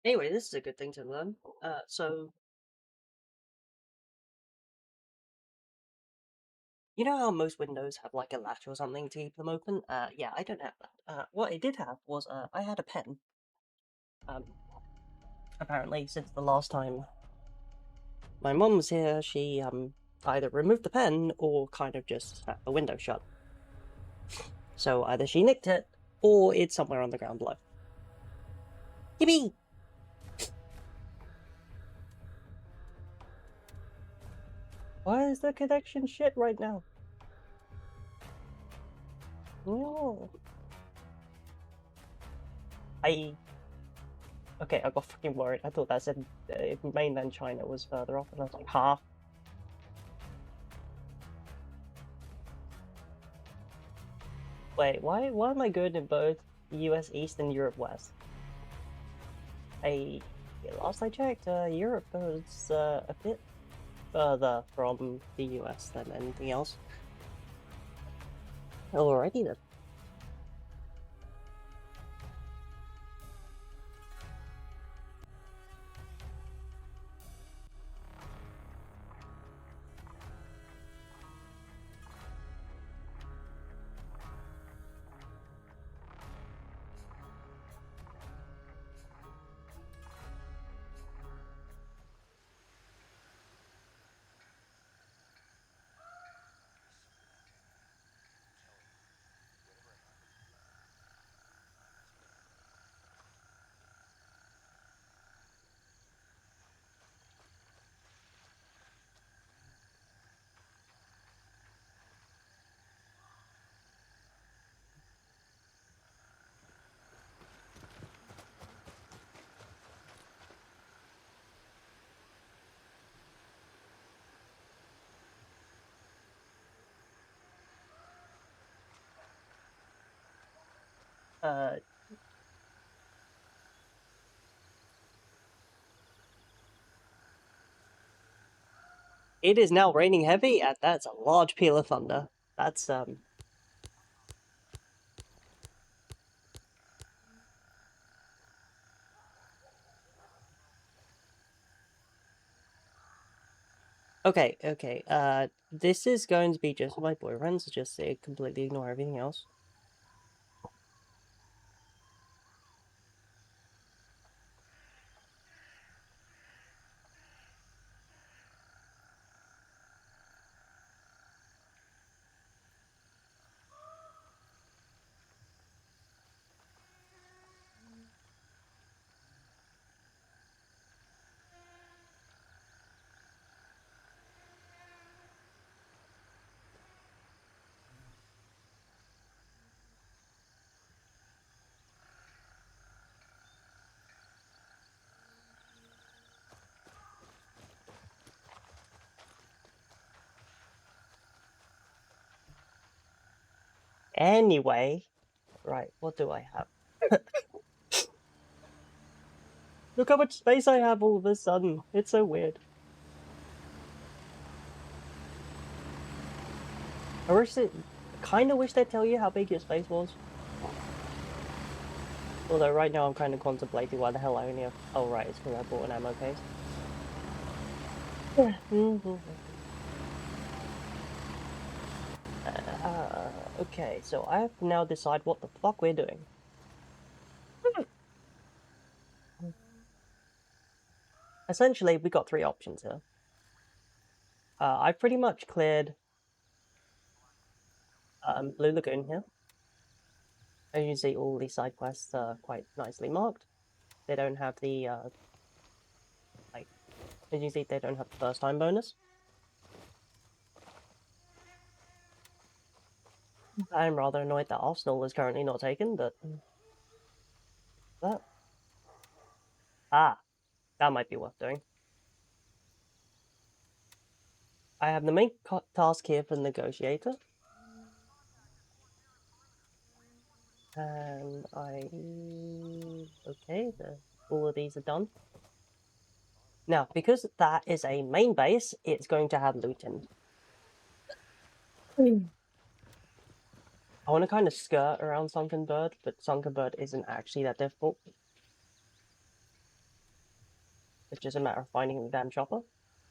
Anyway, this is a good thing to learn. So you know how most windows have like a latch or something to keep them open? Yeah, I don't have that. What I did have was I had a pen. Um, Apparently, since the last time my mum was here, she either removed the pen or kind of just had the window shut. So either she nicked it or it's somewhere on the ground below. Yippee! Why is the connection shit right now? No. Okay, I got fucking worried. I thought that said mainland China was further off, and I was like, huh? Wait, why am I good in both US East and Europe West? Last I checked, Europe was a bit further from the US than anything else. Alrighty then. Uh, it is now raining heavy, and that's a large peal of thunder. That's Okay, okay. This is going to be just my boyfriend, so just completely ignore everything else. Anyway, right, what do I have? Look how much space I have all of a sudden. It's so weird. Kind of wish they'd tell you how big your space was. Although right now I'm kind of contemplating why the hell I only have. Oh right, it's because I bought an ammo case. Okay, so I have to now decide what the fuck we're doing. Essentially, we got three options here. I pretty much cleared Blue Lagoon here. As you can see, all these side quests are quite nicely marked. They don't have the like. As you can see, they don't have the first time bonus. I'm rather annoyed that Arsenal is currently not taken, but that that might be worth doing. I have the main task here for the negotiator. And okay, all of these are done. Now, because that is a main base, it's going to have loot in. I want to kind of skirt around Sunken Bird, but Sunken Bird isn't actually that difficult. just a matter of finding the damn chopper.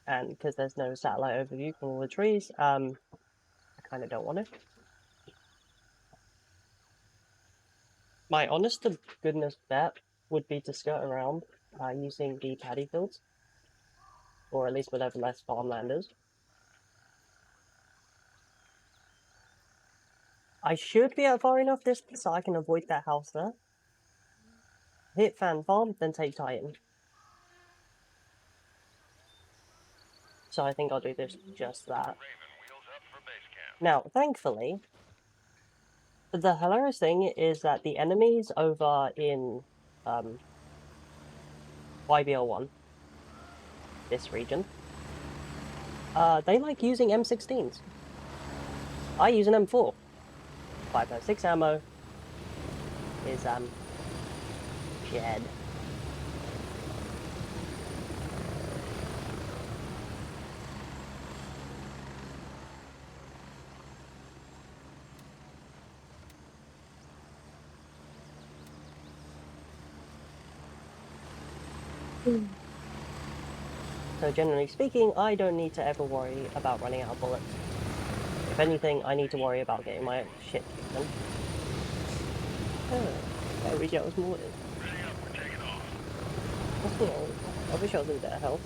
And because there's no satellite overview from all the trees, I kind of don't want it. My honest to goodness bet would be to skirt around using the paddy fields, or at least whatever less farmland is. I should be at far enough distance so I can avoid that house there. Hit fan farm, then take Titan. So I think I'll do this just that. Now, thankfully, the hilarious thing is that the enemies over in YBL1, this region, they like using M16s. I use an M4. 5.6 ammo is dead. So generally speaking, I don't need to ever worry about running out of bullets. If anything, I need to worry about getting my shit kicked in. Oh, I wish I was more. What's wrong? I wish I was in better health.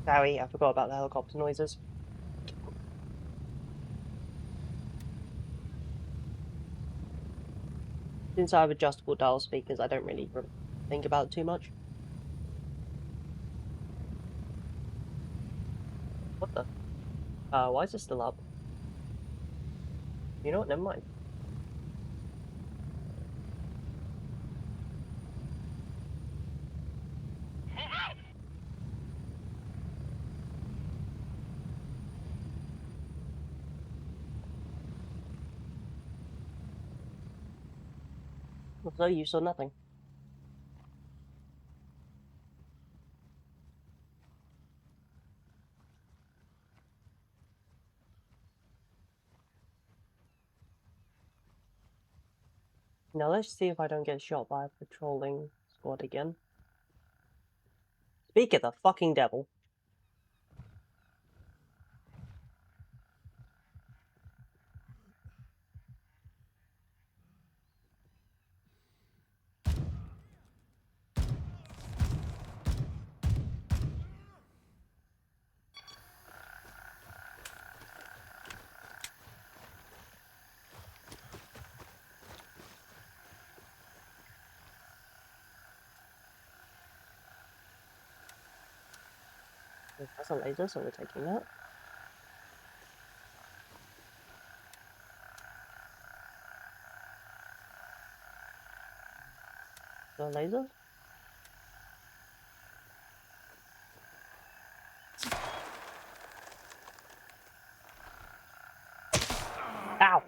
Sorry, I forgot about the helicopter noises. Since I have adjustable dial speakers, I don't really think about it too much. What the? Why is it still up? You know what? Never mind. So you saw nothing. Now let's see if I don't get shot by a patrolling squad again. Speak of the fucking devil. That's a laser, so we're taking that. The laser? Ow!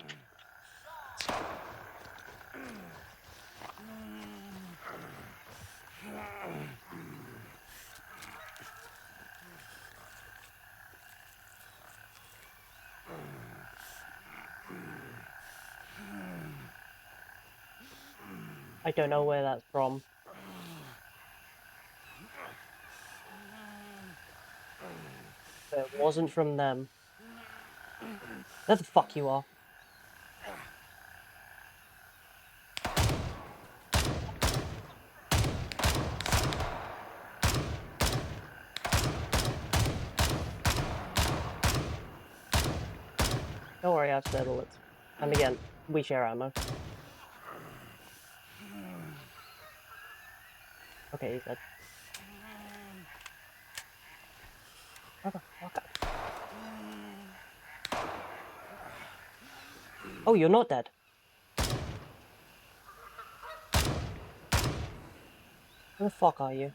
I don't know where that's from. But it wasn't from them. There the fuck you are. Don't worry, I have spare bullets. And again, we share ammo. Okay, he's dead. Motherfucker. Oh, you're not dead. Where the fuck are you?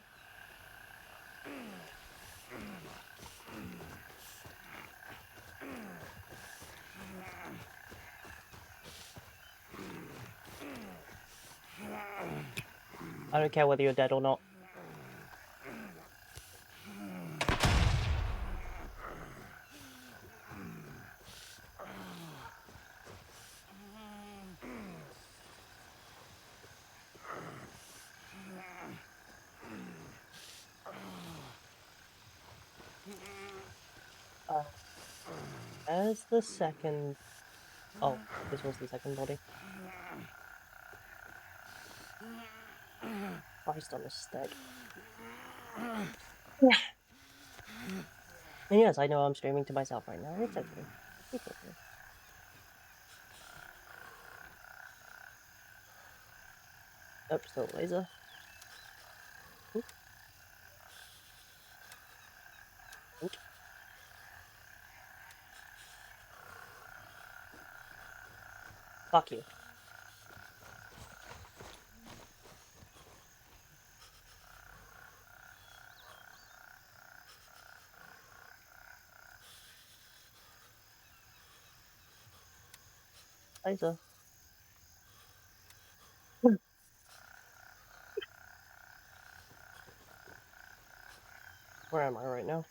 I don't care whether you're dead or not. As the second... Oh, this was the second body. Christ on a stick. Yeah. And yes, I know I'm streaming to myself right now. It's okay. It's okay. Oh, still a laser. Oop. Oop. Fuck you. Laser. Where am I right now?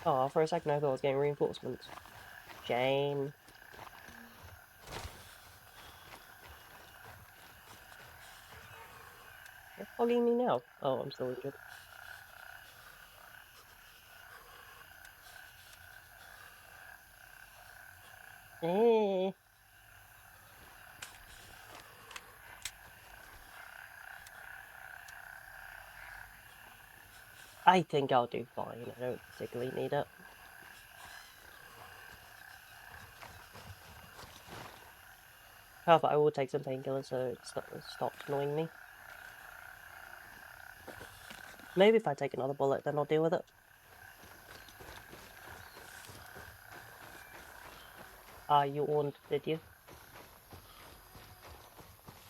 Oh, for a second I thought I was getting reinforcements. Shame. You're fogging me now. Oh, I'm still injured. Eh. I think I'll do fine. I don't particularly need it. However, I will take some painkillers so it stops annoying me. Maybe if I take another bullet, then I'll deal with it. You owned, did you?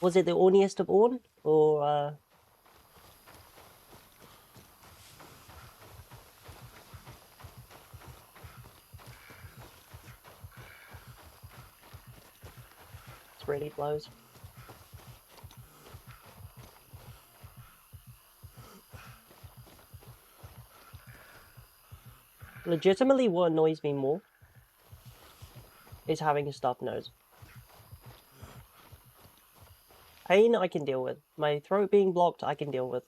Was it the orniest of Orn? Or, it's really close. Legitimately, what annoys me more is having a stuffed nose. Pain, I can deal with. My throat being blocked, I can deal with.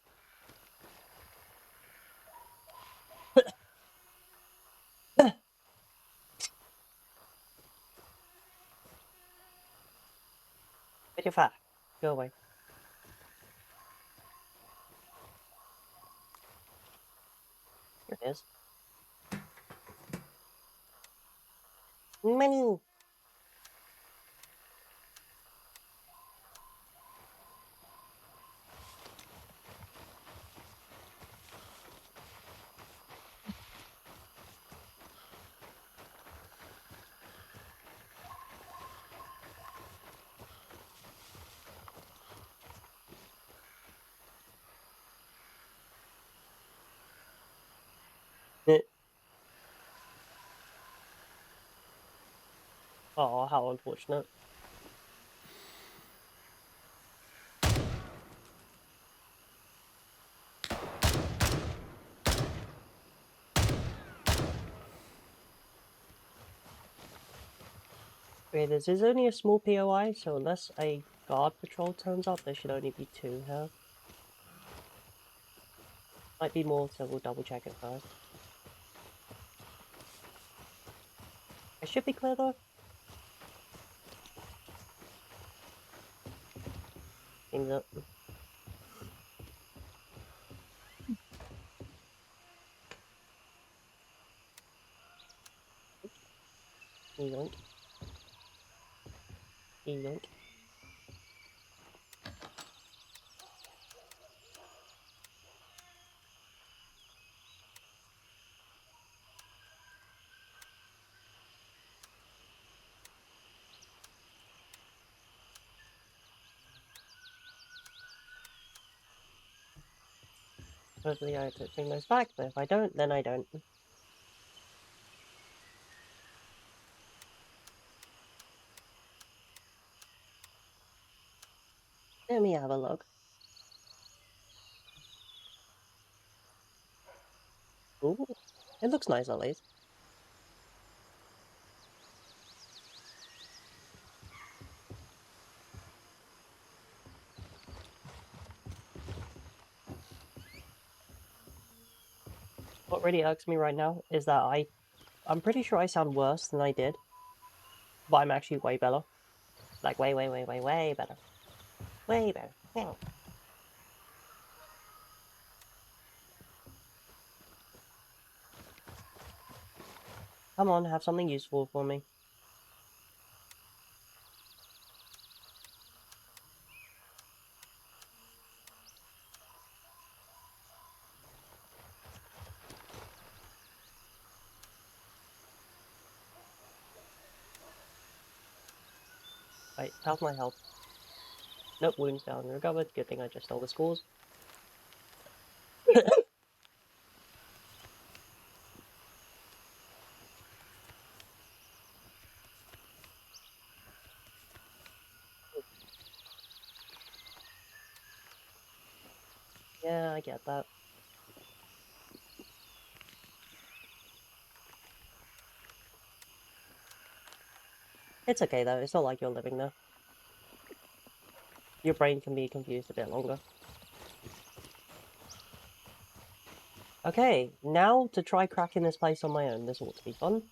But you're fat. Go away. Here it is. Money! Oh, how unfortunate. Okay, this is only a small POI, so unless a guard patrol turns up, there should only be 2 here. Might be more, so we'll double check it first. I should be clear though. Things up. Yoink. Yoink. Hopefully I don't bring those back, but if I don't, then I don't. Let me have a look. Ooh, it looks nice at least. What really irks me right now is that I'm pretty sure I sound worse than I did, but I'm actually way better. Like way better. Way better. Yeah. Come on, have something useful for me. Right, how's my health? Nope, wounds down and recovered. Good thing I just stole the scores. Yeah, I get that. It's okay though, it's not like you're living there. Your brain can be confused a bit longer. Okay, now to try cracking this place on my own. This ought to be fun.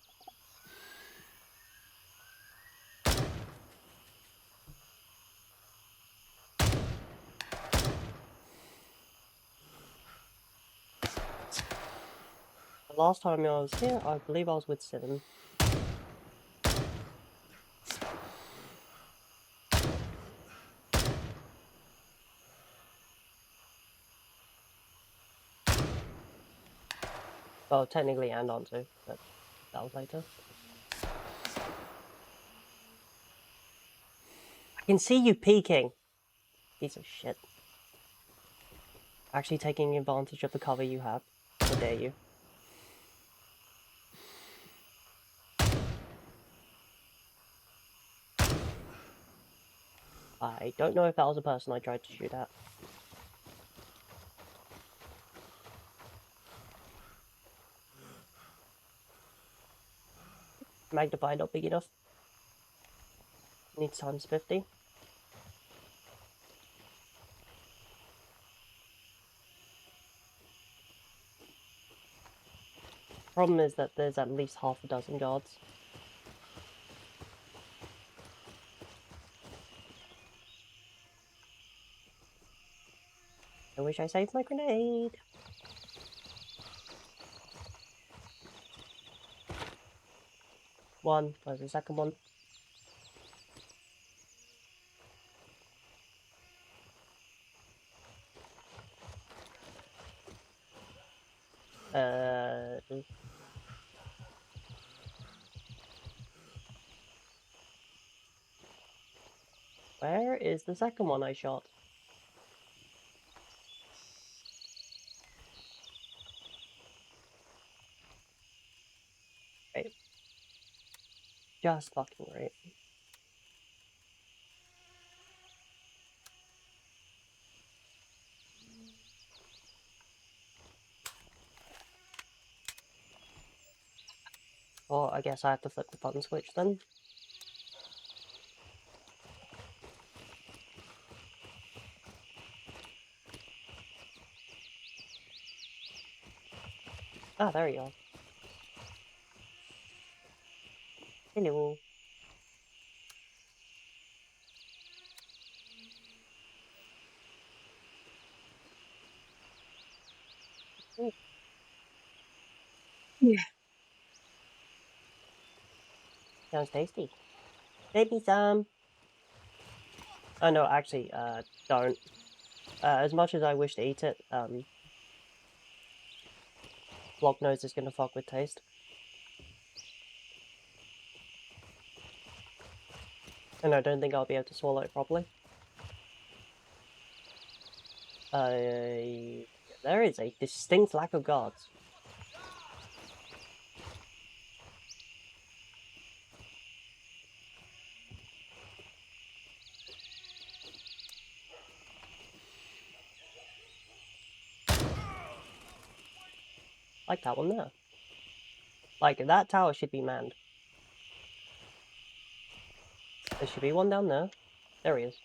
The last time I was here, I believe I was with Cinnamon. Well, technically and Onto, but that was later. I can see you peeking! Piece of shit. Actually taking advantage of the cover you have. How dare you. I don't know if that was a person I tried to shoot at. Magnify not big enough. Needs times 50. Problem is that there's at least half a dozen guards. I wish I saved my grenade. One, where's the second one? Where is the second one I shot? Right. Just fucking right. Well, I guess I have to flip the button switch then. Ah, there you are. Hello. Ooh. Yeah. Sounds tasty. Save me some. Oh no, actually, don't. As much as I wish to eat it, block nose is gonna fuck with taste. And I don't think I'll be able to swallow it properly. There is a distinct lack of guards. Like that one there. Like, that tower should be manned. There should be one down there. There he is.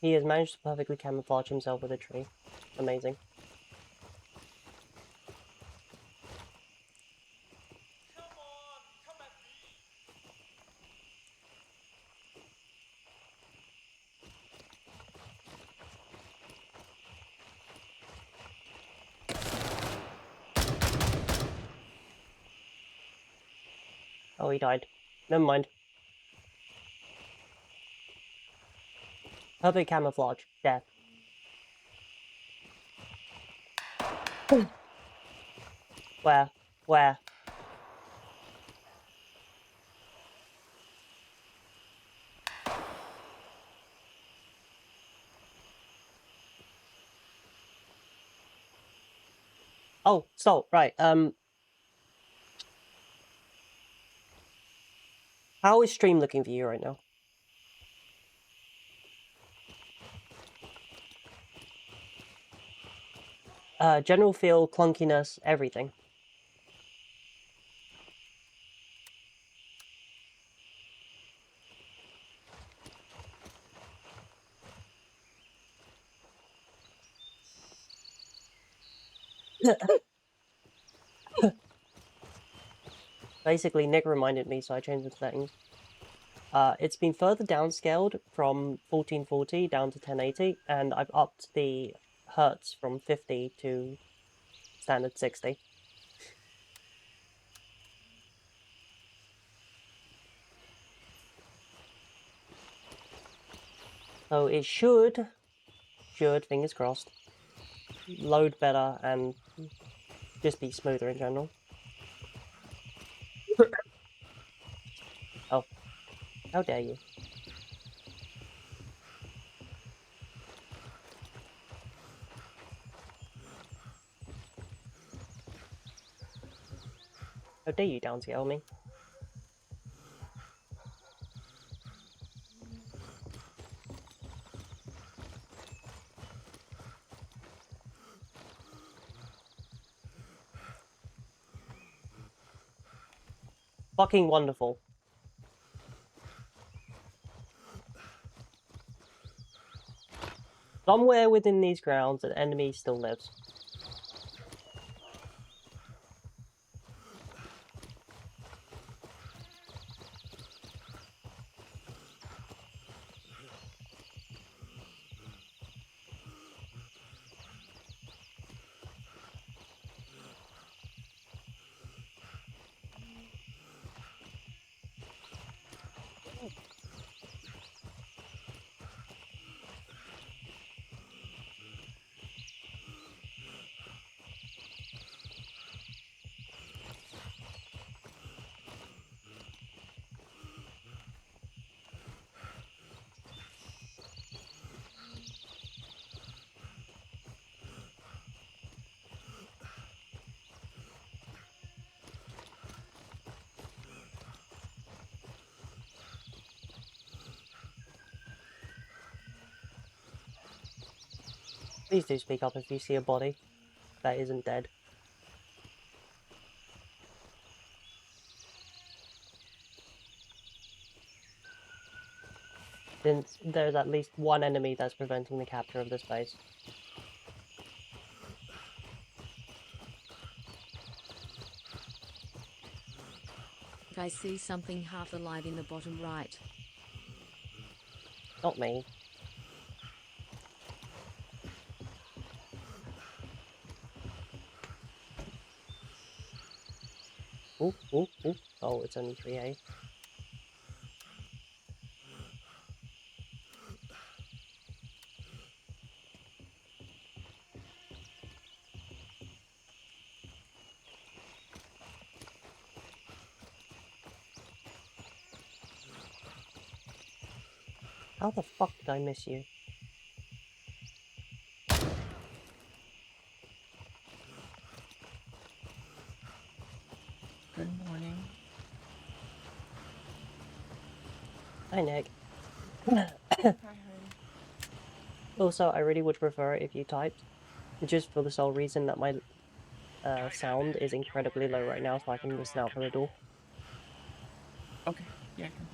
He has managed to perfectly camouflage himself with a tree. Amazing. Oh, he died. Never mind. Perfect camouflage. Death. Where? Where? Oh, so, right, how is stream looking for you right now? General feel, clunkiness, everything. Basically, Nick reminded me, so I changed the settings. It's been further downscaled from 1440 down to 1080, and I've upped the hertz from 50 to standard 60. So it should, fingers crossed, load better and just be smoother in general. Oh, how dare you. How dare you downscale me. Fucking wonderful. Somewhere within these grounds, an enemy still lives. Please do speak up if you see a body that isn't dead. Since there's at least one enemy that's preventing the capture of this base. I see something half alive in the bottom right. Not me. Ooh, ooh, ooh. Oh, it's only 3A. How the fuck did I miss you? Good morning. Hi, Nick. Hi, honey. Also, I really would prefer if you typed, just for the sole reason that my sound is incredibly low right now, so I can listen out for the door. Okay, yeah, I can.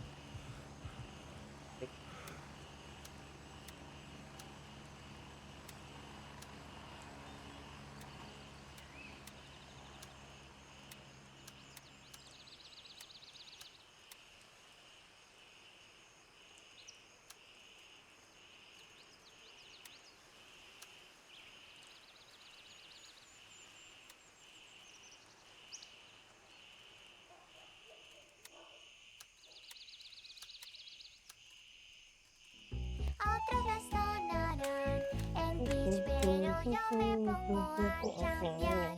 Otro resonaran en pitch, pero yo me pongo a chambear.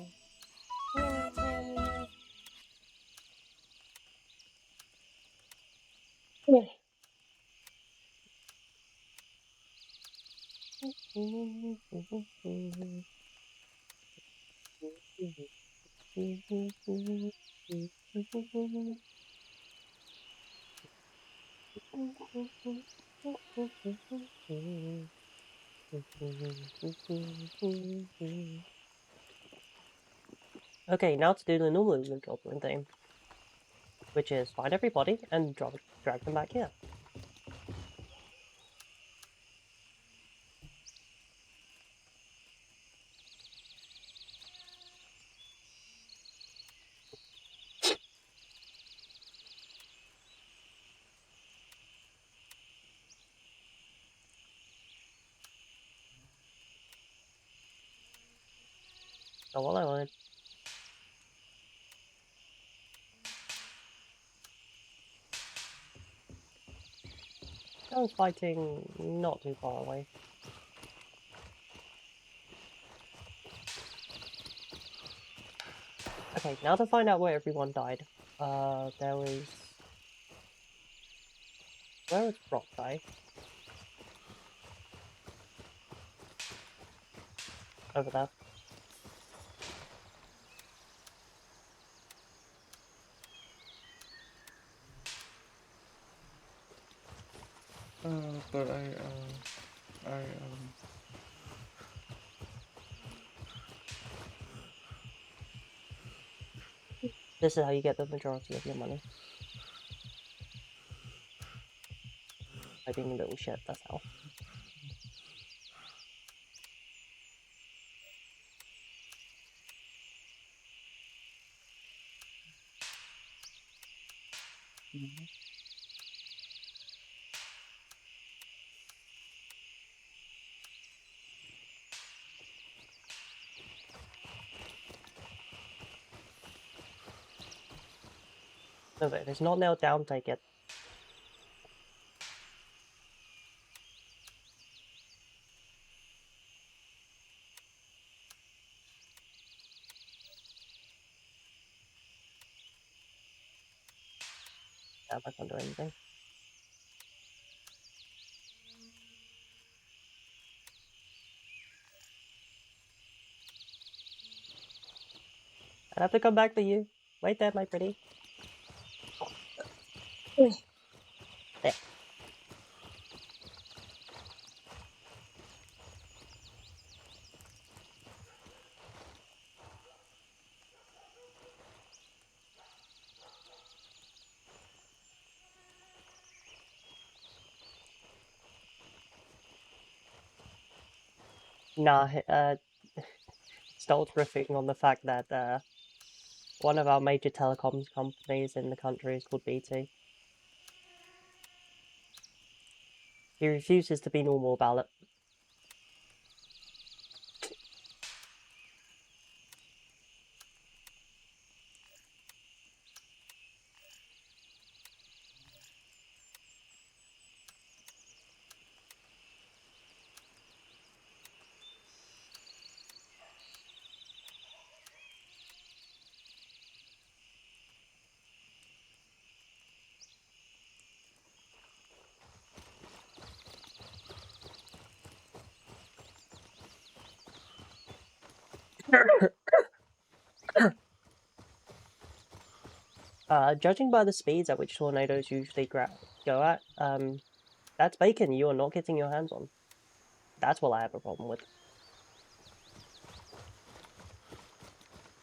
Okay, now to do the normal movement goblin thing, which is find everybody and drag them back here. Oh, all I wanted. Someone's fighting not too far away. Okay, now to find out where everyone died. There was... Where was Rock die? Over there. But This is how you get the majority of your money. By being a little shit, that's how. No, but if it's not nailed down, take it. Yeah, I can't do anything. I have to come back for you. Wait there, my pretty. There. Nah, Stoltz riffing on the fact that one of our major telecoms companies in the country is called BT. He refuses to be normal about it. Judging by the speeds at which tornadoes usually go at, that's bacon you are not getting your hands on. That's what I have a problem with.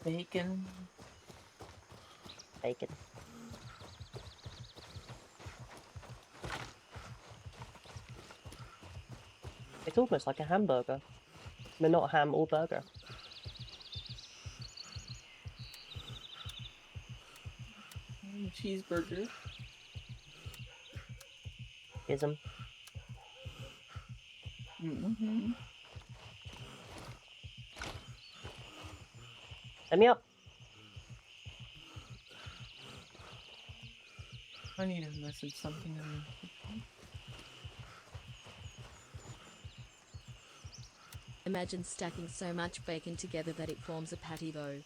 Bacon. Bacon. It's almost like a hamburger, but not ham or burger. Cheeseburger. Ism. Mm-hmm. Let me up. I need to message something to me. Imagine stacking so much bacon together that it forms a patty bow.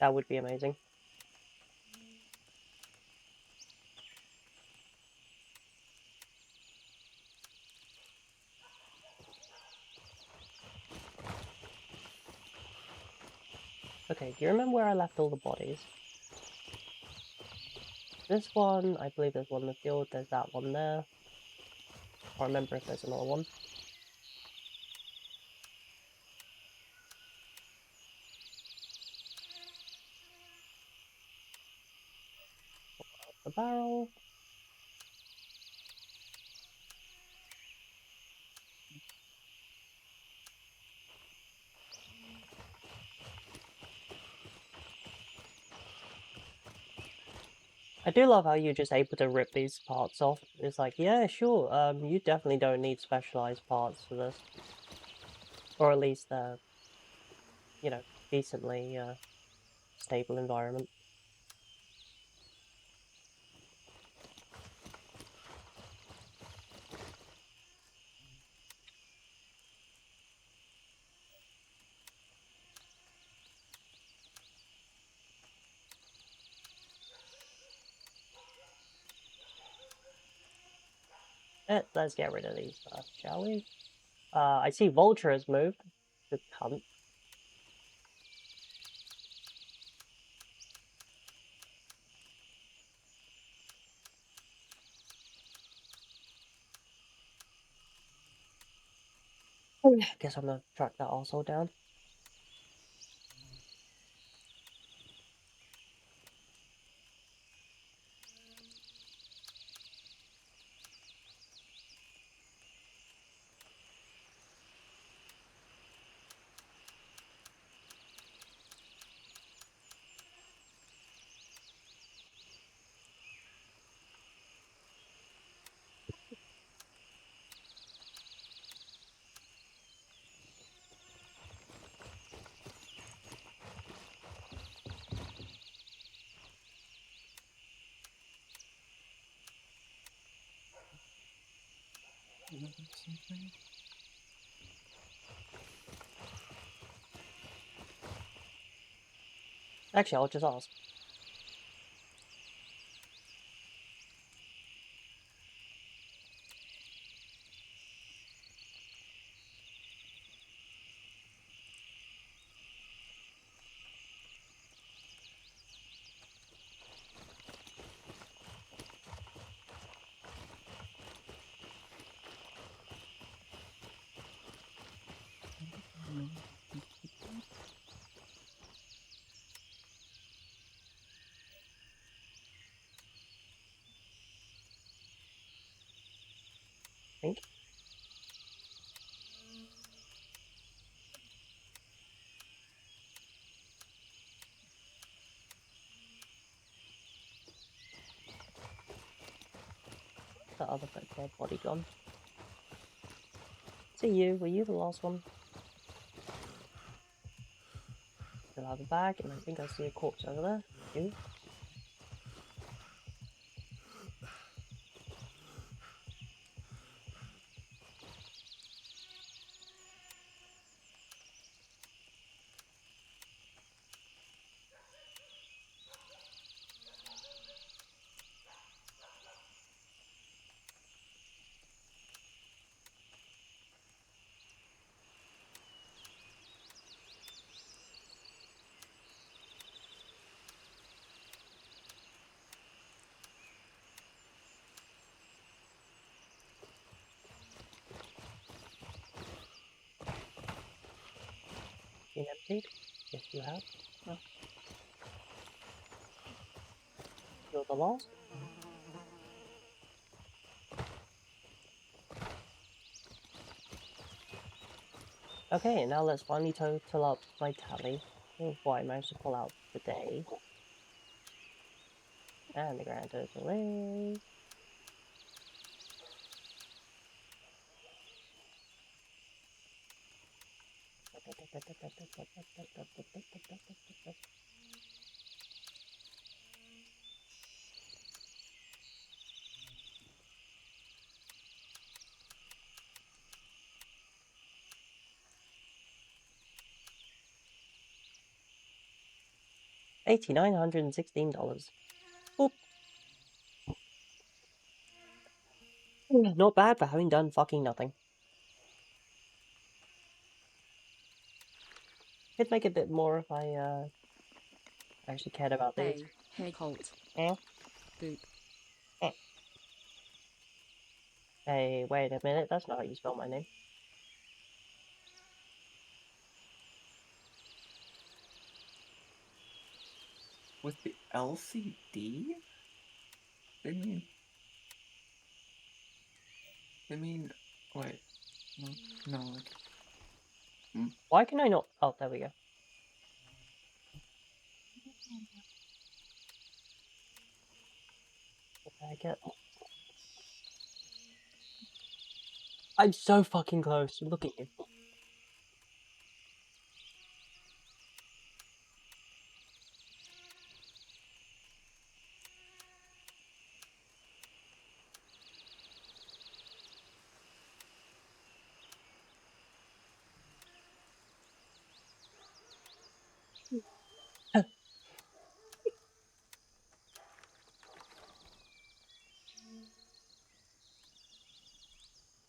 That would be amazing. Okay, do you remember where I left all the bodies? This one, I believe there's one in the field, there's that one there. I can't remember if there's another one. The barrel. I do love how you're just able to rip these parts off. It's like, yeah, sure, you definitely don't need specialized parts for this. Or at least, you know, decently, stable environment. Let's get rid of these first, shall we? I see Vulture has moved. Good cunt. Guess I'm gonna track that arsehole down. Something. Actually, I'll just ask. Think. the other dead body gone? Is it you? Were you the last one? Still have a bag, and I think I see a corpse over there. You? Been emptied? Yes, you have. Oh. You're the last? Okay, now let's finally total up my tally of what I managed to pull out today. And the grand total is... $8,916. Oop. Not bad for having done fucking nothing. Could make a bit more if I actually cared about these. Hey, Colt. Eh? Boop. Eh. Hey, wait a minute, that's not how you spell my name. With the LCD? They mean, wait, no, like, Why can I not? Oh, there we go. What did I get? I'm so fucking close. Look at you.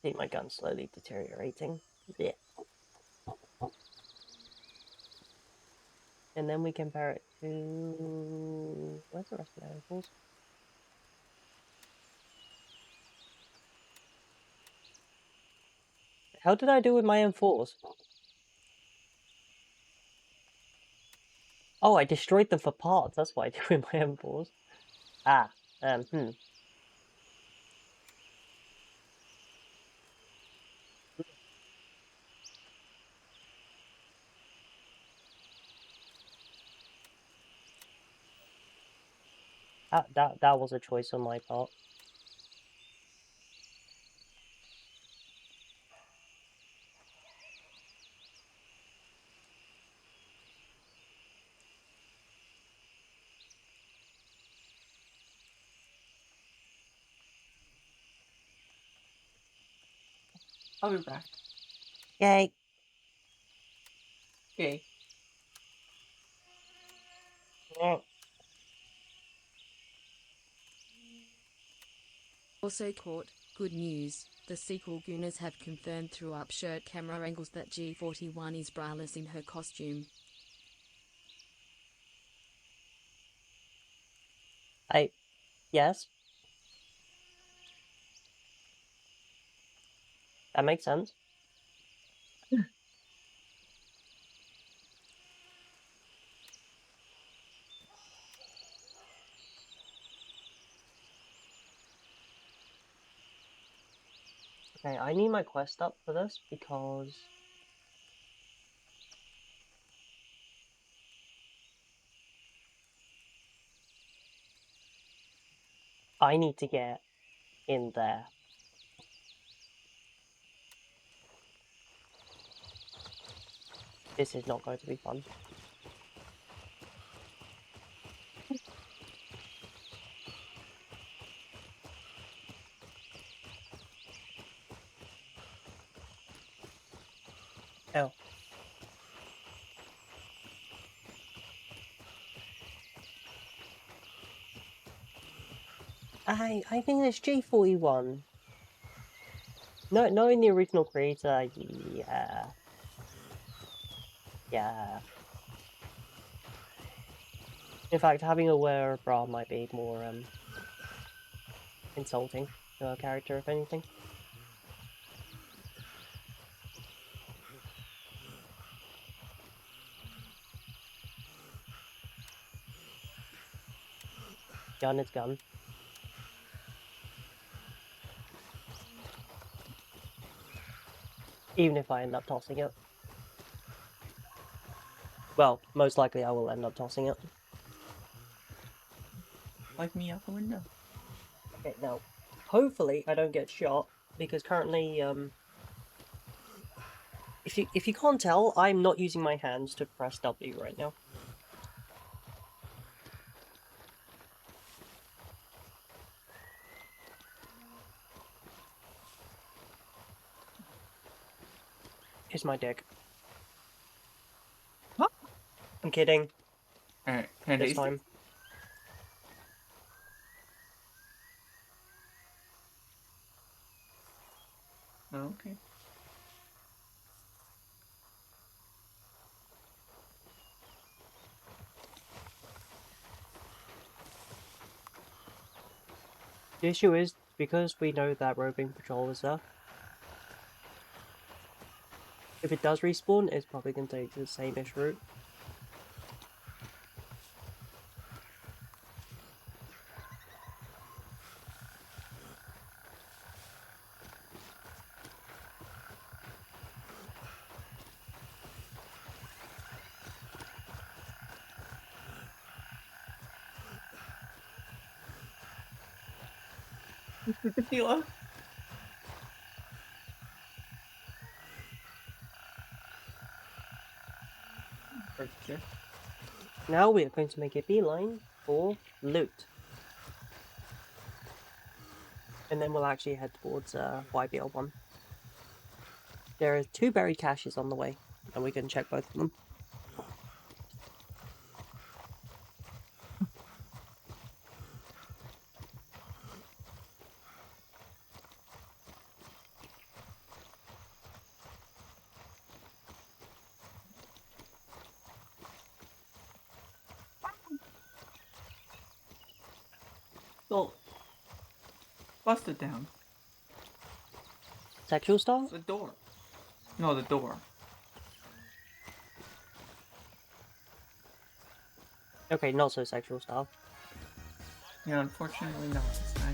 See my gun slowly deteriorating. Yeah. And then we compare it to... Where's the rest of my rifles? How did I do with my M4s? Oh, I destroyed them for parts. That's what I do with my M4s. Ah, That was a choice on my part. I'll be back. Yay. Okay. Mm. Also caught, good news, the sequel gooners have confirmed through upshirt camera angles that G41 is braless in her costume. Yes. That makes sense. Okay, I need my quest up for this because I need to get in there. This is not going to be fun. Oh. I think it's G41. No, knowing the original creator, yeah. Yeah. In fact, having a wear bra might be more, insulting to our character, if anything. Gun is gun. Even if I end up tossing it. Well, most likely I will end up tossing it. Like me out the window. Okay, now, hopefully I don't get shot, because currently, if you can't tell, I'm not using my hands to press W right now. Here's my dick. Huh? I'm kidding. Alright, can I This taste it? time. Oh, okay. The issue is, because we know that roving patrol is there, if it does respawn, it's probably going to take the same-ish route. Tequila. Purchase. Now we are going to make a beeline for loot. And then we'll actually head towards YBL1. There are 2 buried caches on the way, and we can check both of them. So, bust it down. Sexual style? The door. No, the door. Okay, not so sexual style. Yeah, unfortunately not this time.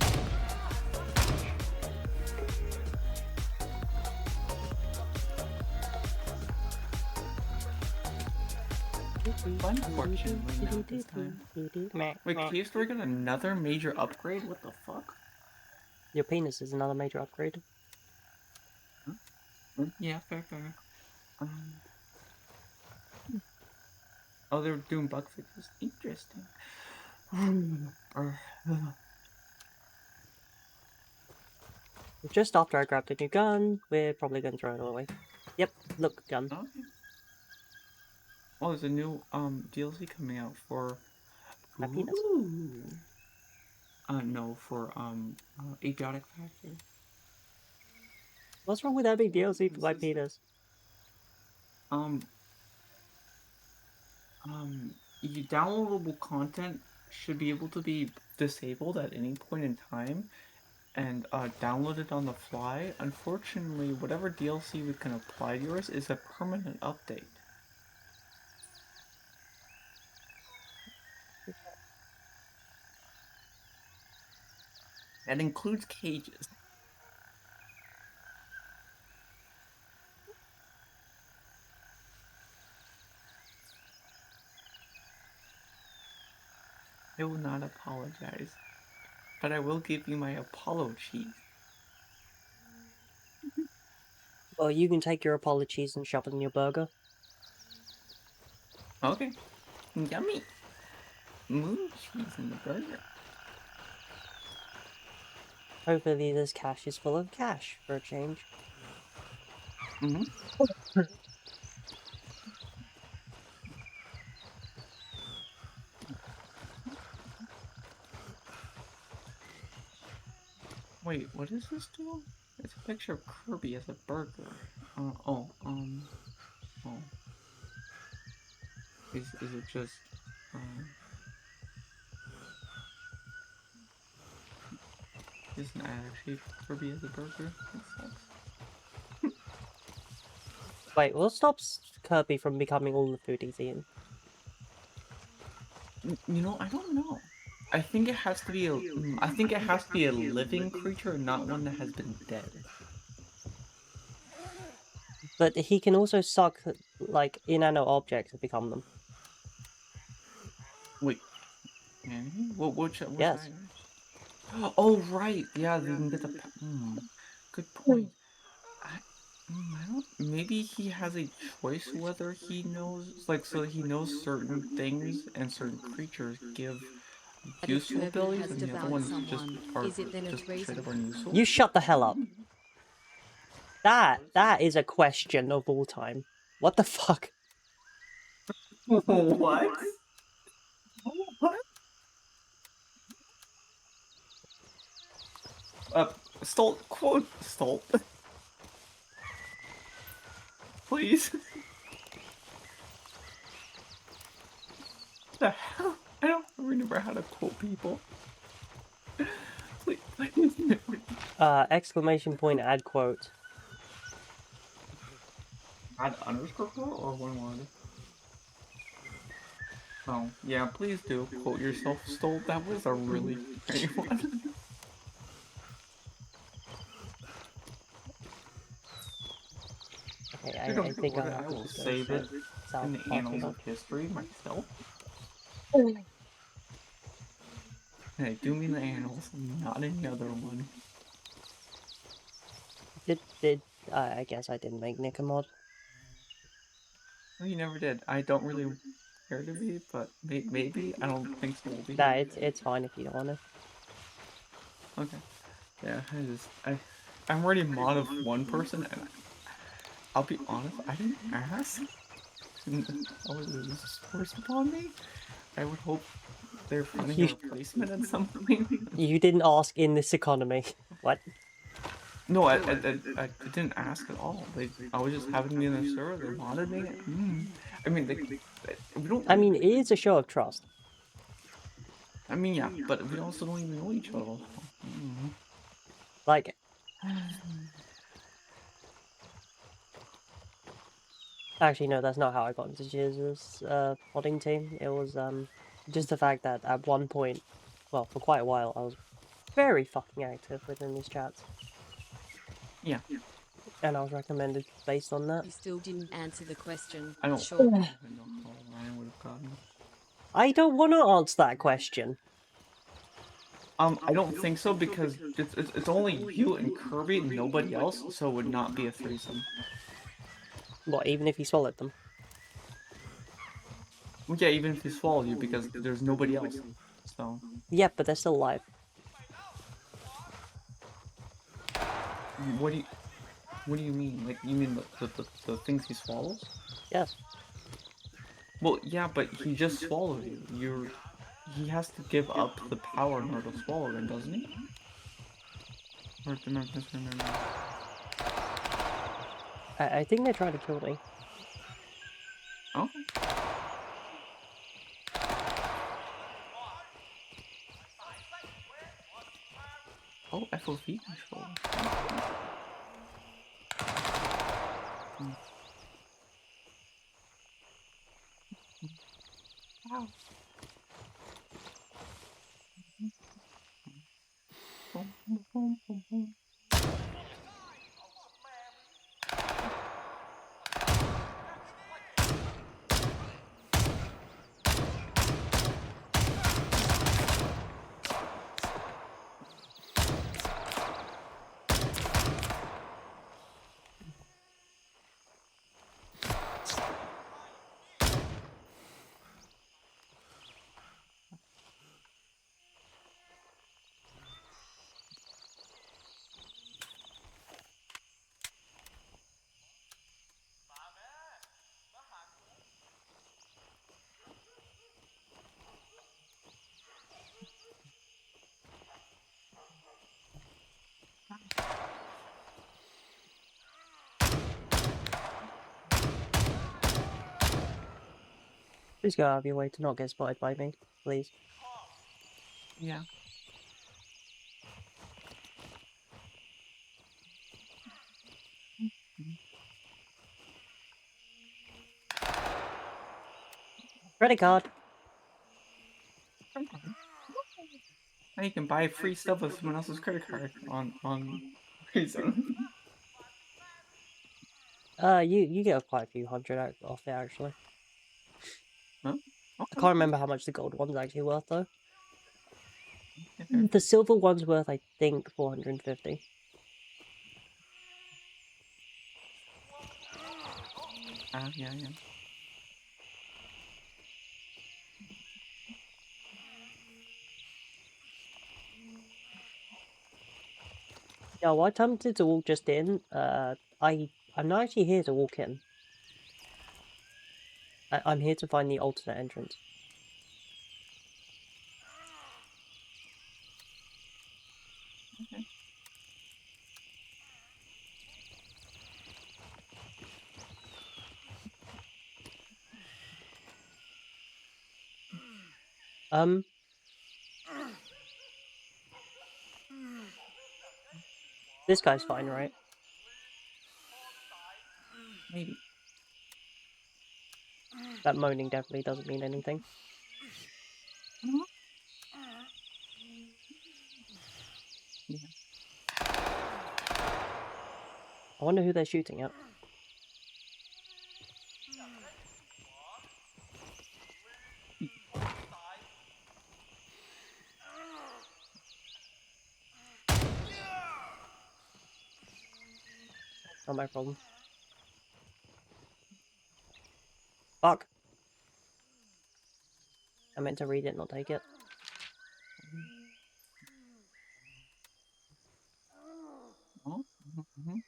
Unfortunately not this time. Wait, Prehistoric got another major upgrade? What the fuck? Your penis is another major upgrade. Yeah, fair. Oh, they're doing bug fixes. Interesting. Just after I grabbed a new gun, we're probably going to throw it all away. Yep, look, gun. Okay. Oh, there's a new DLC coming out for My penis. No, for Idiotic Factory. What's wrong with having DLC for my This is- penis? You downloadable content should be able to be disabled at any point in time and downloaded on the fly. Unfortunately, whatever DLC we can apply to yours is a permanent update. That includes cages. I will not apologize. but I will give you my Apollo cheese. Well, you can take your apologies and shove it in your burger. Okay. Yummy. Moon cheese in the burger. Hopefully this cache is full of cash for a change. Mm-hmm. Wait, what is this do? It's a picture of Kirby as a burger. Oh. Is it just, isn't actually Kirby as a burger? That sucks. Wait, what stops Kirby from becoming all the food he's eating? You know, I don't know. I think it has to be I think it has to be a living creature, not one that has been dead. But he can also suck, like, inanimate objects and become them. Wait, can he? Which Yes. items? Oh, right. Yeah, you can get the. Good point. I don't. Maybe he has a choice whether he knows, like, so he knows certain things and certain creatures give But if useful Kirby abilities, has and the other devoured ones just someone, are is it then a just straight up threesome? unuseful. You shut the hell up. That is a question of all time. What the fuck? What? What? Stolt. Please. The hell? I don't remember how to quote people. Please. Exclamation point, add quote. Add underscore quote or one word? Oh, yeah, please do quote yourself, Stolt. That was a really great one. Okay, I don't I think quote I'll it. I have to will just go save it south in the after annals that. of history myself. Hey, do me the annals, not any other one. I guess I didn't make Nick a mod. No, you never did. I don't really care to be, but maybe. I don't think so will be. Nah, it's fine if you don't want to. Okay. Yeah, I'm already mod of one person, and I'll be honest, I didn't ask. And oh, it was forced upon me. I would hope they're finding a replacement at some point. You didn't ask in this economy. What? No, I didn't ask at all. I was just having me in the server. They wanted me. I mean, we don't. I mean, it is a show of trust. I mean, yeah, but we also don't even know each other. Like, actually, no, that's not how I got into Jesus' modding team. It was just the fact that at one point, well, for quite a while, I was very fucking active within these chats. Yeah. And I was recommended based on that. You still didn't answer the question. I don't Sure. even know how Ryan would have gotten. I don't want to answer that question. I don't think so because it's only you and Kirby, and nobody else, so it would not be a threesome. What, even if he swallowed them? Well, yeah, even if he swallowed you, because there's nobody else. So. Yeah, but they're still alive. What do you mean? Like, you mean the things he swallows? Yes. Well, yeah, but he just swallowed you. He has to give up the power in order to swallow them, doesn't he? Or am I misremembering? I think they tried to kill me. Okay. Oh, FOV control. Wow. Please go out of your way to not get spotted by me, please. Yeah. Credit card. Now you can buy free stuff with someone else's credit card on Reason. You get quite a few hundred off it actually. Huh? I Okay. can't remember how much the gold one's actually worth though. Okay. The silver one's worth, I think, 450. Yeah. Yeah, well, I attempted to walk just in. I'm not actually here to walk in. I'm here to find the alternate entrance. Okay. This guy's fine, right? Maybe. That moaning definitely doesn't mean anything. Yeah. I wonder who they're shooting at. Not my problem. Fuck. I meant to read it, not take it. Oh. Mm-hmm.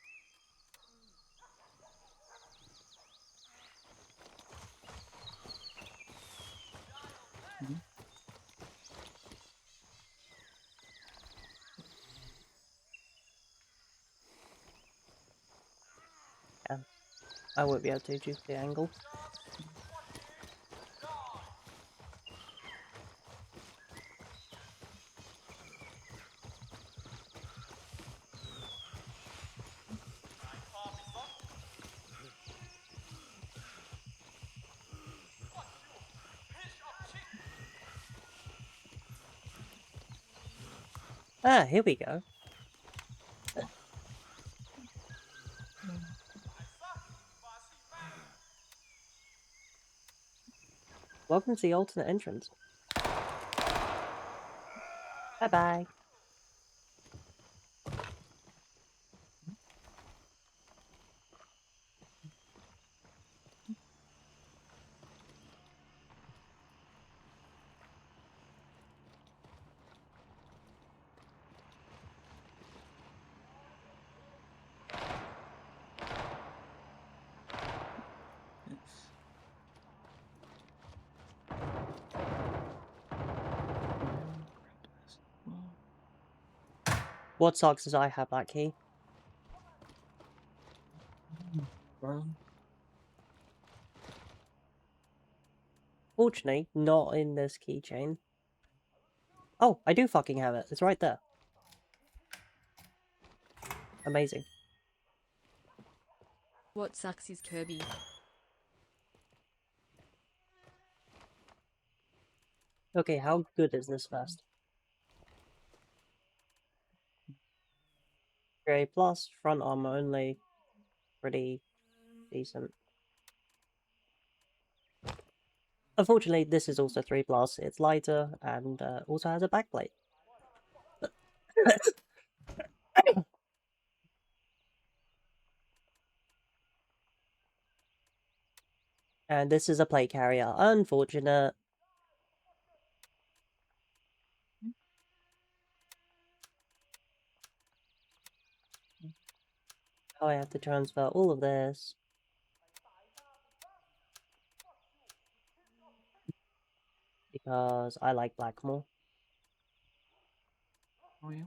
Yeah. I won't be able to due to the angle. Ah, here we go. Welcome to the alternate entrance. Bye-bye. Yes. What sucks is I have that key. Fortunately, not in this keychain. Oh, I do fucking have it. It's right there. Amazing. What sucks is Kirby. Okay, how good is this vest? Grey plus, front armor only. Pretty decent. Unfortunately, this is also 3 plus. It's lighter and also has a backplate. And this is a plate carrier. Unfortunate. I have to transfer all of this. Because I like black more. Oh yeah.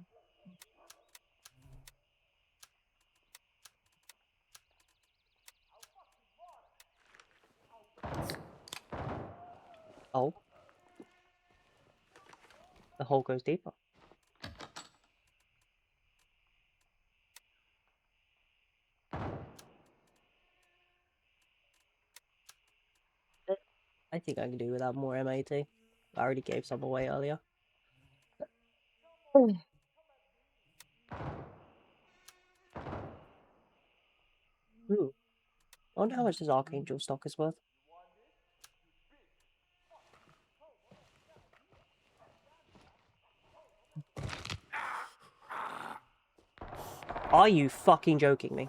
hole goes deeper. I think I can do without more MAT. I already gave some away earlier. Ooh. I wonder how much this Archangel stock is worth. Are you fucking joking me?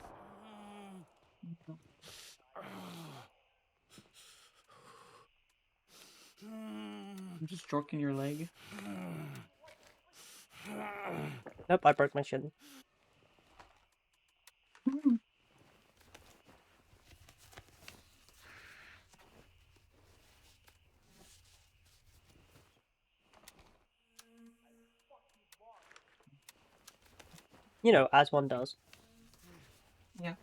I'm just stroking your leg. Nope, I broke my shin. You know, as one does. Yeah.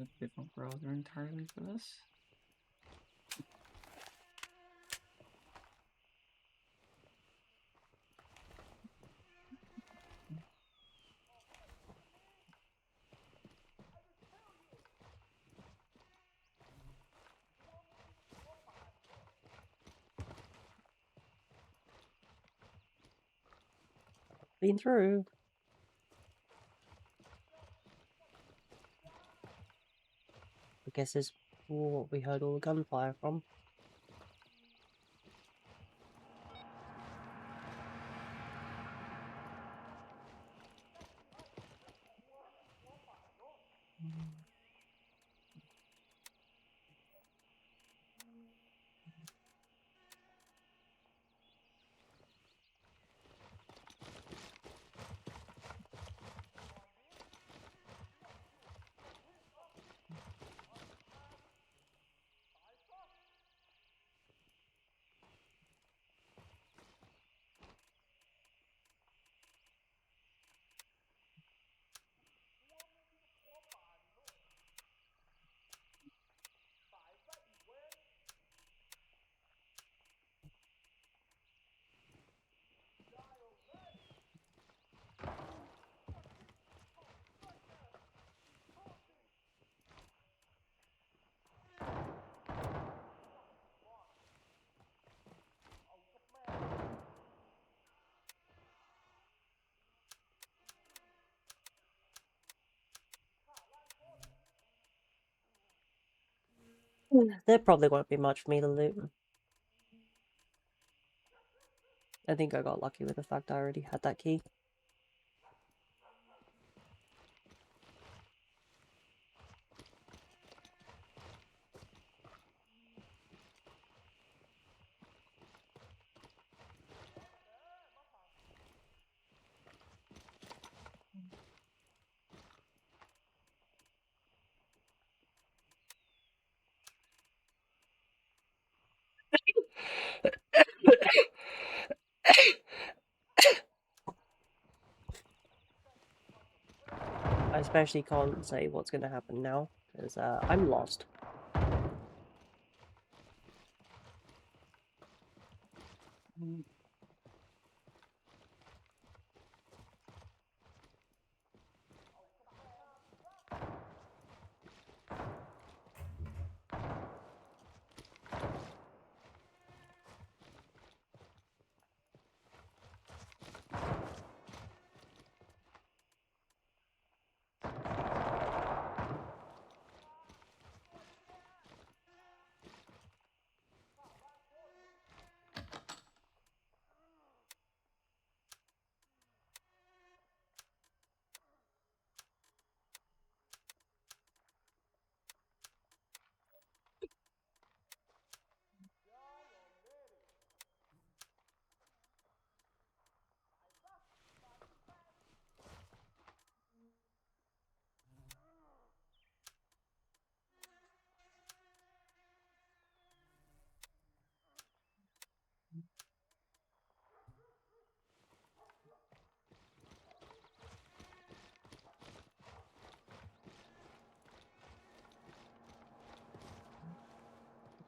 A different browser entirely for this. Been through. I guess this is what we heard all the gunfire from. There probably won't be much for me to loot. I think I got lucky with the fact I already had that key. I especially can't say what's going to happen now, because I'm lost.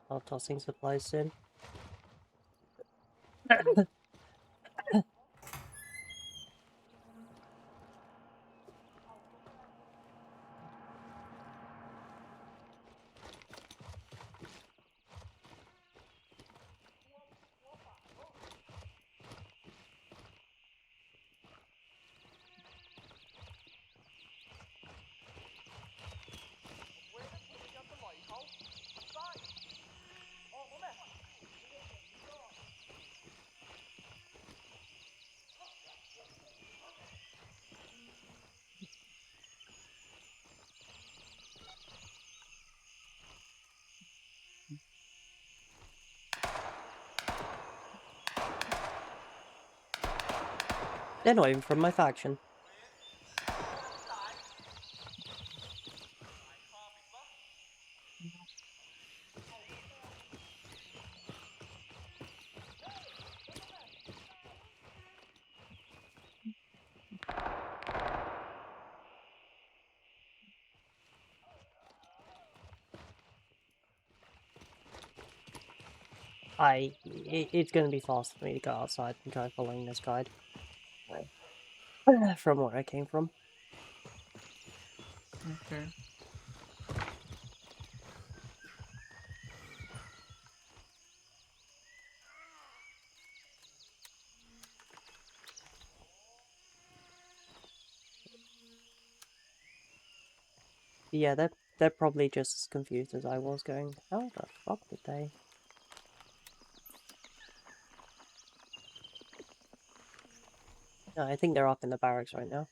While tossing supplies in. They're not even from my faction. It's gonna be fast for me to go outside and try following this guide. From where I came from. Okay. Yeah, they're probably just as confused as I was, going, how the fuck did they? No, I think they're up in the barracks right now.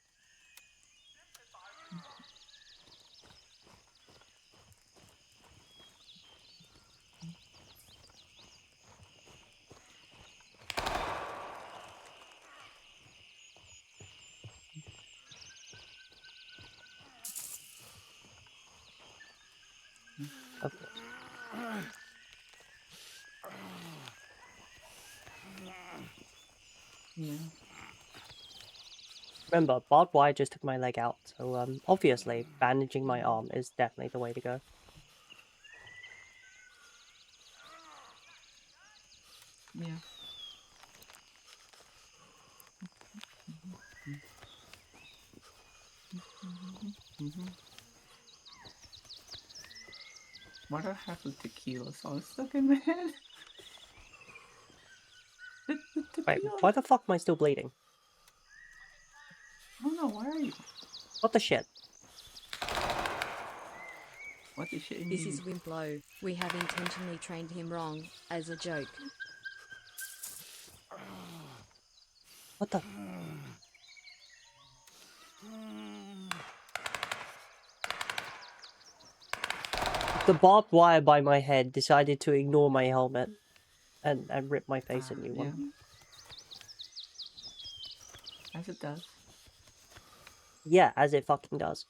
Of course. Yeah. Remember, barbed wire just took my leg out, so obviously bandaging my arm is definitely the way to go. Yeah. Why do I have the tequila song stuck in my head? The Wait, tequila. why the fuck am I still bleeding? I don't know. Why are you? What the shit? What the shit? This is Wimplo. We have intentionally trained him wrong, as a joke. What the? The barbed wire by my head decided to ignore my helmet and rip my face a new Yeah. one. As it does. Yeah, as it fucking does.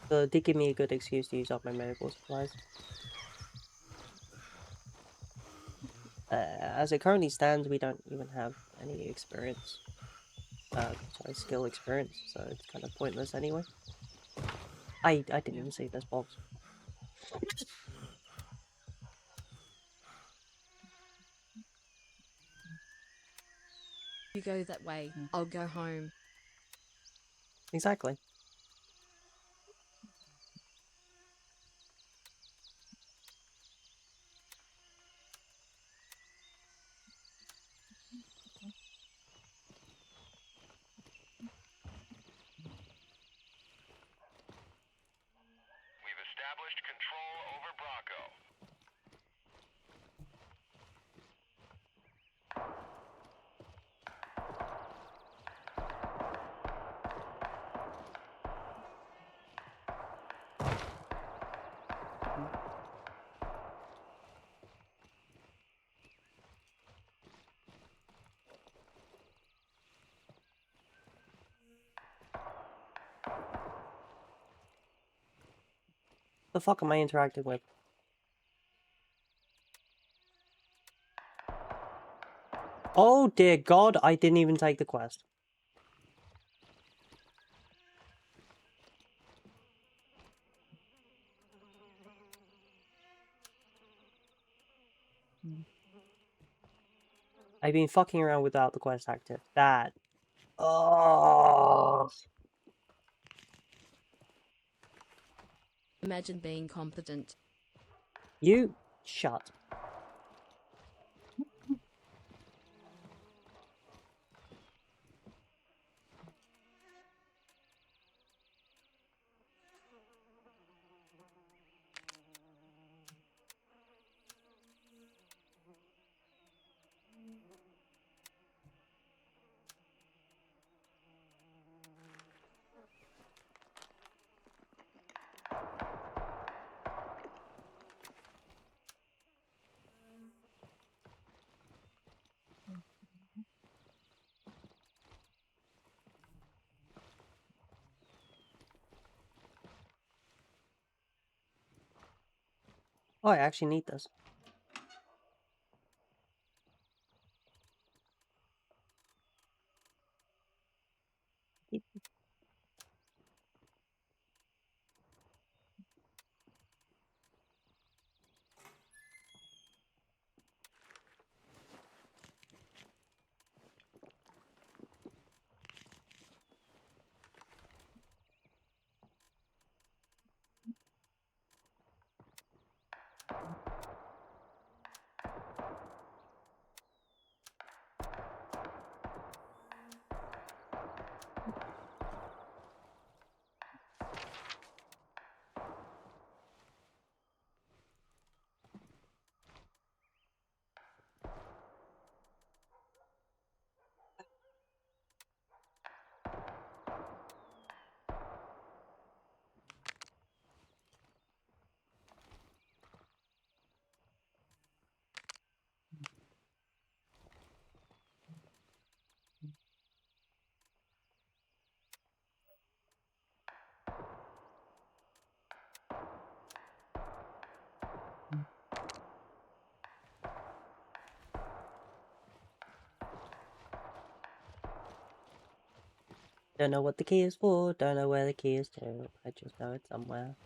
So it did give me a good excuse to use up my medical supplies. As it currently stands, we don't even have any experience. Sorry, skill experience, so it's kind of pointless anyway. I didn't even see this box. You go that way, I'll go home. Exactly. We've established control over Bravo. The fuck am I interacting with? Oh dear God, I didn't even take the quest. I've been fucking around without the quest active. That. Oh. Imagine being competent. You shut. Oh, I actually need this. Don't know what the key is for, don't know where the key is to. I just know it's somewhere.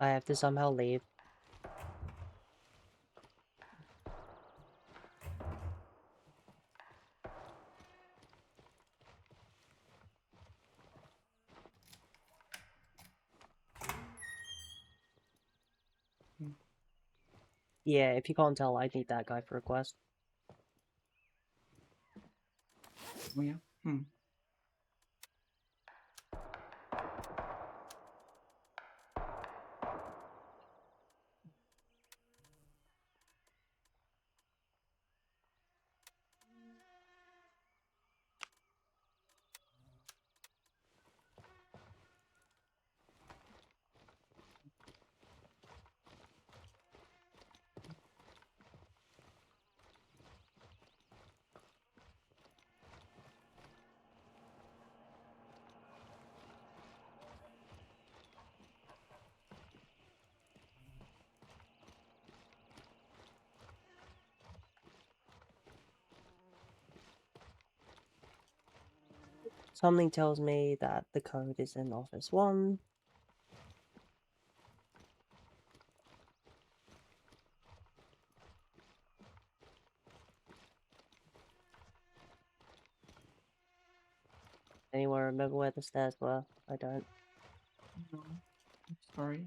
I have to somehow leave. Yeah, if you can't tell, I need that guy for a quest. Oh yeah. Something tells me that the code is in Office 1. Anyone remember where the stairs were? I don't. No. I'm sorry.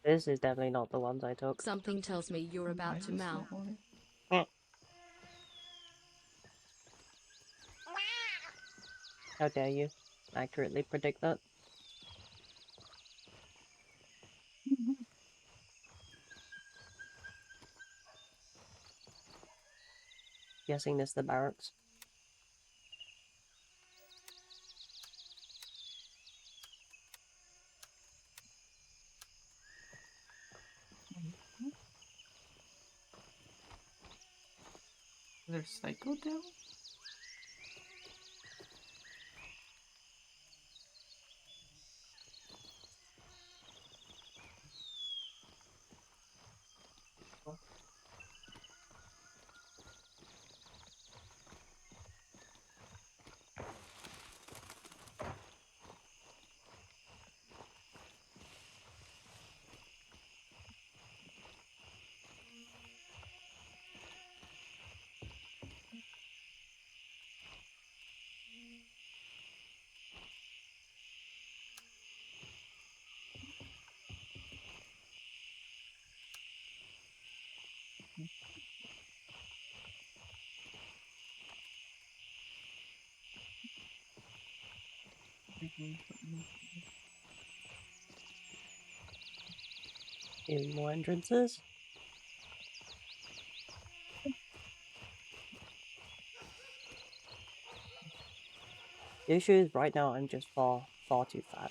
This is definitely not the ones I took. Something tells me you're about to mouth. How dare you accurately predict that? Guessing this the barracks. There's Psycho down? Even more entrances. The issue is right now I'm just far too fat.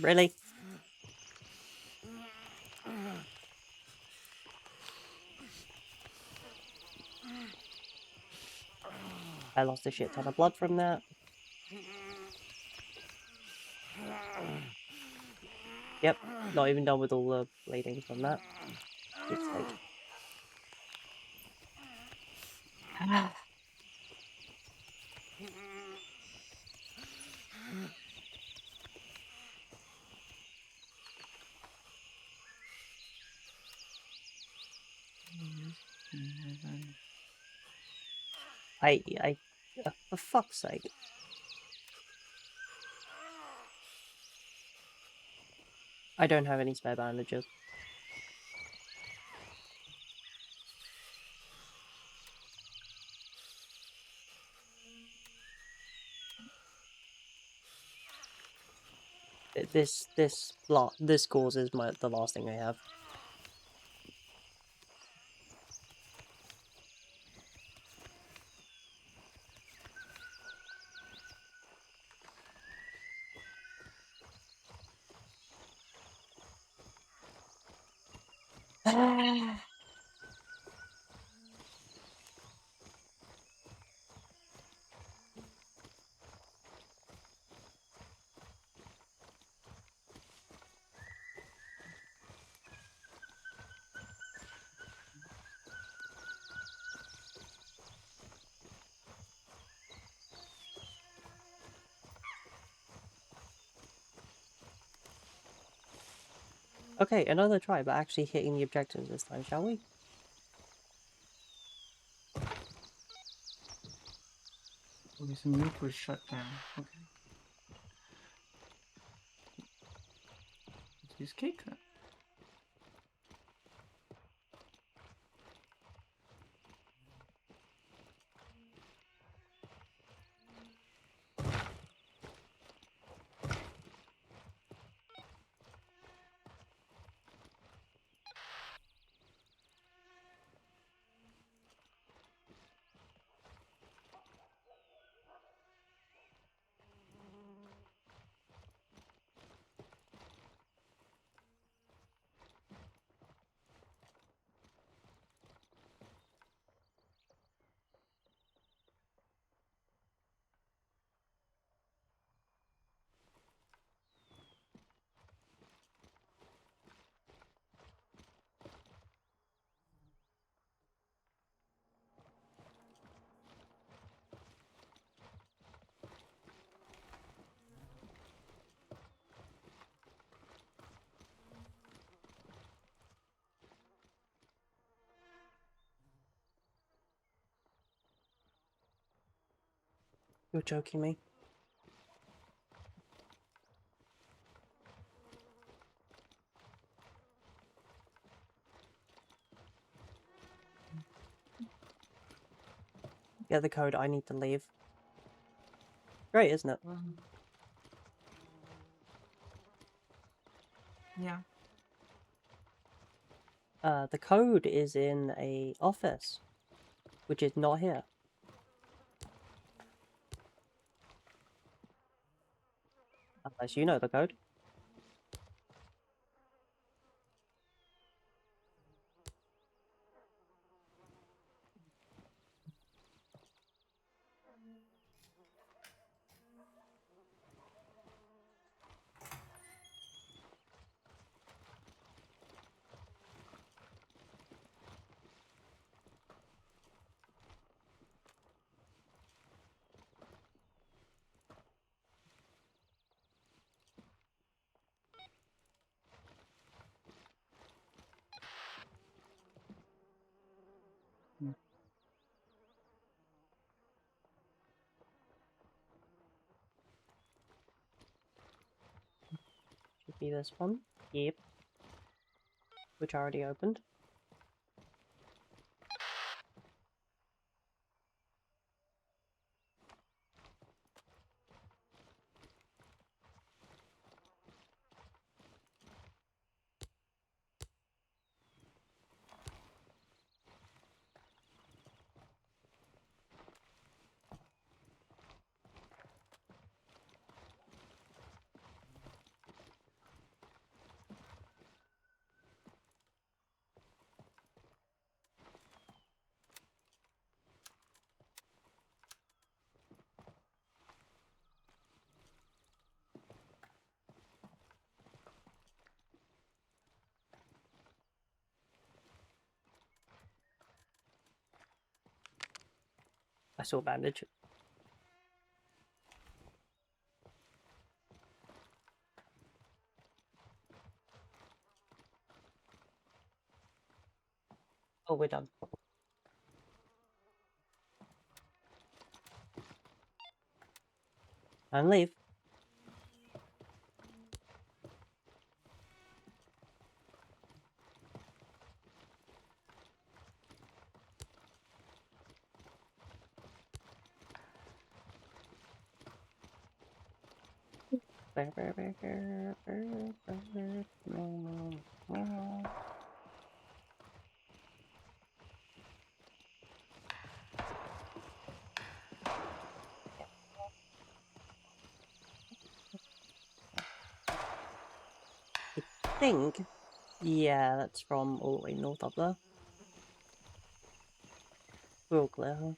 Really? I lost a shit ton of blood from that. Yep, not even done with all the bleeding from that. Good sake. For fuck's sake. I don't have any spare bandages. This cause is the last thing I have. Okay, another try, but actually hitting the objectives this time, shall we? Okay, so nuke was shut down. Okay. Let's use cake then. You're joking me. Get the code, I need to leave. Great, isn't it? Yeah. The code is in a office, which is not here. Unless you know the code. Hmm. Should be this one. Yep. Which I already opened. I saw a bandage. Oh, we're done. And leave. I think, yeah, that's from all the way north up there. We're all clear.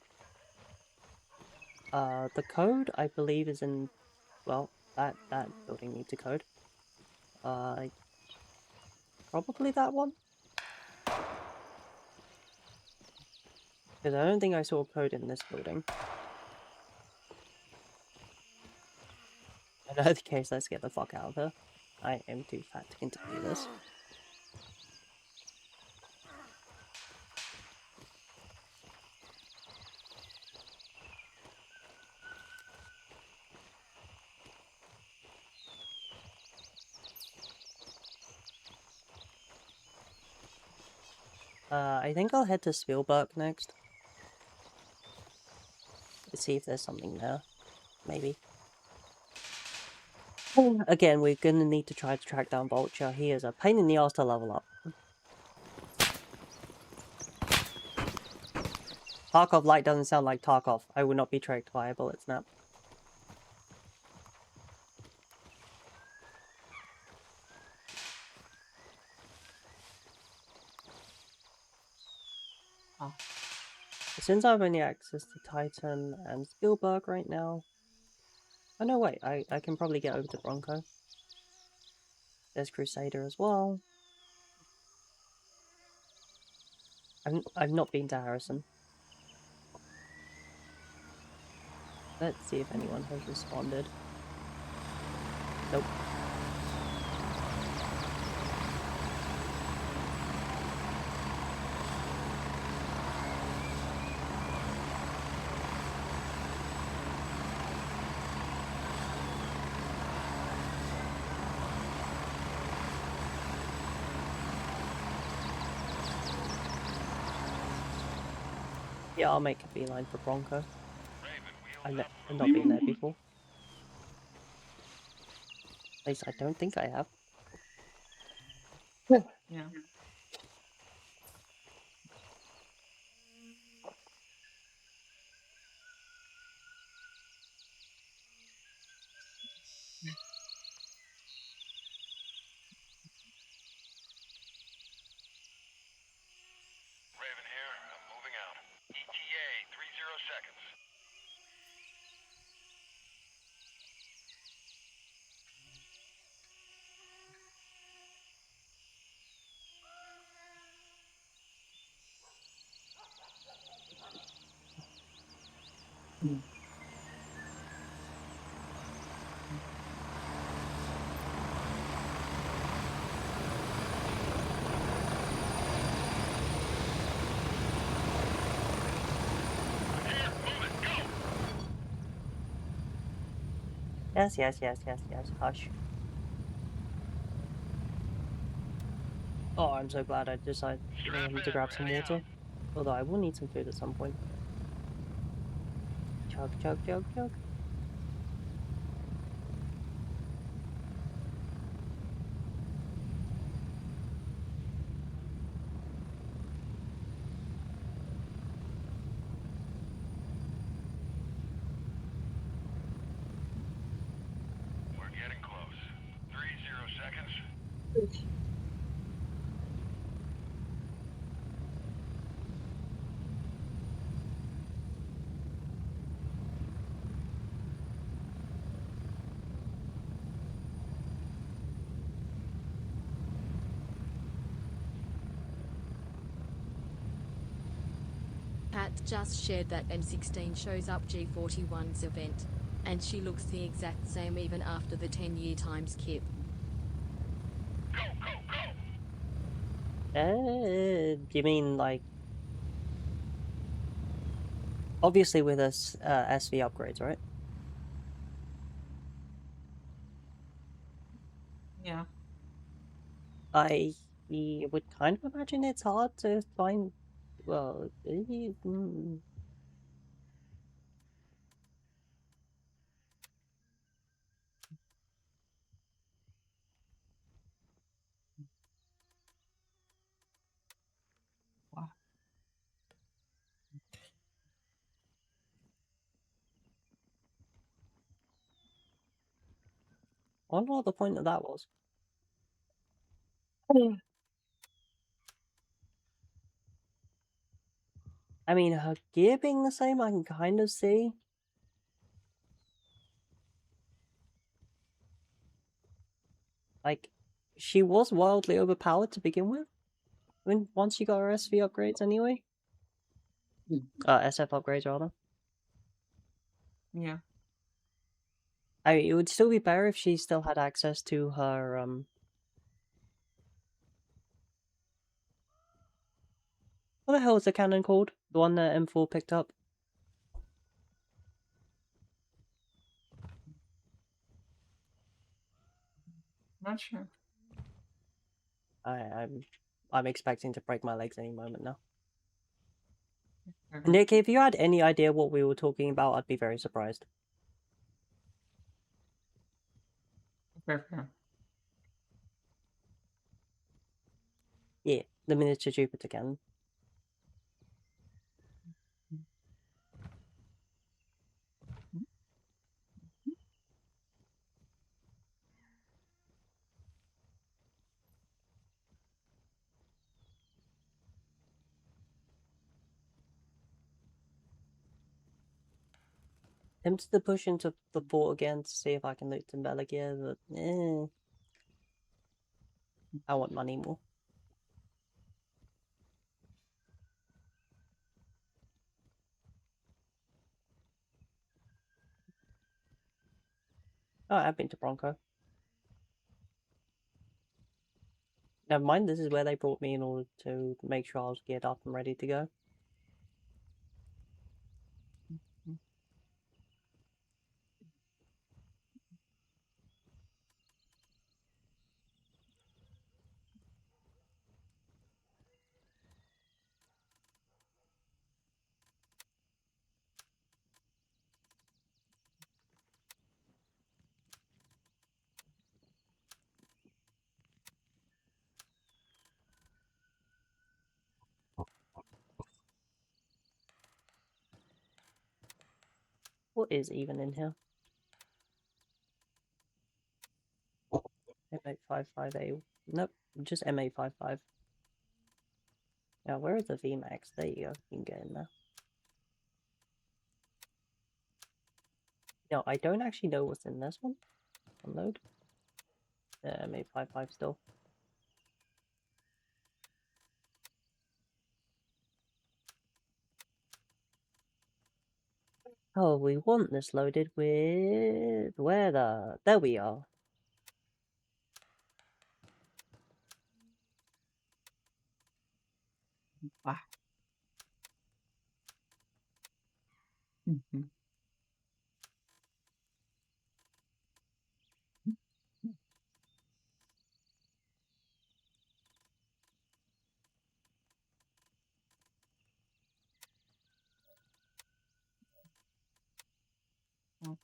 The code I believe is in, well, that building needs a code. Probably that one. Because I don't think I saw a code in this building. In either case, let's get the fuck out of here. I am too fat to continue this. I think I'll head to Spielberg next. Let's see if there's something there. Maybe. Again, we're gonna need to try to track down Vulture. He is a pain in the ass to level up. Tarkov Light doesn't sound like Tarkov. I will not be tracked by a bullet snap. Oh. Since I've only access to Titan and Spielberg right now... Oh no, wait, I can probably get over to Bronco. There's Crusader as well. I've not been to Harrison. Let's see if anyone has responded. Nope. Yeah, I'll make a beeline for Bronco. I've not been there before. At least I don't think I have. Yeah. Raven here. I'm moving out. ETA 30 seconds. Yes, yes, yes, yes, yes. Hush. Oh, I'm so glad I decided to grab some water. Although I will need some food at some point. Chug, chug, chug, chug. We're getting close. 30 seconds. Pat just shared that M16 shows up G41's event, and she looks the exact same even after the 10-year time skip. Go, go, go! You mean like obviously with us SV upgrades, right? Yeah. I would kind of imagine it's hard to find. Well, Wow. I wonder what the point of that was. I mean, her gear being the same, I can kind of see. Like, she was wildly overpowered to begin with. I mean, once she got her SV upgrades anyway. SF upgrades, rather. Yeah. I mean, it would still be better if she still had access to her, what the hell is the cannon called? The one that M4 picked up? Not sure. I'm expecting to break my legs any moment now. Fair, Nick, if you had any idea what we were talking about, I'd be very surprised. fair. Yeah, the miniature Jupiter cannon. Tempted to push into the fort again to see if I can loot some Bella gear, but I want money more. Oh, I've been to Bronco. Never mind, this is where they brought me in order to make sure I was geared up and ready to go. What is even in here? M855A. Nope, just M855. Now, where are the VMAX? There you go. You can get in there. No, I don't actually know what's in this one. Unload. M855 still. Oh, we want this loaded with... Where the... There we are. Ah. Mhm. Oh.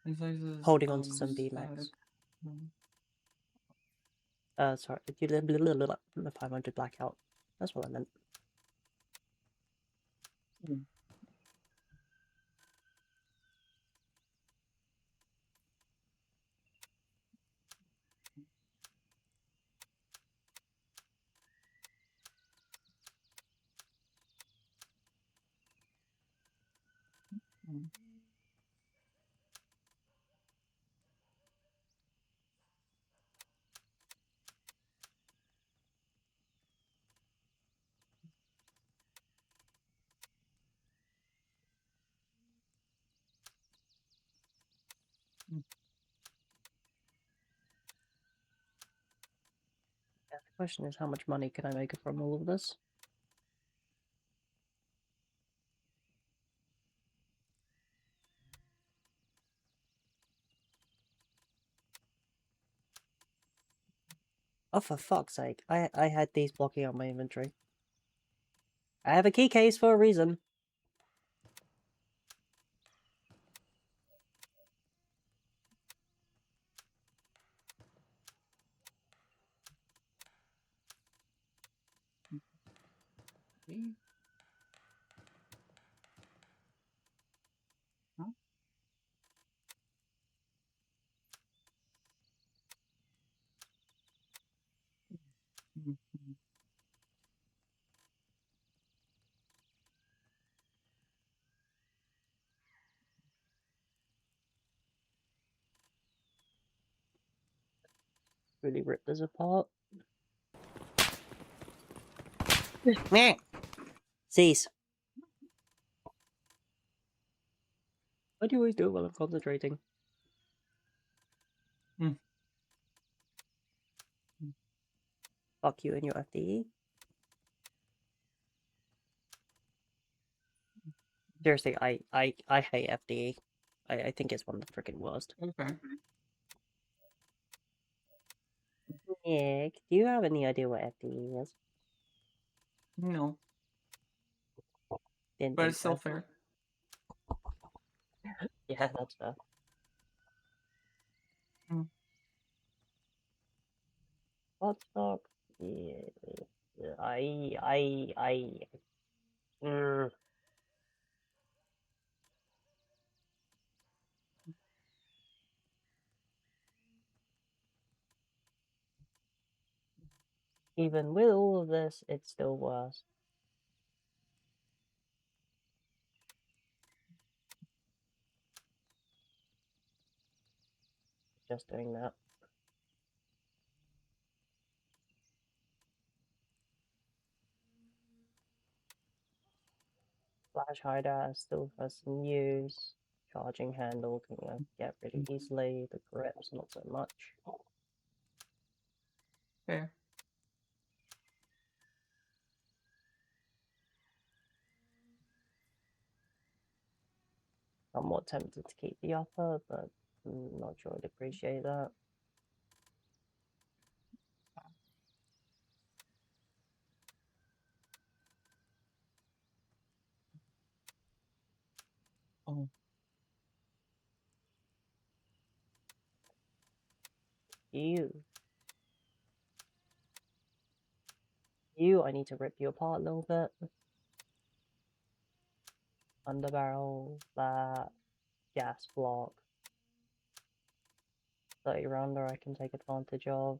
These sizes, Holding on to some VMAX. static. Sorry. 500 blackout. That's what I meant. Mm. Mm. Mm. Yeah, the question is, how much money can I make from all of this? Oh, for fuck's sake. I had these blocking out my inventory. I have a key case for a reason. Okay. Huh? Mhm. Really rip this apart. Cease. Why do you always do it while I'm concentrating? Mm. Fuck you and your FDE. Seriously, I hate FDE. I think it's one of the freaking worst. Okay. Nick, do you have any idea what FDE is? No, Didn't but think it's still so. fair. Yeah, that's fair. Mm. Hot stock. Yeah, I. Mm, even with all of this, it's still worse. Just doing that. Flash hider still has some use. Charging handle can get really easily. The grips not so much. Fair. I'm more tempted to keep the upper, but I'm not sure I'd appreciate that. Oh. You. You, I need to rip you apart a little bit. Underbarrel, that, gas block. 30 rounder I can take advantage of.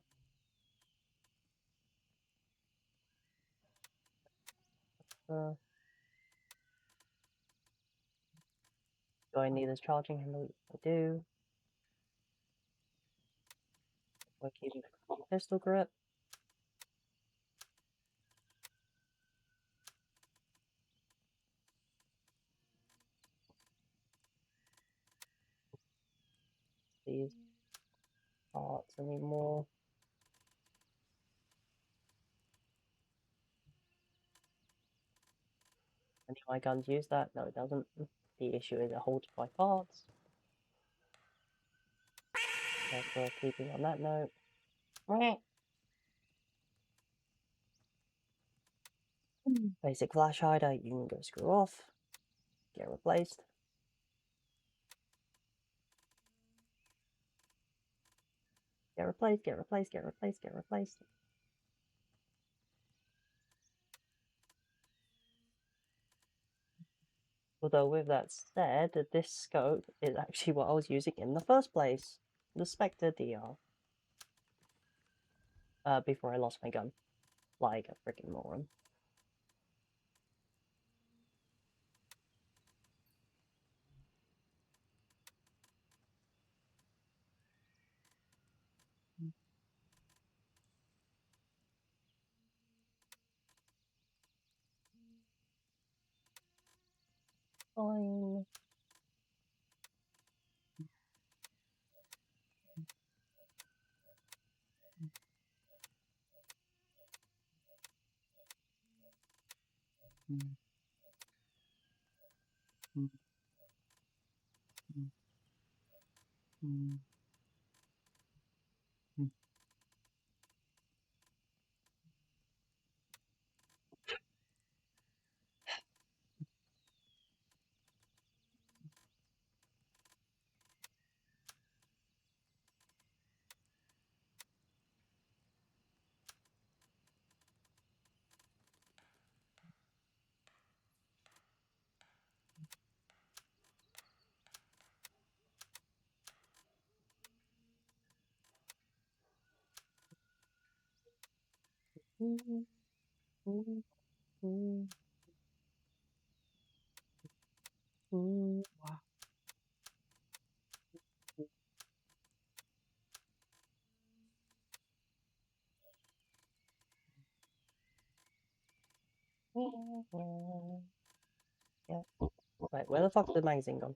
Do I need this charging handle? I do. We're keeping the pistol grip. These parts anymore. Any of my guns use that? No, it doesn't. The issue is it holds 5 parts. That's worth keeping on that note. Basic flash hider, you can go screw off. Get replaced. Get replaced, get replaced, get replaced, get replaced. Although with that said, this scope is actually what I was using in the first place. The Spectre DR. Before I lost my gun. Like a freaking moron. Fine. Wow. Yeah. Wait, where the fuck's the magazine gone?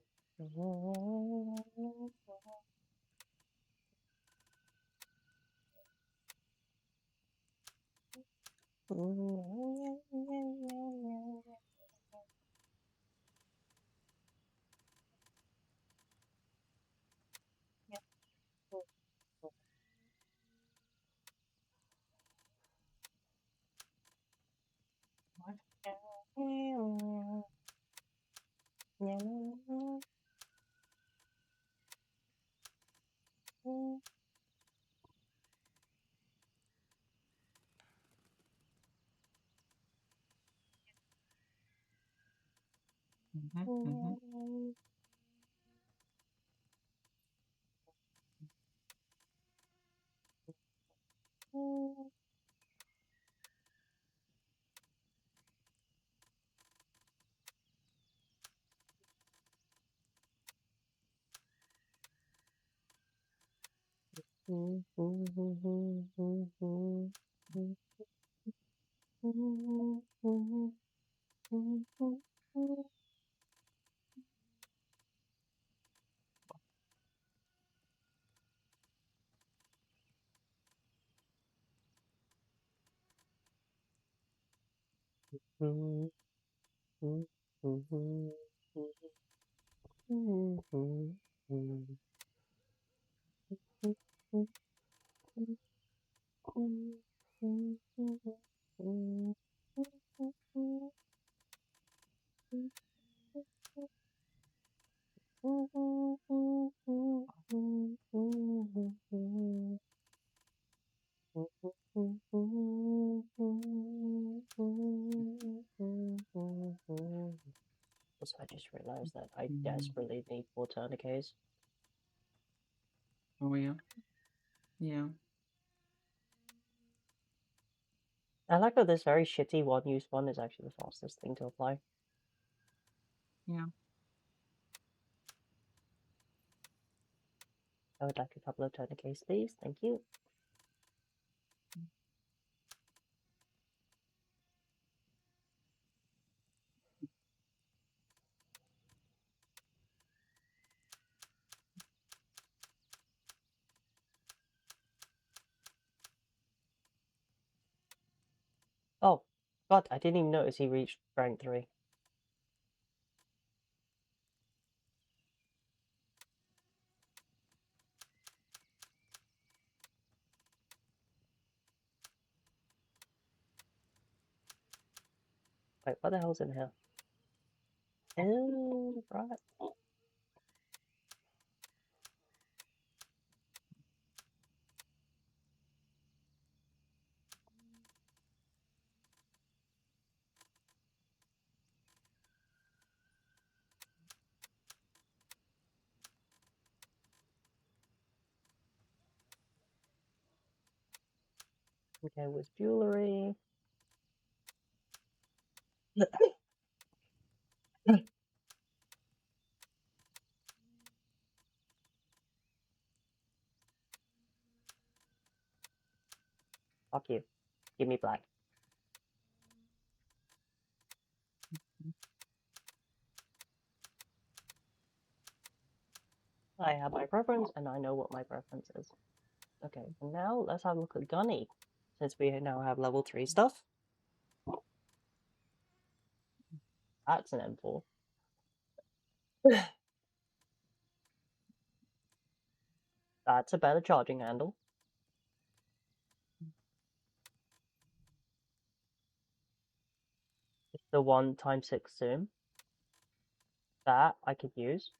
just realized that I Mm. desperately need 4 tourniquets. Oh yeah. Yeah. I like how this very shitty one-use one is actually the fastest thing to apply. Yeah. I would like a couple of tourniquets, please. Thank you. Oh, God, I didn't even notice he reached rank 3. Wait, what the hell's in here? Oh, right. Okay, with jewelry. Fuck you. Give me black. I have my preference, and I know what my preference is. Okay, and now let's have a look at Gunny, since we now have level 3 stuff. That's an M4. That's a better charging handle. It's the 1x6 zoom. That I could use.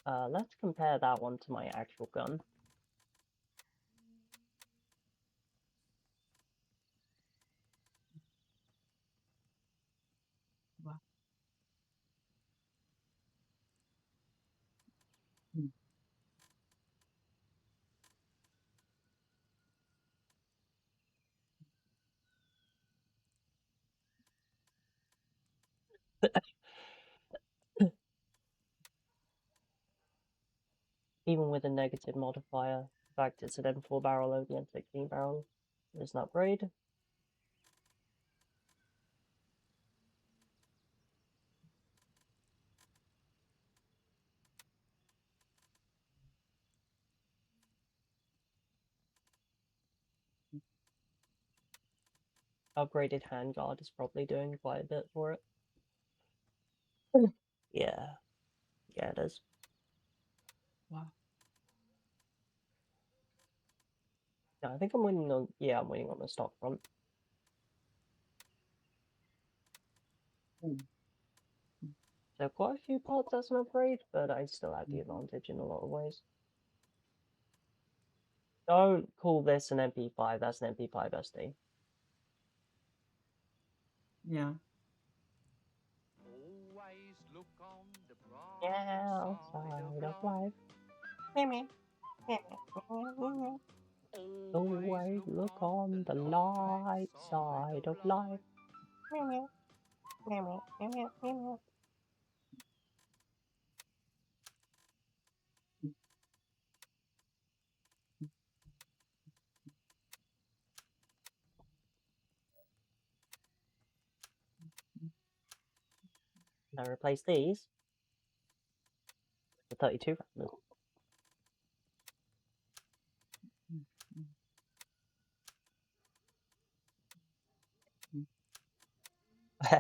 Let's compare that one to my actual gun. Wow. Mm. Even with a negative modifier, in fact it's an M4 barrel over the M16 barrel. There's an upgrade. Upgraded handguard is probably doing quite a bit for it. Yeah, yeah, it is. Wow. No, I think I'm winning on. Yeah, I'm winning on the stock front. Mm. So quite a few parts as an upgrade, but I still have the advantage in a lot of ways. Don't call this an MP5. That's an MP5 SD. Yeah. Always look on the bright Yeah, side side of of life. Always look on the light side of life. Now replace these with 32 rounders.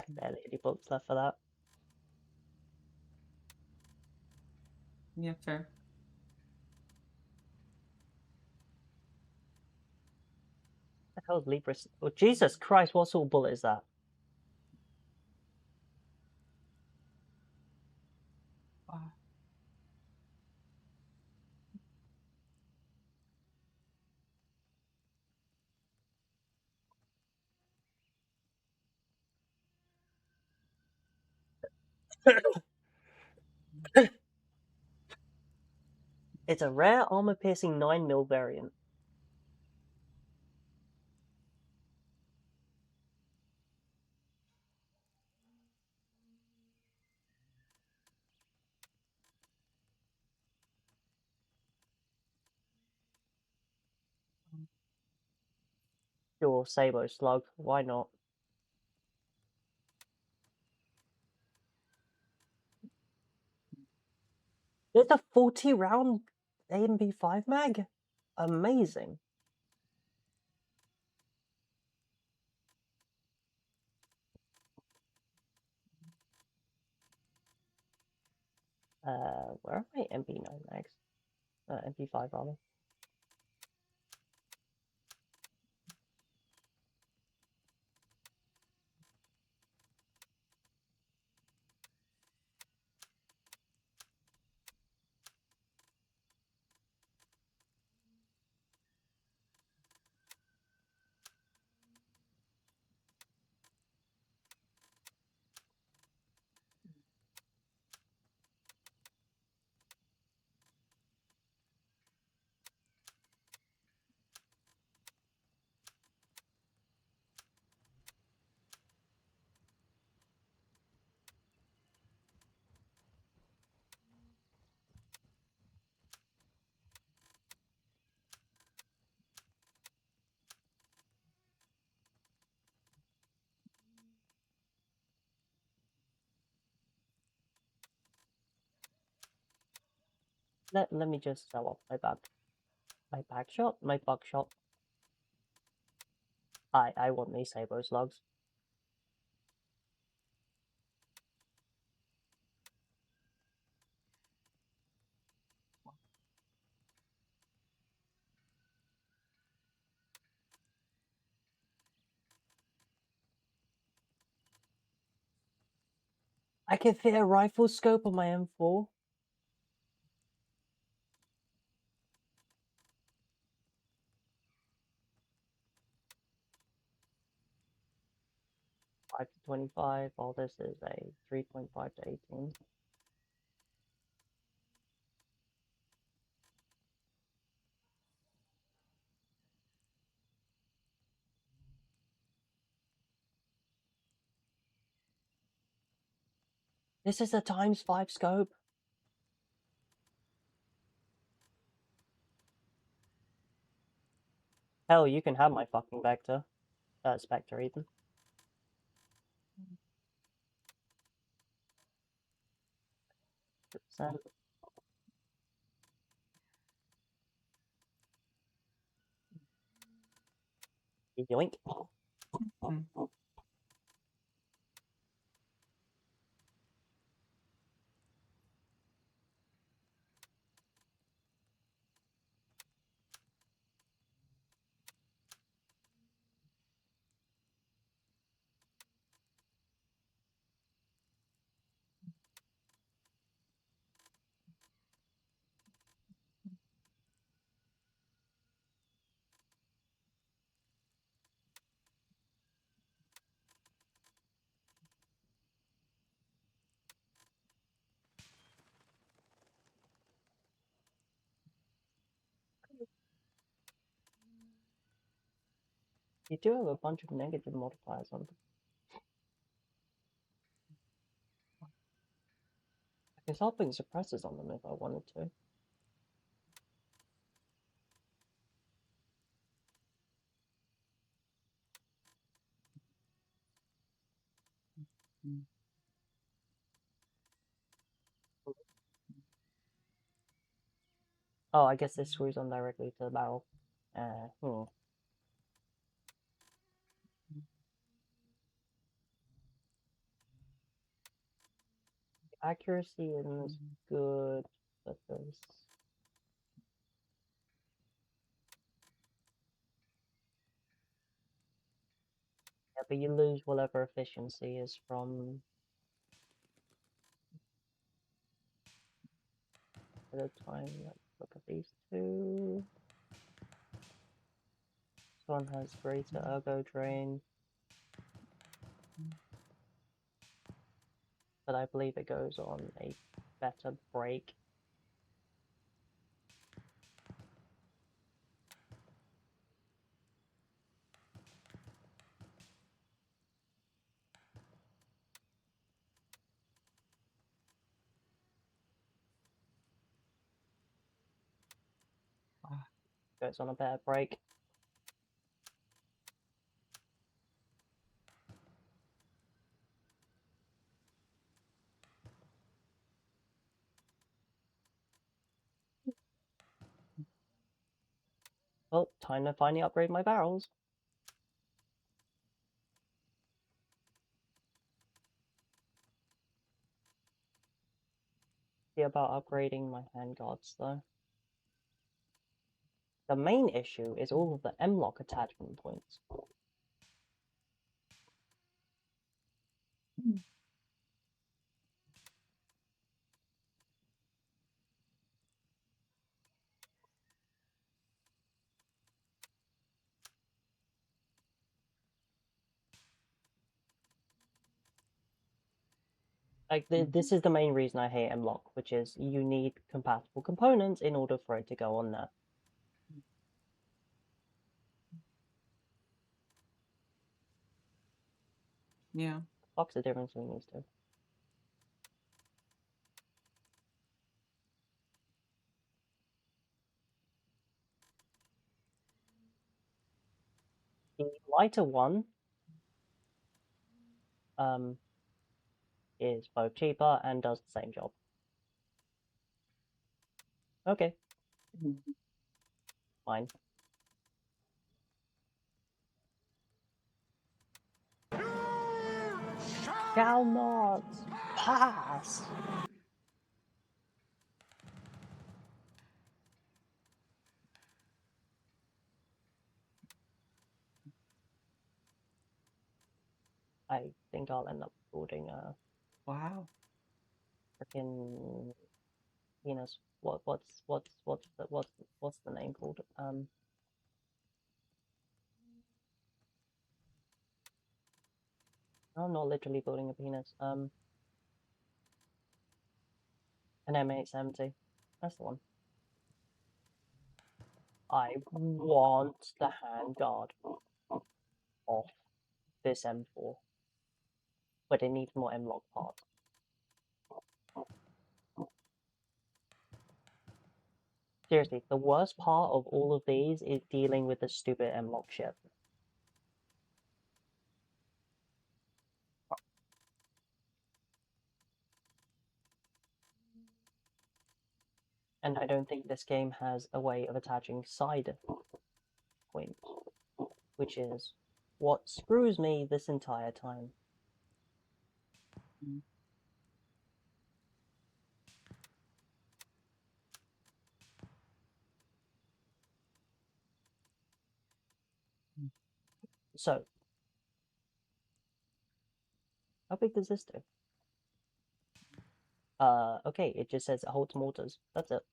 Barely any bullets left for that. Yeah, fair. The hell is Libris? Oh, Jesus Christ, what sort of bullet is that? Wow. It's a rare armor-piercing 9mm variant. Sure, Sabo Slug, why not? There's a 40-round AMP5 mag? Amazing. Where are my MP9 mags? MP5 rather. Let me just sell off my buckshot. I want these Sabo Slugs. I can fit a rifle scope on my M4. Five to 25. All this is a 3.5 to 18. This is a ×5 scope. Hell, you can have my fucking Vector. Spectre even. Yoink. You do have a bunch of negative modifiers on them. I can start putting suppressors on them if I wanted to. Oh, I guess this screws on directly to the barrel. Accuracy is good, but there's... Yeah, but you lose whatever efficiency is from... At a time, let's look at these two. This one has greater ergo drain. but I believe it goes on a better break. Goes on a better break. Well, time to finally upgrade my barrels. See about upgrading my handguards though. The main issue is all of the M-lock attachment points. Like, this is the main reason I hate M-lock, which is you need compatible components in order for it to go on there. Yeah. Fuck's the difference between these two? The lighter one is both cheaper and does the same job. Okay, fine. Shall not pass. I think I'll end up building a Wow. freaking penis. What's the name called? I'm not literally building a penis. An M870. That's the one. I want the handguard off this M4, but it needs more M-lock parts. Seriously, the worst part of all of these is dealing with the stupid M-lock shit. And I don't think this game has a way of attaching side points, which is what screws me this entire time. So, how big does this do? Okay, it just says it holds mortars. That's it.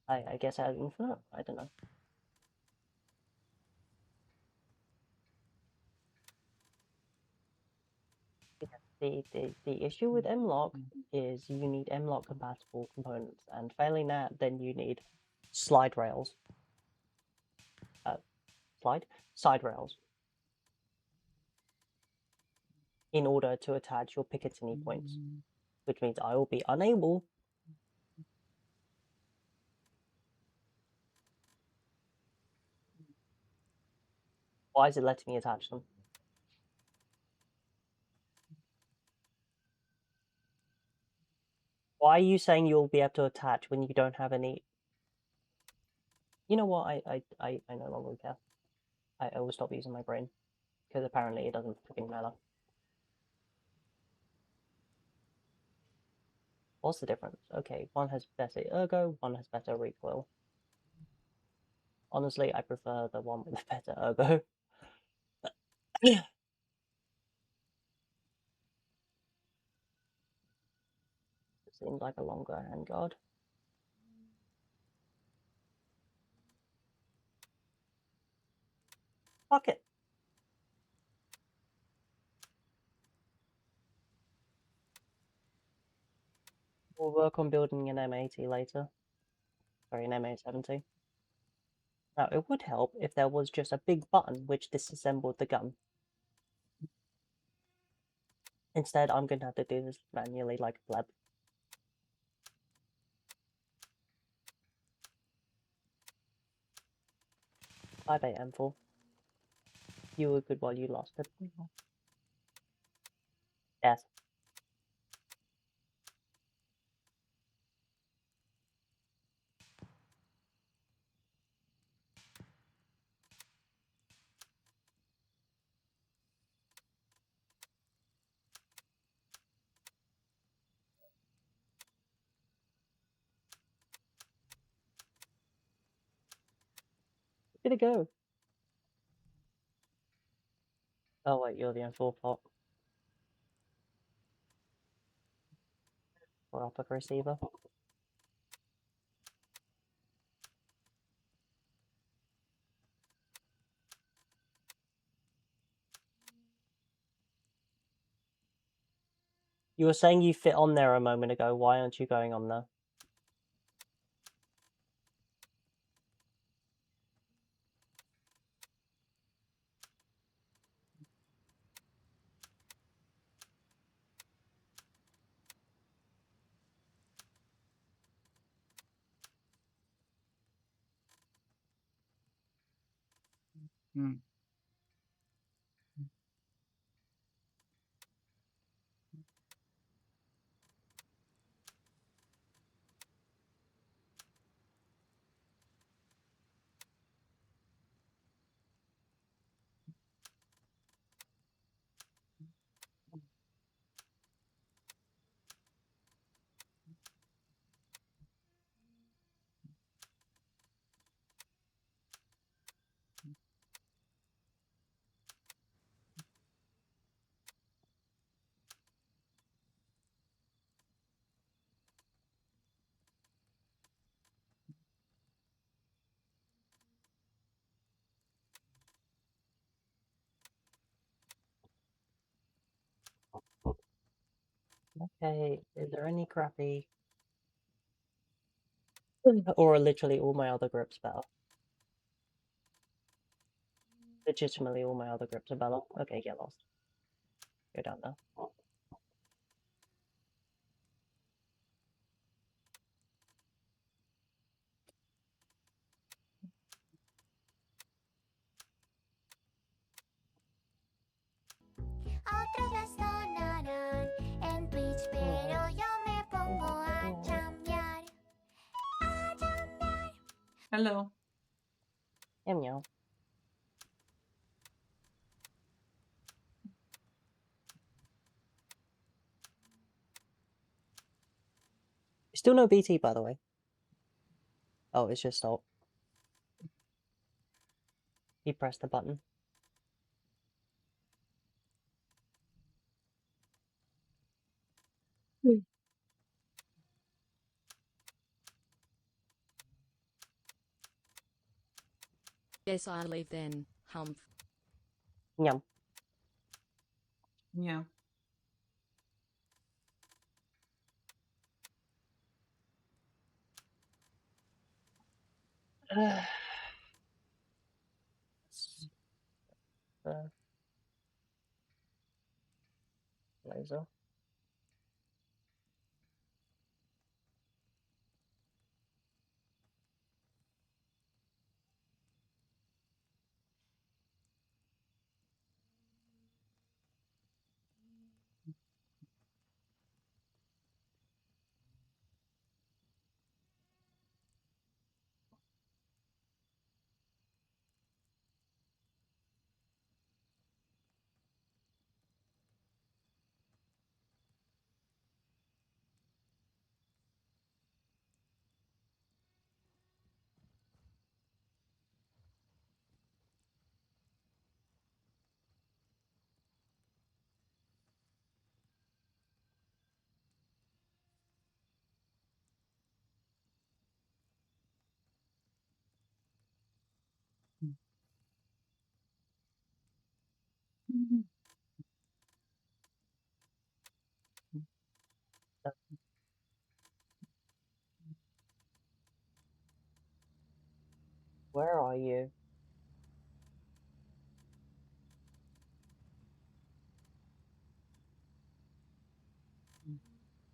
I guess I have infinite? I don't know. The issue with M-lock is you need M-lock compatible components, and failing that, then you need slide rails. Side rails. In order to attach your Picatinny points, which means I will be unable Why is it letting me attach them? Why are you saying you'll be able to attach when you don't have any? You know what? I no longer care. I will stop using my brain because apparently it doesn't freaking matter. What's the difference? Okay, one has better ergo, one has better recoil. Honestly, I prefer the one with the better ergo. It seems like a longer handguard. Fuck it. We'll work on building an M80 later. Sorry, an M870. Now, it would help if there was just a big button which disassembled the gun. Instead, I'm going to have to do this manually like a pleb. 5 AM for. You were good while you lasted. Yes. Where'd it go? Oh wait, you're the M4 pot. Or optic receiver. You were saying you fit on there a moment ago. Why aren't you going on there? Hmm. Okay, is there any crappy... Or are literally all my other grips better? Legitimately all my other grips are better. Okay, get lost. Go down there. Otras resonarán en Twitch, pero yo me pongo a chambear. A chambear. Hello. Yeah, meow. Still no BT, by the way. Oh, it's just stop. You press the button. Guess I'll leave then, humph. Yum. Yeah. Laser.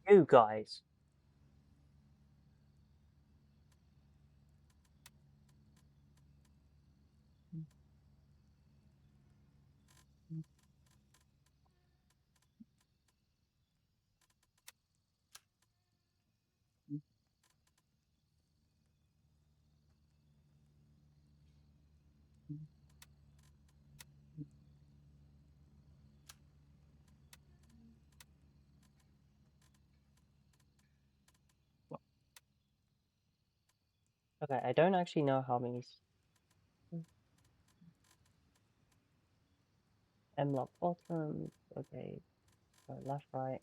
You guys. Okay, I don't actually know how many M-lock bottom. Okay, so left, right.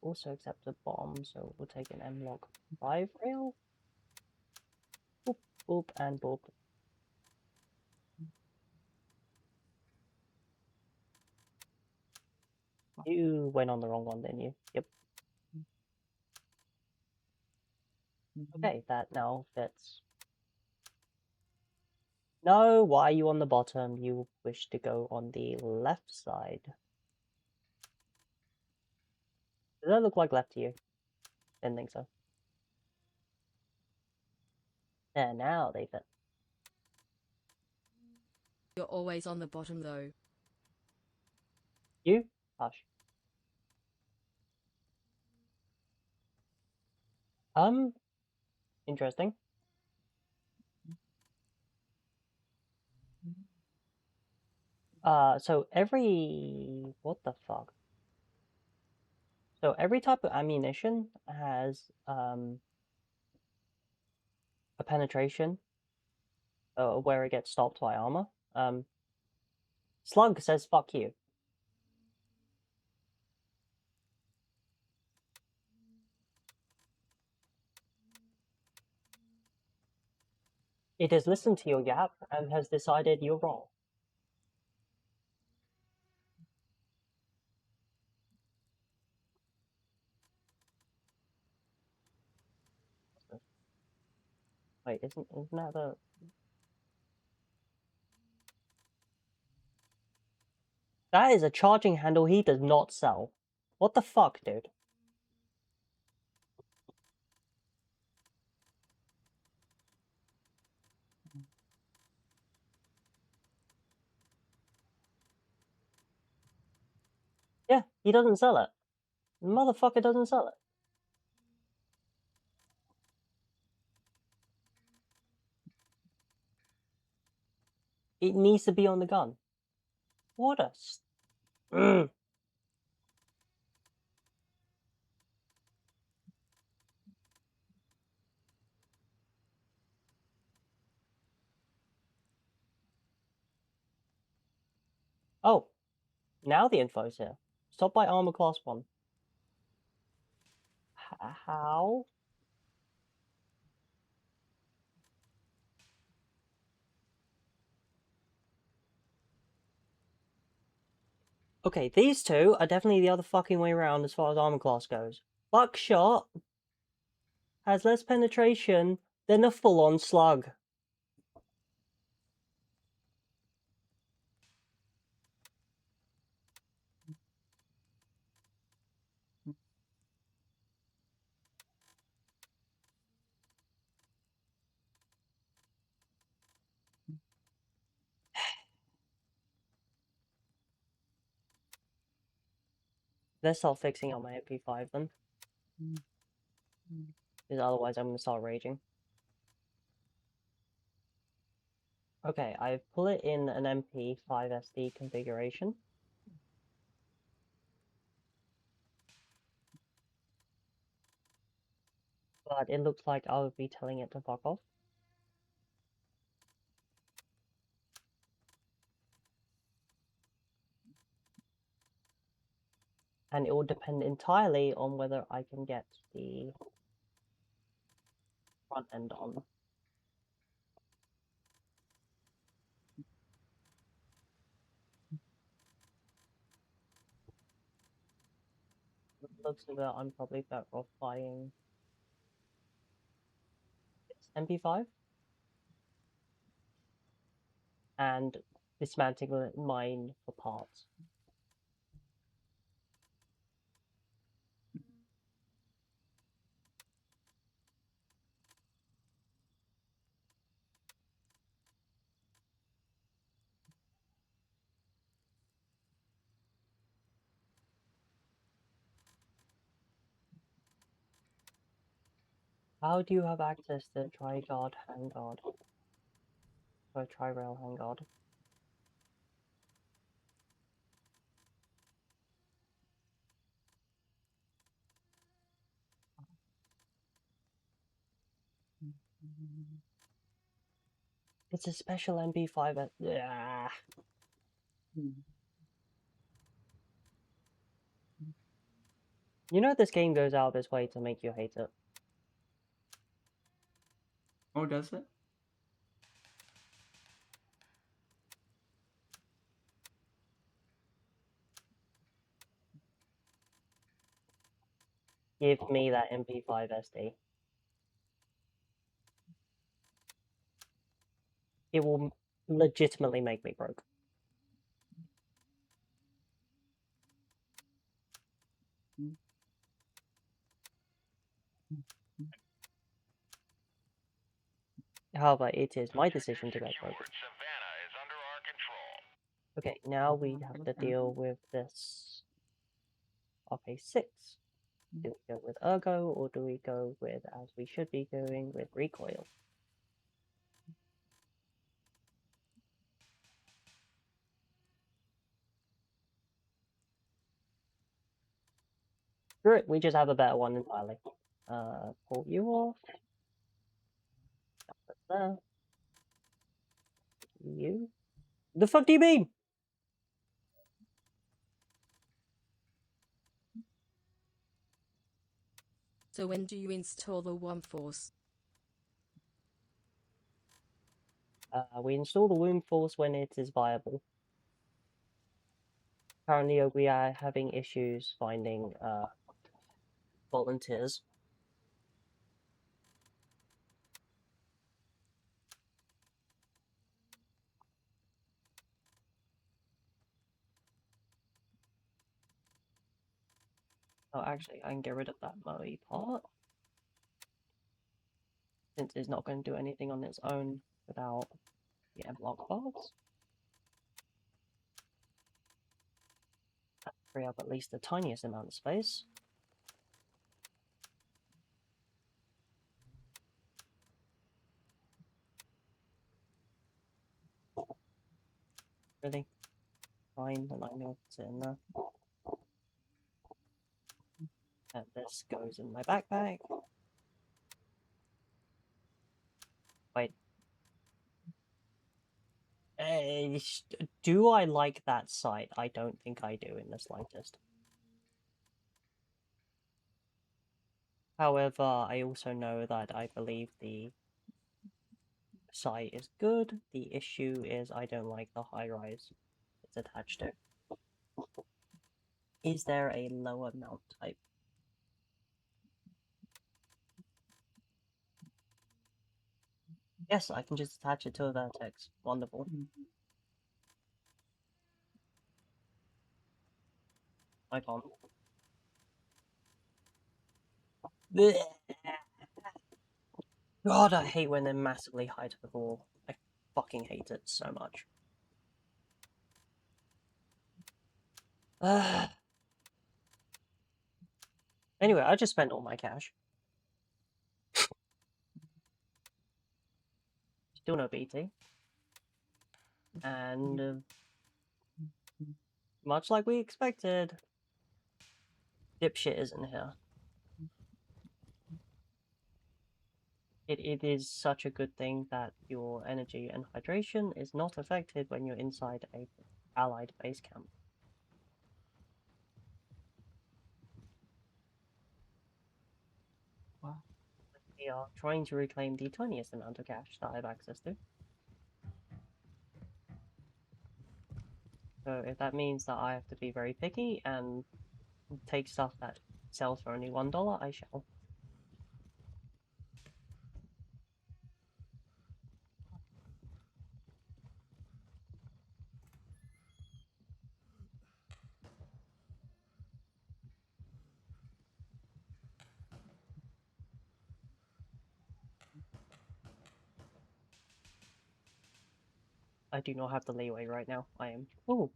Also accept a bomb, so we'll take an M-lock 5 rail. Boop, boop, and boop. You went on the wrong one, didn't you? Yep. Okay, that now fits. No, why are you on the bottom? You wish to go on the left side. Does that look like left to you? Didn't think so. And now they fit. You're always on the bottom though. You? Hush. Interesting. So what the fuck? So every type of ammunition has, a penetration, where it gets stopped by armor. Slug says fuck you. It has listened to your yap and has decided you're wrong. Wait, isn't that the... That is a charging handle he does not sell. What the fuck, dude? Yeah, he doesn't sell it. The motherfucker doesn't sell it. It needs to be on the gun. What a... Oh, now the info's here. Stop by armor class 1. How? Okay, these two are definitely the other fucking way around as far as armor class goes. Buckshot has less penetration than a full-on slug. Let's start fixing up my MP5 then. Because otherwise I'm going to start raging. Okay, I've put it in an MP5 SD configuration. But it looks like I would be telling it to fuck off. And it will depend entirely on whether I can get the front end on. Looks like I'm probably better off buying MP5 and dismantling mine for parts. How do you have access to Tri-Guard Handguard? Or Tri-Rail Handguard? It's a special MP5. Yeah. You know this game goes out of its way to make you hate it. Oh, does it? Give me that MP5 SD. It will legitimately make me broke. However, it is my decision to get broke. Savannah is under our control. Okay, now we have to deal with this RK6. Do we go with Ergo, or do we go with, as we should be going, with Recoil? Screw it, we just have a better one entirely. Pull you off. Put there. You. The fuck do you mean? So when do you install the Womb Force? We install the Womb Force when it is viable. Currently, we are having issues finding volunteers. Oh, actually, I can get rid of that Moe part, since it's not going to do anything on its own without the M-Lock parts. Free up at least the tiniest amount of space. Really? Fine, then I know it's in there. And this goes in my backpack. Wait. Do I like that sight? I don't think I do in the slightest. However, I also know that I believe the site is good. The issue is I don't like the high rise it's attached to. Is there a lower mount type? Yes, I can just attach it to a vertex. Wonderful. I can't. God, I hate when they're massively high to the wall. I fucking hate it so much. Anyway, I just spent all my cash. Still no BT. And much like we expected, dipshit isn't here. It is such a good thing that your energy and hydration is not affected when you're inside a allied base camp. Wow. We are trying to reclaim the tiniest amount of cash that I have access to. So if that means that I have to be very picky and take stuff that sells for only $1, I shall. I do not have the leeway right now. I am. Oh,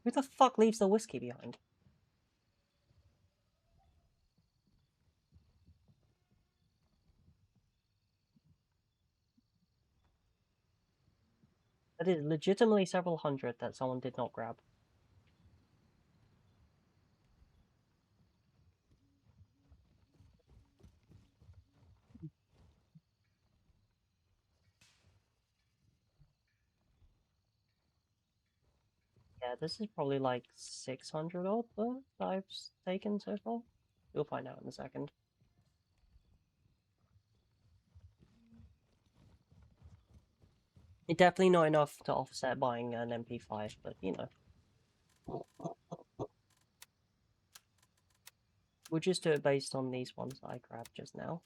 who the fuck leaves the whiskey behind? That is legitimately several hundred that someone did not grab. Yeah, this is probably like 600 odd though that I've taken so far. You'll find out in a second. It's definitely not enough to offset buying an MP5, but you know. We'll just do it based on these ones that I grabbed just now.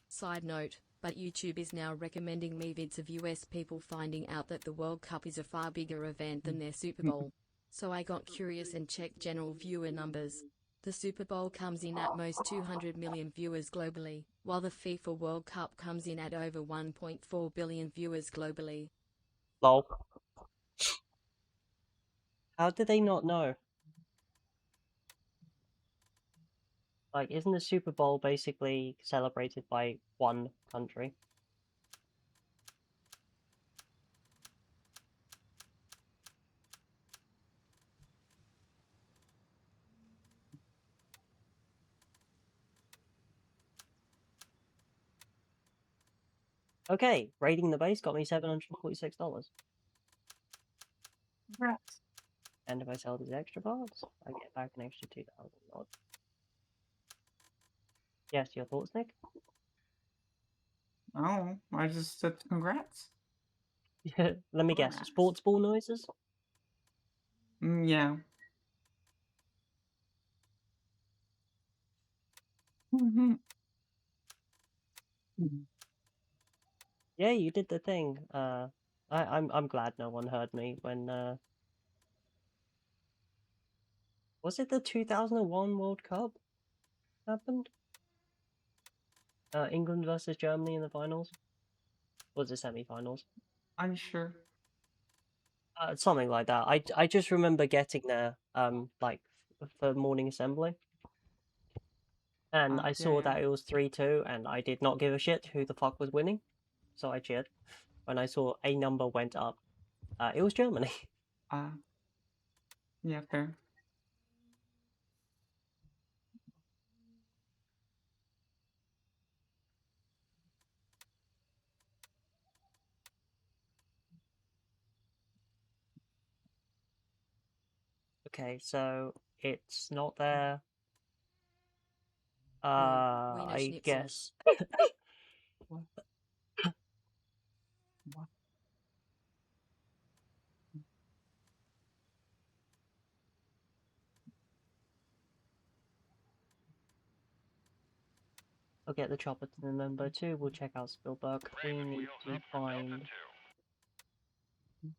Side note, but YouTube is now recommending me vids of US people finding out that the World Cup is a far bigger event than their Super Bowl. So I got curious and checked general viewer numbers. The Super Bowl comes in at most 200 million viewers globally, while the FIFA World Cup comes in at over 1.4 billion viewers globally. Lol. How did they not know? Like, isn't the Super Bowl basically celebrated by one country? Okay, raiding the base got me $746. Congrats. And if I sell these extra parts, I get back an extra 2,000 odd. Yes, your thoughts, Nick? Oh, I just said congrats. Let me guess. Congrats. Sports ball noises? Yeah. Mm-hmm. Yeah, you did the thing. I'm glad no one heard me when was it the 2001 World Cup happened? England versus Germany in the finals? Or was it semi-finals? Unsure. Something like that. I just remember getting there like for morning assembly, and I Yeah, saw yeah. that it was 3-2, and I did not give a shit who the fuck was winning, so I cheered. When I saw a number went up, it was Germany. Yeah, fair. Okay, so it's not there. No, Wiener I Schnitzel. guess. What? What? I'll get the chopper to the number 2. We'll check out Spielberg. We Raven need wheels to up for Delta find 2.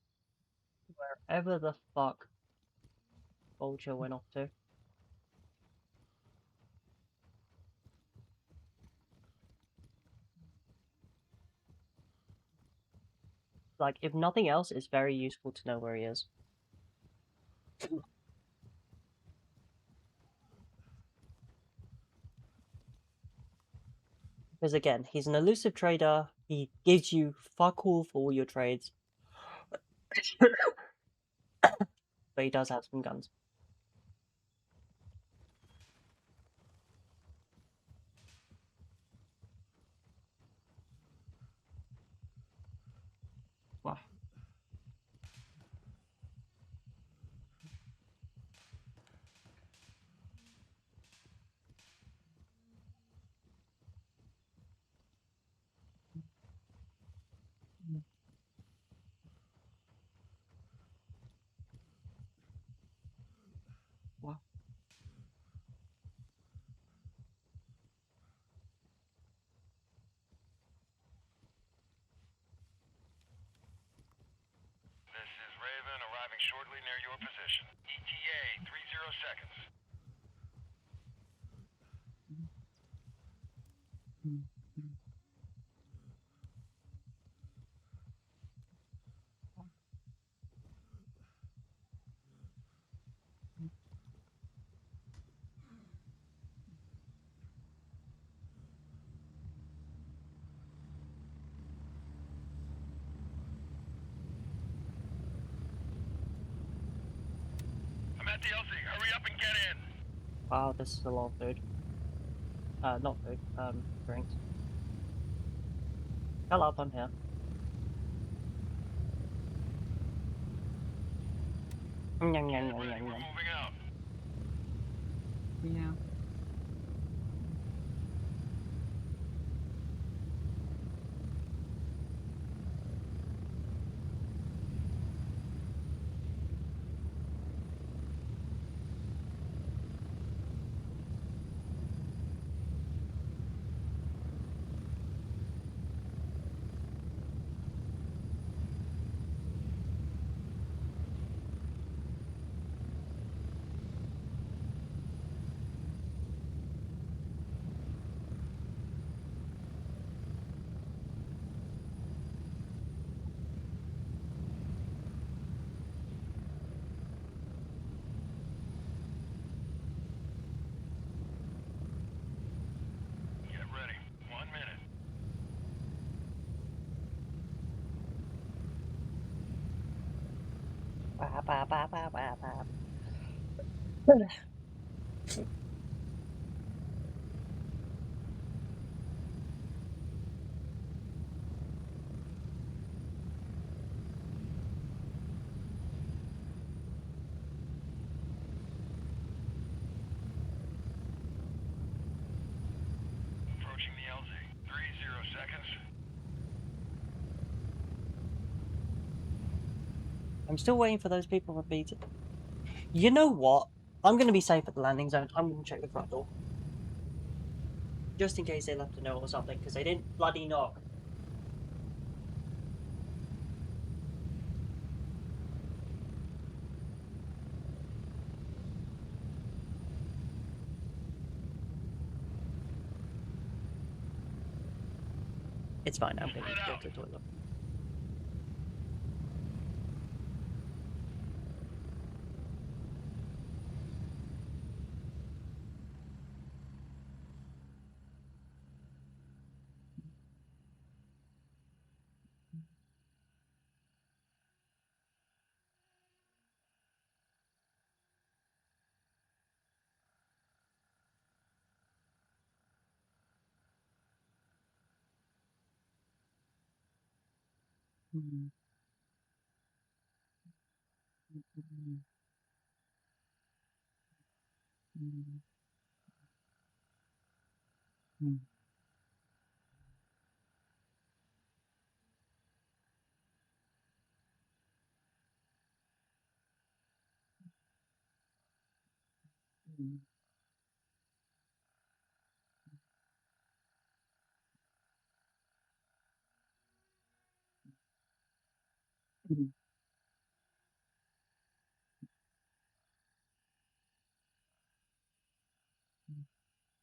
wherever the fuck Vulture went off to. Like, if nothing else, it's very useful to know where he is. Because again, he's an elusive trader. He gives you fuck all for all your trades. But he does have some guns. Wow. Wow. This is Raven arriving shortly near your position. ETA 30 seconds. got the LZ. Hurry up and get in. Wow, this is a lot of food. Not food, drinks. Hello, I'm here. Nyam, nyam, Get nyam, ready. nyam, We're nyam. moving out. Yeah. Get ready. 1 minute. Ba, ba, ba, ba, ba, ba. Approaching the LZ. 30 seconds. I'm still waiting for those people to beat it. You know what? I'm gonna be safe at the landing zone. I'm gonna check the front door. Just in case they left a note or something, because they didn't bloody knock. It's fine, I'm gonna go to the toilet. Mm. Mm. Mm. Mm. Mm. Mm.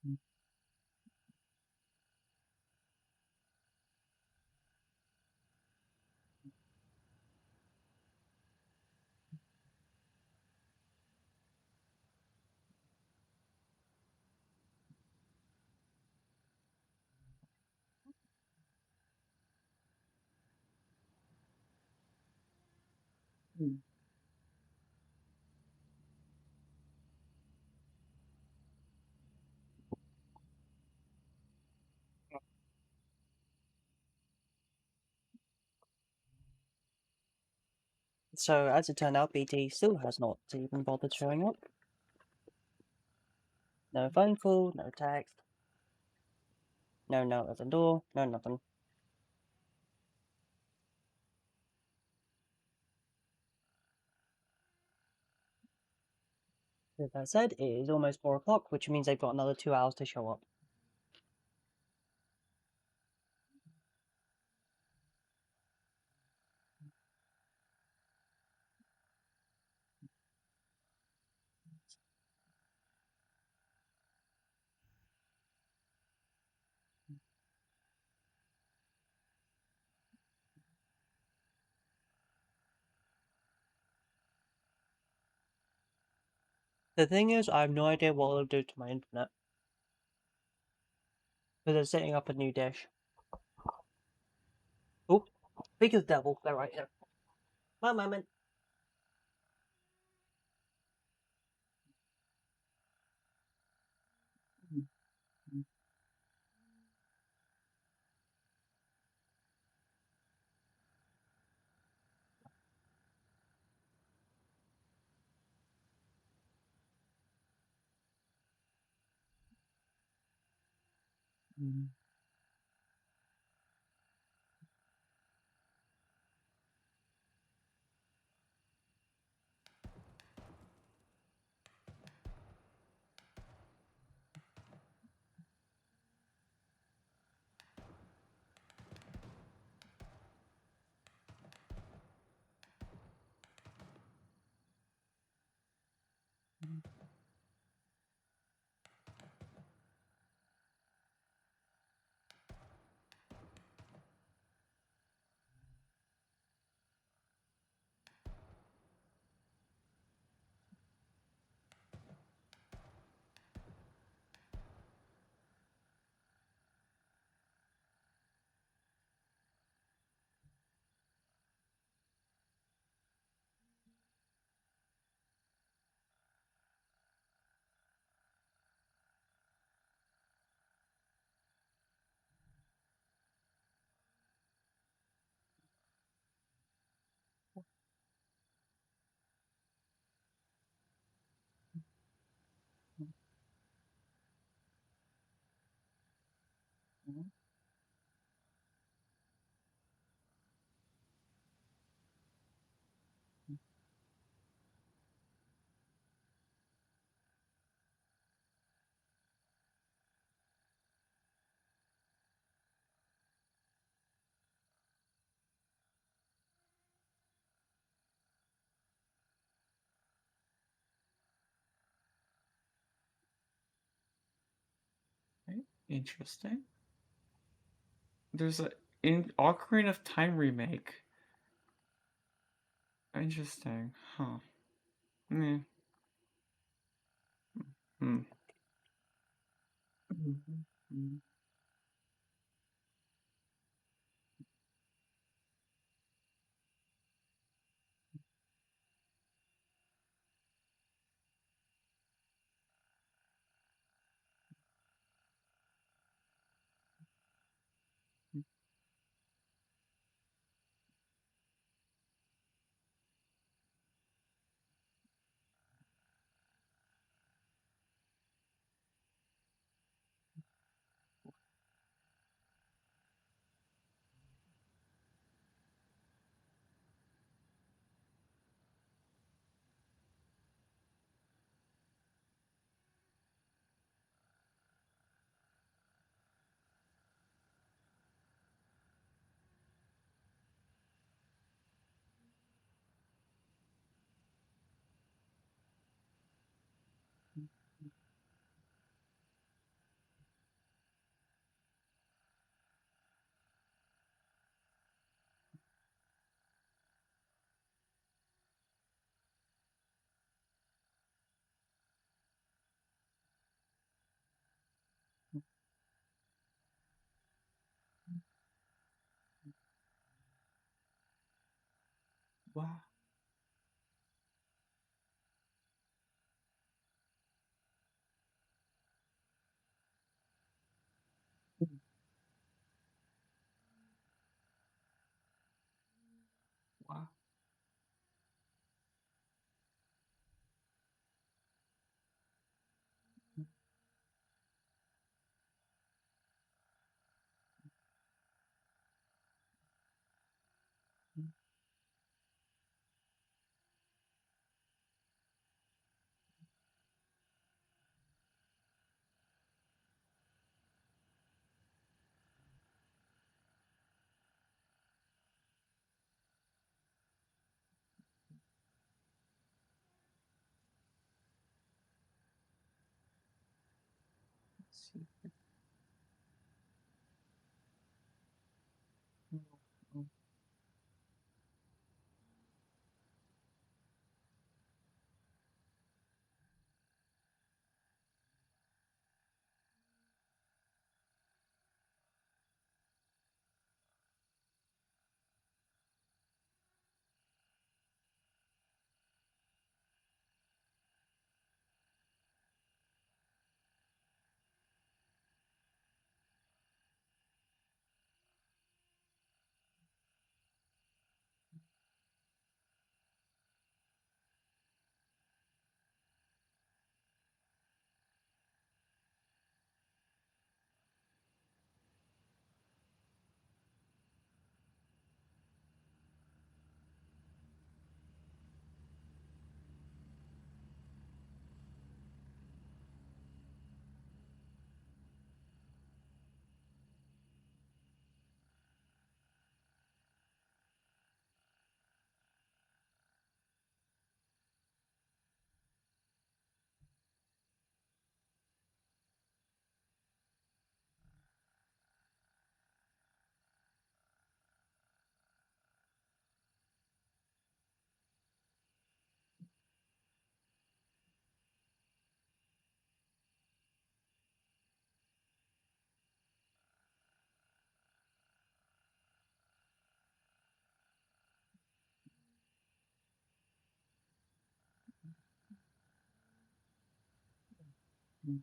Mm. Mm. So, as it turned out, BT still has not even bothered showing up. No phone call, no text, no note at the door, no nothing. With that said, it is almost 4 o'clock, which means they've got another 2 hours to show up. The thing is, I have no idea what it'll do to my internet. Because they're setting up a new dish. Oh, speak of the devil, they're right here. One moment. Mm. Okay, interesting. There's a in Ocarina of Time remake. Interesting, huh? Meh. Hmm. Mhm. Wow. Wow. Let's see. Mm.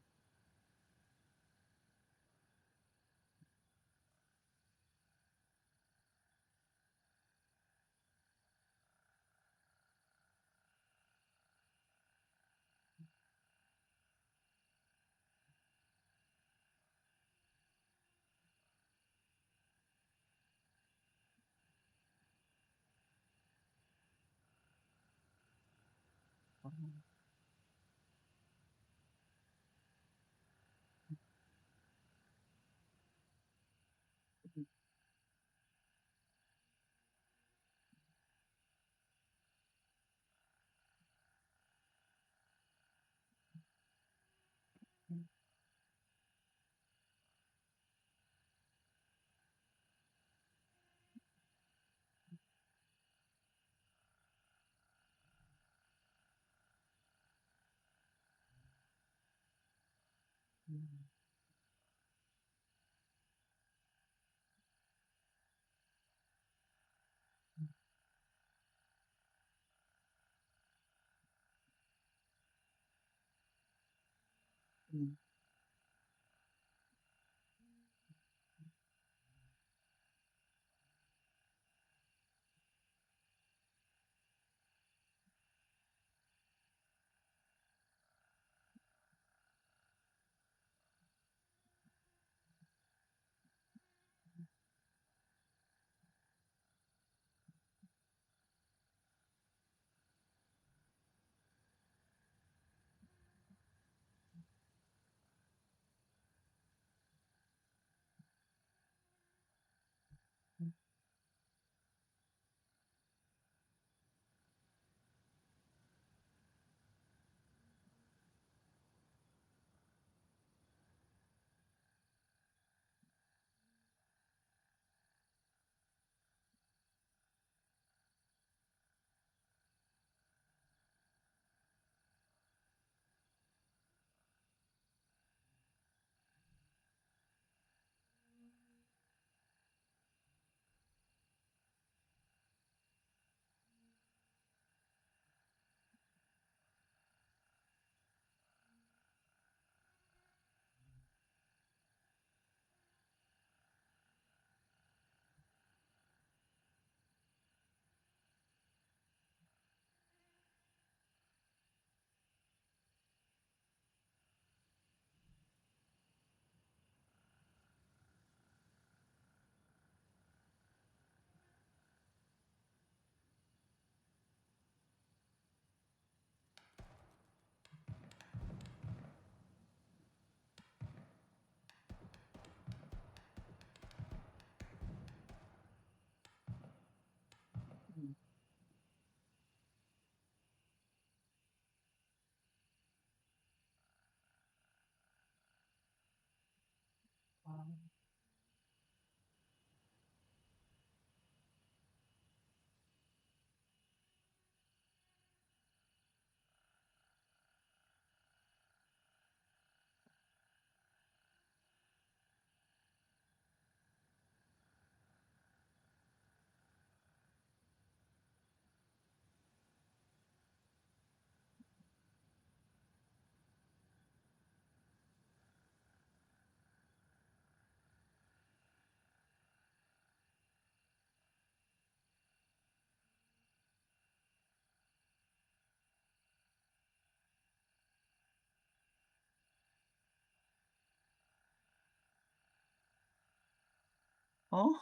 Oh.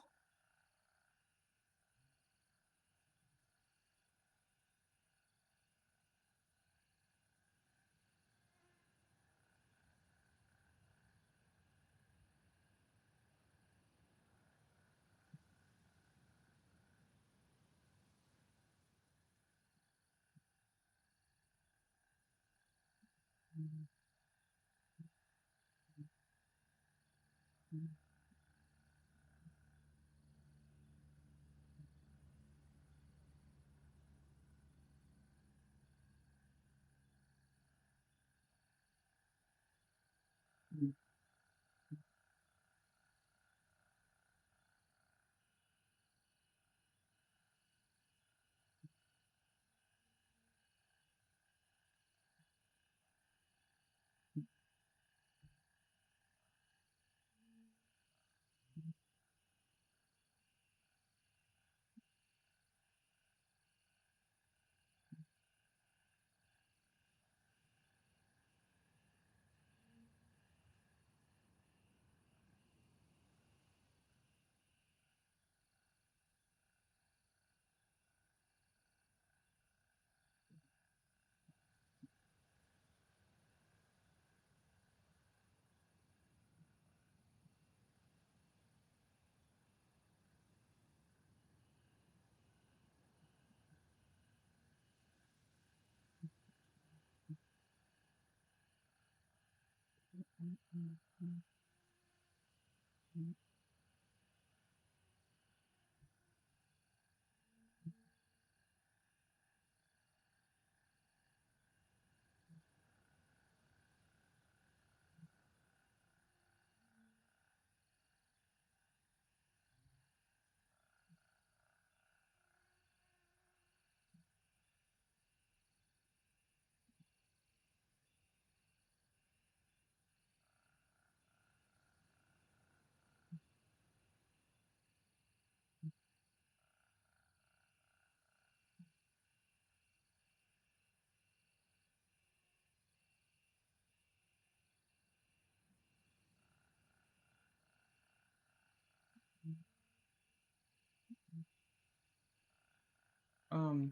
Um,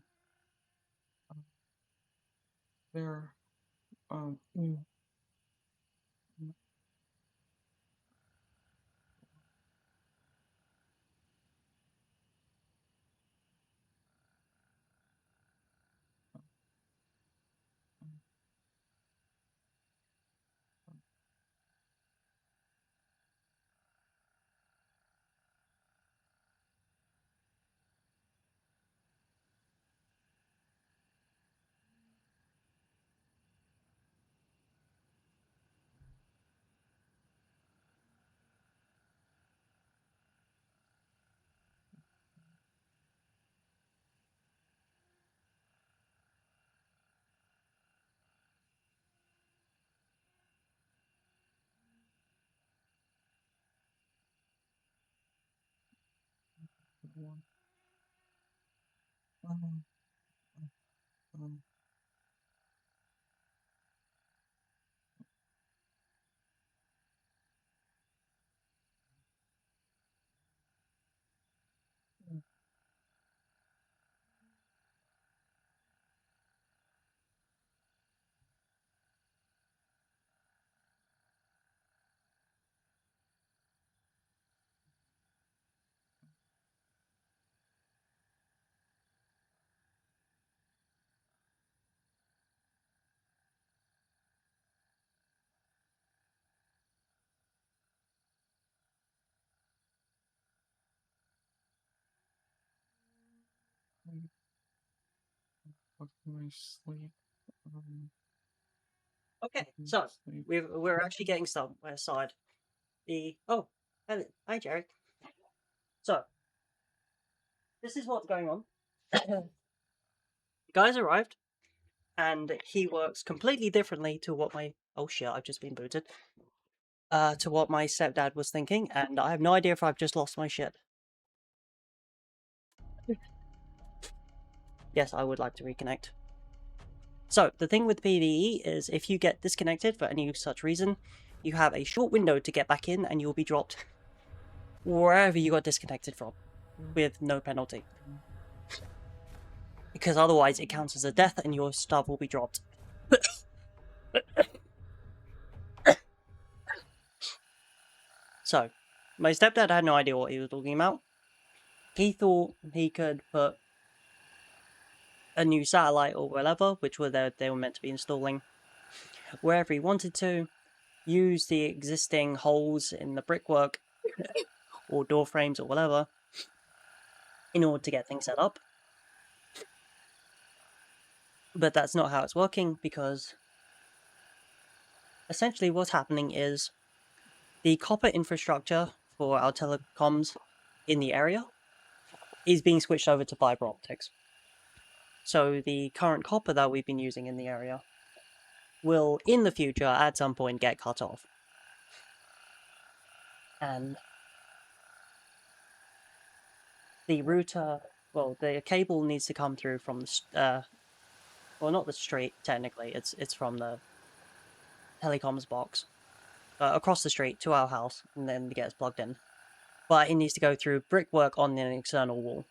there, um, um, um, What's my sleep? Okay, so Sleep. we're actually getting somewhere side. Hello, hi Jerry. So this is what's going on. The guys arrived, and he works completely differently to what my I've just been booted. To what my stepdad was thinking, and I have no idea if I've just lost my shit. Yes, I would like to reconnect. So, the thing with PvE is if you get disconnected for any such reason, you have a short window to get back in and you'll be dropped wherever you got disconnected from, with no penalty. Because otherwise it counts as a death and your stuff will be dropped. So, my stepdad had no idea what he was talking about. He thought he could put a new satellite or whatever, which they were meant to be installing, wherever he wanted to, use the existing holes in the brickwork or door frames or whatever in order to get things set up. But that's not how it's working, because essentially what's happening is the copper infrastructure for our telecoms in the area is being switched over to fiber optics. So the current copper that we've been using in the area will, in the future, at some point, get cut off. And the router, the cable needs to come through from the, not the street, technically, it's from the telecoms box, across the street to our house, and then it gets plugged in. But it needs to go through brickwork on an external wall.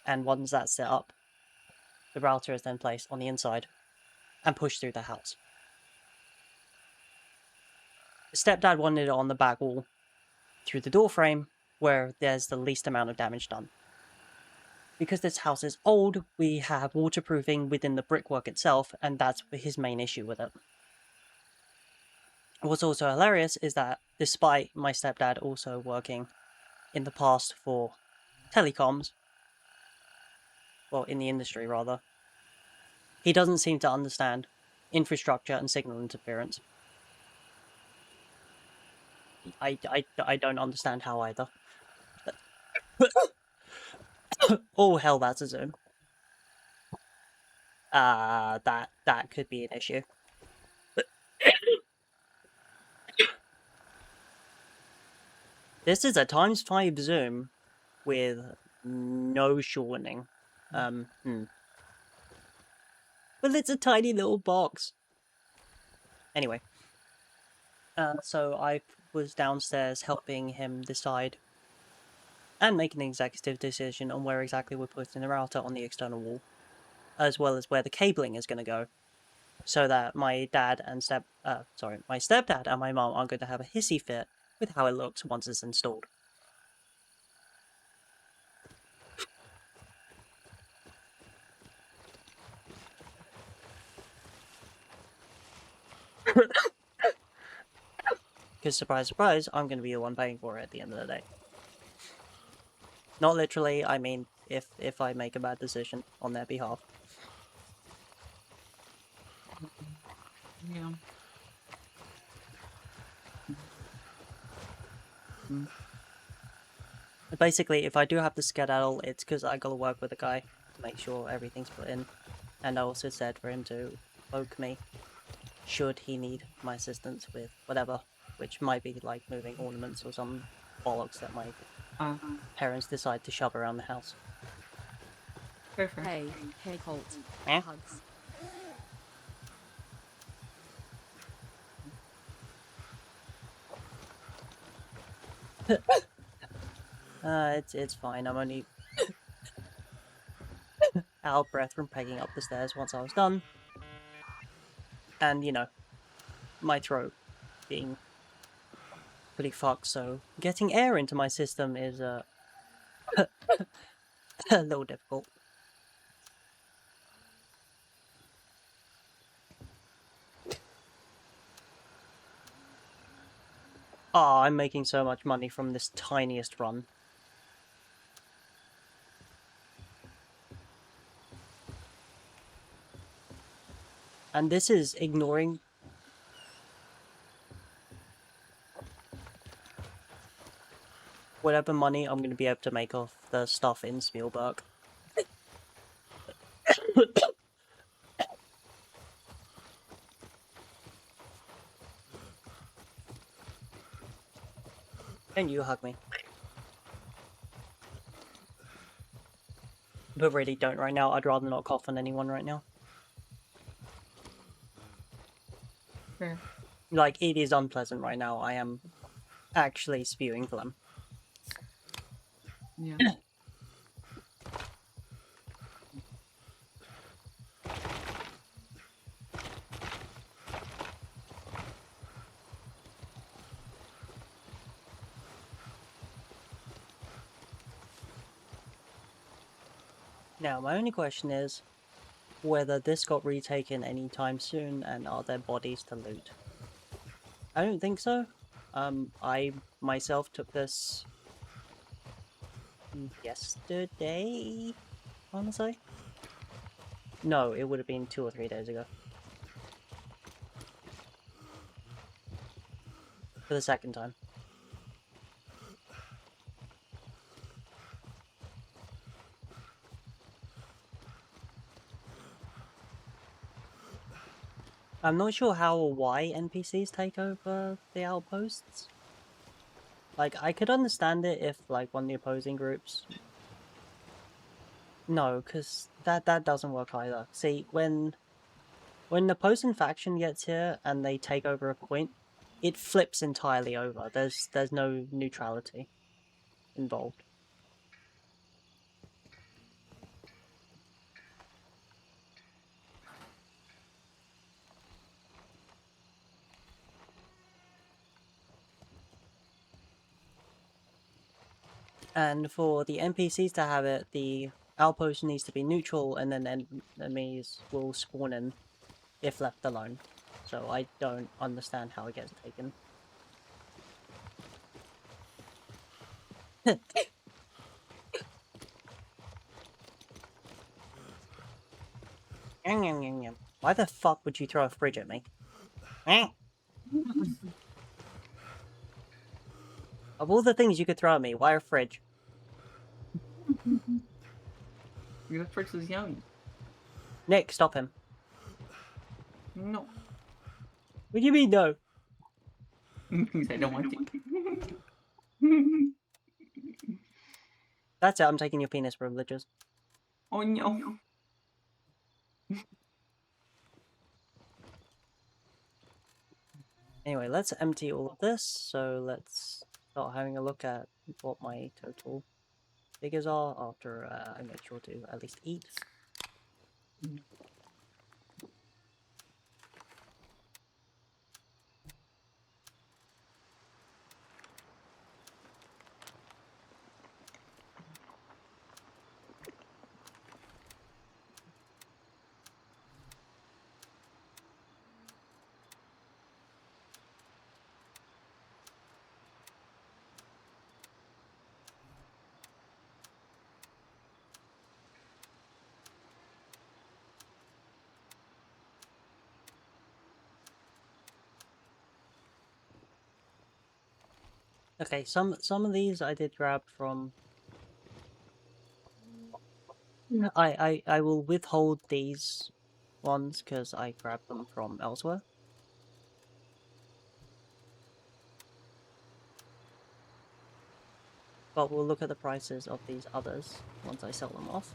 And once that's set up, the router is then placed on the inside and pushed through the house. Stepdad wanted it on the back wall, through the door frame, where there's the least amount of damage done. Because this house is old, we have waterproofing within the brickwork itself, and that's his main issue with it. What's also hilarious is that despite my stepdad also working in the past for telecoms, well, in the industry rather, he doesn't seem to understand infrastructure and signal interference. I don't understand how either. Oh hell, that's a zoom. That could be an issue. This is a ×5 zoom with no shortening. Well, it's a tiny little box. Anyway, so I was downstairs helping him decide and make an executive decision on where exactly we're putting the router on the external wall, as well as where the cabling is going to go, so that my dad and my stepdad and my mom aren't going to have a hissy fit with how it looks once it's installed. Because surprise, surprise, I'm going to be the one paying for it at the end of the day. Not literally, I mean, if I make a bad decision on their behalf. Yeah. Basically, if I do have to skedaddle, it's because I gotta work with a guy to make sure everything's put in. And I also said for him to poke me should he need my assistance with whatever, which might be like moving ornaments or some bollocks that my parents decide to shove around the house. Fair, fair. Hey Colt. Eh? Hugs. It's fine. I'm only out of breath from pegging up the stairs once I was done. And, you know, my throat being pretty fucked, so getting air into my system is a little difficult. Oh, I'm making so much money from this tiniest run. And this is ignoring whatever money I'm going to be able to make off the stuff in Spielberg. Don't you hug me. But really don't right now. I'd rather not cough on anyone right now. Fair. Like, it is unpleasant right now. I am actually spewing phlegm. Yeah. Now, my only question is whether this got retaken anytime soon and are there bodies to loot. I don't think so. I myself took this yesterday, I want to say. No, it would have been 2 or 3 days ago. For the second time. I'm not sure how or why NPCs take over the outposts. Like, I could understand it if, like, one of the opposing groups... No, because that doesn't work either. See, when the opposing faction gets here and they take over a point, it flips entirely over. There's no neutrality involved. And for the NPCs to have it, the outpost needs to be neutral, and then enemies will spawn in if left alone. so I don't understand how it gets taken. Why the fuck would you throw a fridge at me? Of all the things you could throw at me, why a fridge? Your fridge is yummy. Nick, stop him. No. What do you mean, no? Because I don't want to. That's it, I'm taking your penis privileges. Oh no. Anyway, let's empty all of this, so let's start having a look at what my total figures are after I make sure to at least eat. Okay, some of these I did grab from. I will withhold these ones because I grabbed them from elsewhere. But we'll look at the prices of these others once I sell them off.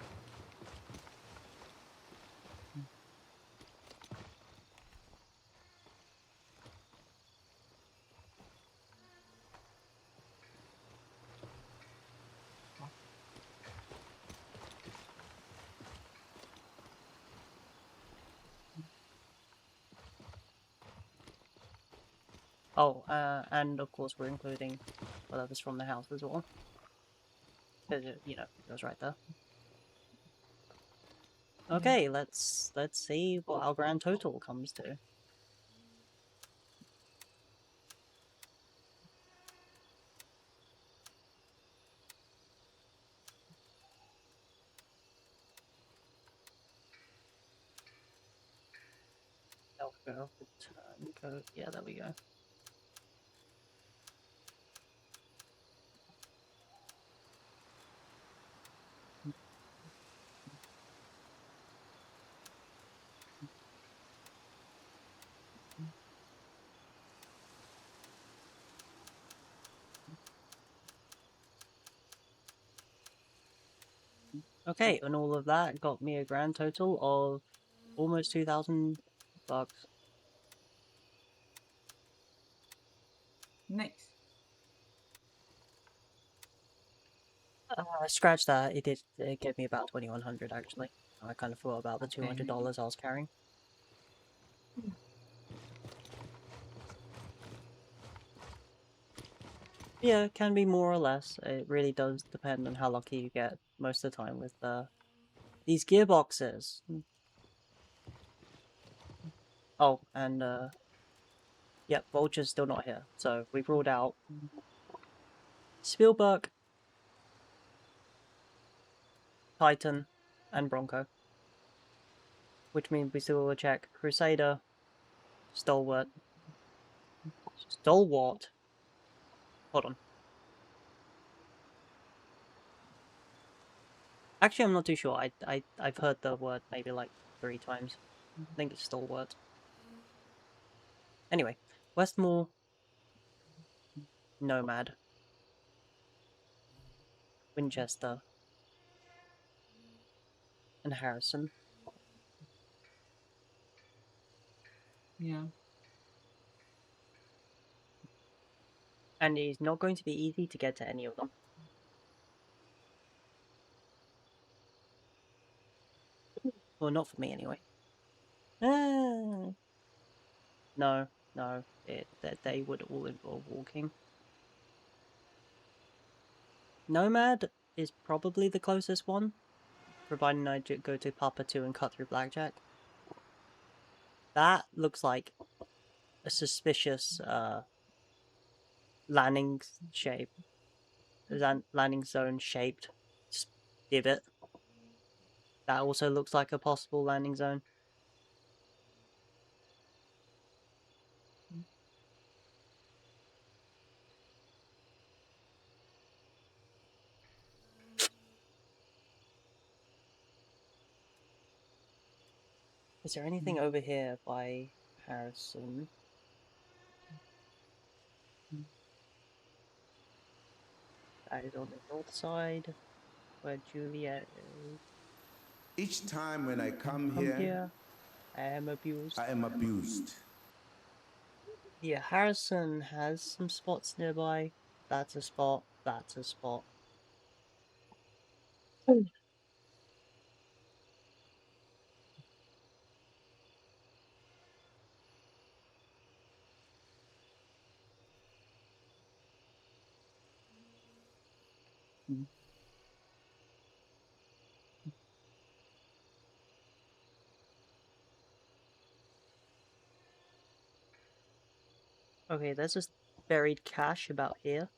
Oh, and of course we're including whatever's from the house as well. Because, you know, it goes right there. Okay, let's see what our grand total comes to. Go, return code. Yeah, there we go. Okay, and all of that got me a grand total of almost $2,000. Nice. Scratch that. It gave me about 2,100 actually. I kind of forgot about the $200 I was carrying. Yeah, it can be more or less. It really does depend on how lucky you get most of the time with these gearboxes. Oh, and yep, Vulture's still not here. So we've ruled out Spielberg, Titan, and Bronco. Which means we still will check Crusader, Stalwart. Stalwart? Hold on. Actually, I'm not too sure. I've heard the word maybe like 3 times. I think it's Stalwart. Anyway, Westmore, Nomad, Winchester, and Harrison. Yeah. And it's not going to be easy to get to any of them. Well, not for me anyway. No, no, they would all involve walking. Nomad is probably the closest one, providing I go to Papa 2 and cut through Blackjack. That looks like a suspicious landing shape, landing zone shaped divot. That also looks like a possible landing zone. Is there anything over here by Harrison? That is on the north side, where Juliet is. Each time when I come here, I am abused. I am abused. Yeah, Harrison has some spots nearby. That's a spot. That's a spot. Okay, there's this buried cache about here.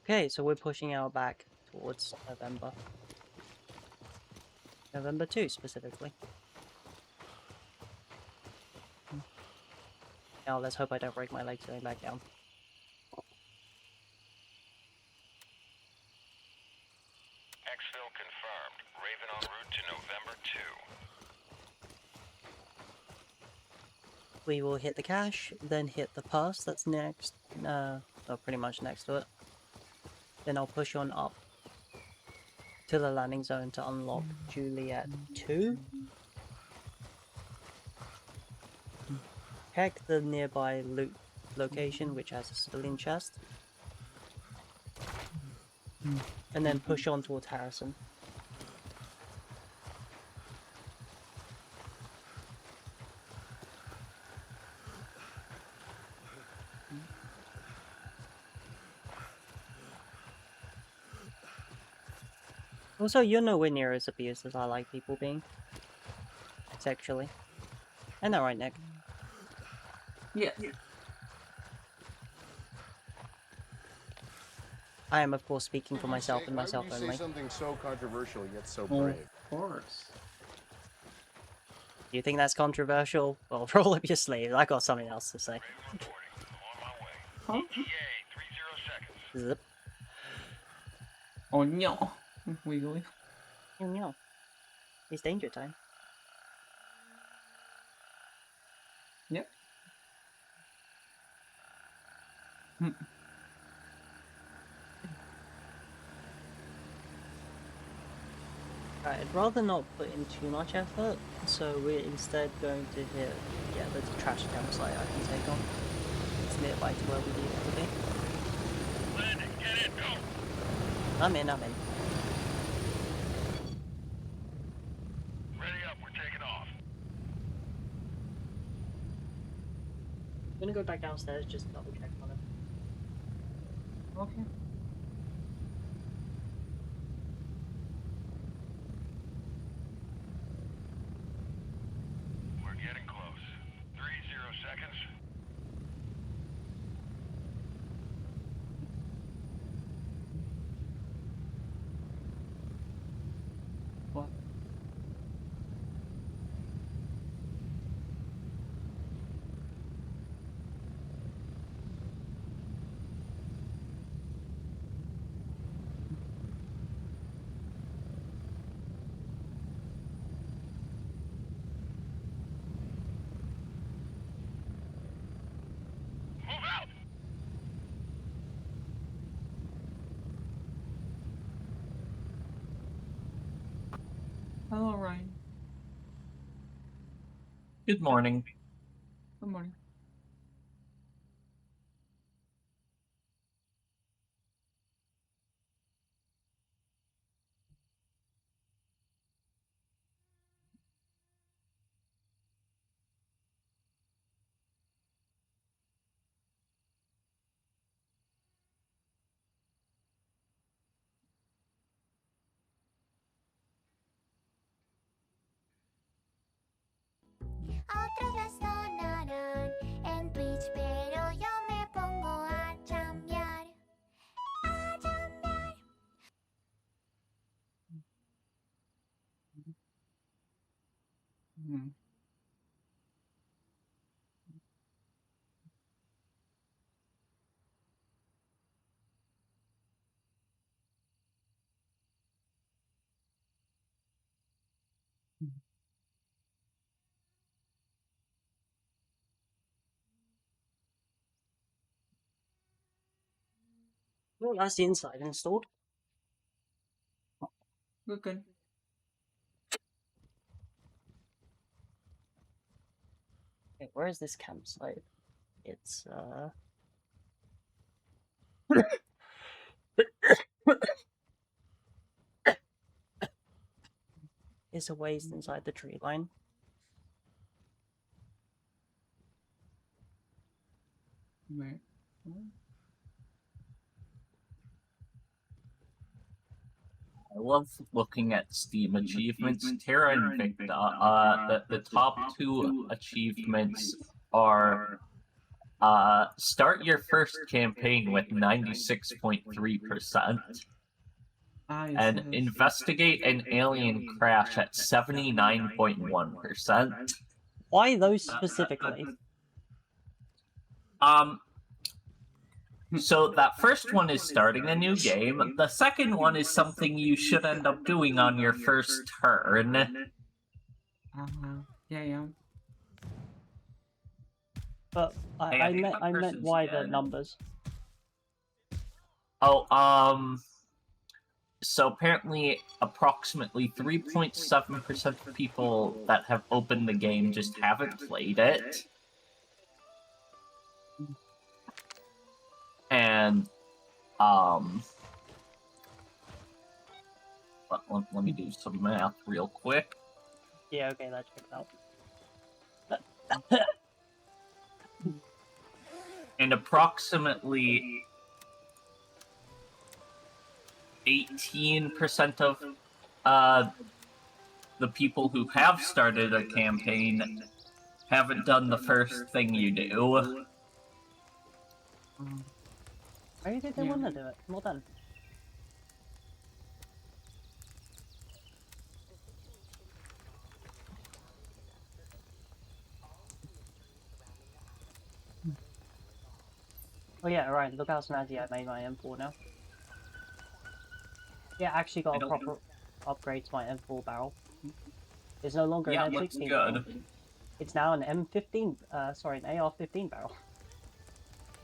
Okay, so we're pushing our back towards November. November 2 specifically. Now let's hope I don't break my legs going back down. Exfil confirmed. Raven en route to November 2. We will hit the cache, then hit the pass that's next, well, pretty much next to it. Then I'll push on up to the landing zone to unlock Juliet 2. Heck the nearby loot location, which has a civilian chest. And then push on towards Harrison. Also, you're nowhere near as abused as I like people being. Sexually. I know, right, Nick? Yeah. I am, of course, speaking for myself and myself Why would you only. say something so controversial yet so Well, brave? of course. Do you think that's controversial? Well, roll up your sleeves. I got something else to say. Raven reporting. I'm on my way. Huh? ETA 30 seconds. Zip. Oh no. Wiggly. No. It's danger time. Yep. Right, I'd rather not put in too much effort, so we're instead going to hit, yeah, there's a trash campsite I can take on. It's nearby to where we need it to be. Landing, get in, go! I'm in. Ready up, we're taking off. I'm gonna go back downstairs just to double check on it. Okay. We're getting close. 30 seconds. What? Move out! Hello, Ryan. Good morning. Good morning. Well, that's the inside installed. We're good. Okay, where is this campsite? It's it's a ways inside the tree line. Right. I love looking at Steam achievements. Terra and Victa. The top two achievements are start your first campaign with 96.3%, and investigate an alien crash at 79.1%. Why those specifically? So that first one is starting a new game. The second one is something you should end up doing on your first turn. Yeah. But I meant why the numbers. Oh, so apparently approximately 3.7% of people that have opened the game just haven't played it. And, let me do some math real quick. Yeah, okay, that checks out. And approximately 18% of the people who have started a campaign haven't done the first thing you do. Maybe they don't want to do it. Well done. Oh yeah, right, look how snazzy I made my M4 now. Yeah, actually got a proper upgrade to my M4 barrel. It's no longer an M16 barrel. It's now an M15, an AR-15 barrel.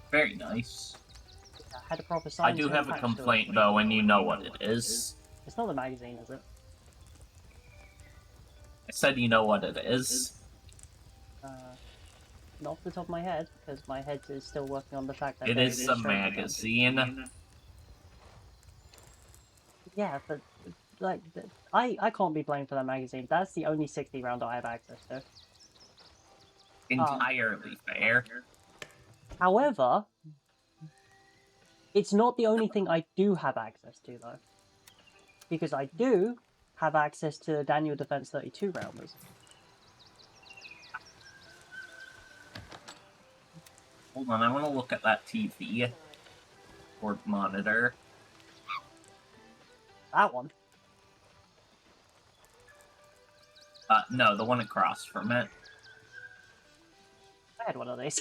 Very nice. I had a proper I science. do have a complaint though, and you know what it is. It's not the magazine, is it? I said you know what it is. Not off the top of my head, because my head is still working on the fact that it is the magazine. Yeah, but like I can't be blamed for that magazine. That's the only 60 round I have access to. Entirely fair. However, it's not the only thing I do have access to though, because I do have access to Daniel Defense 32 rounders. Hold on, I want to look at that TV or monitor. That one? No, the one across from it. I had one of these.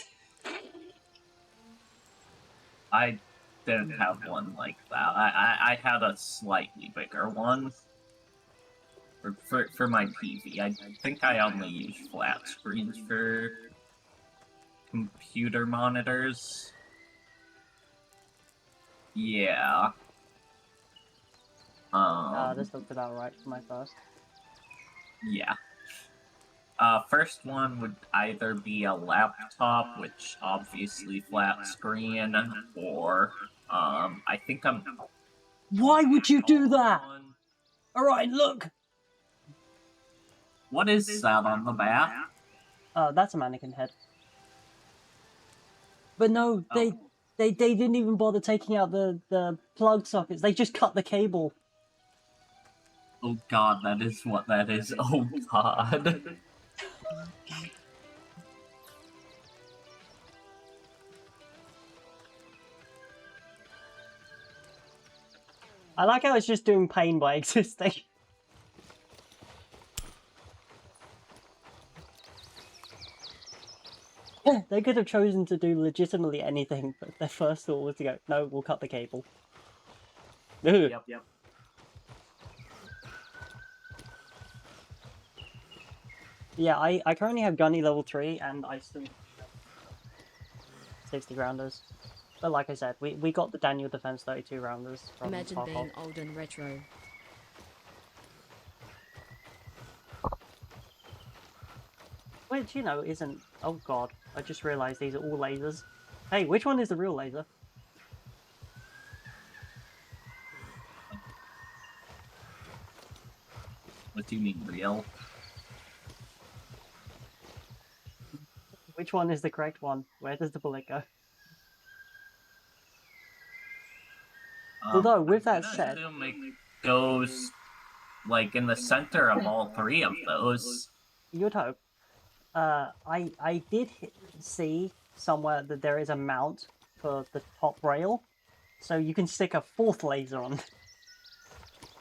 I didn't have one like that. I had a slightly bigger one. For my TV. I think I only use flat screens for computer monitors. Yeah. This looks about right for my first. Yeah. First one would either be a laptop, which obviously flat screen, or, I think I'm... Why would you do that? Alright, look! What is that on the back? That's a mannequin head. But no, they didn't even bother taking out the plug sockets. They just cut the cable. Oh god, that is what that is. Oh god. I like how it's just doing pain by existing. They could have chosen to do legitimately anything, but their first thought was to go, no, we'll cut the cable. Yep. Yeah, I currently have Gunny level 3, and I still 60 rounders. But like I said, we got the Daniel Defense 32 rounders from Imagine Tarkov. being old and retro. Which, you know, isn't... Oh god, I just realised these are all lasers. Hey, which one is the real laser? What do you mean, real? Which one is the correct one? Where does the bullet go? Although, with that said... I assume it goes, like, in the center of all three of those. You'd hope. I did see somewhere that there is a mount for the top rail, so you can stick a fourth laser on.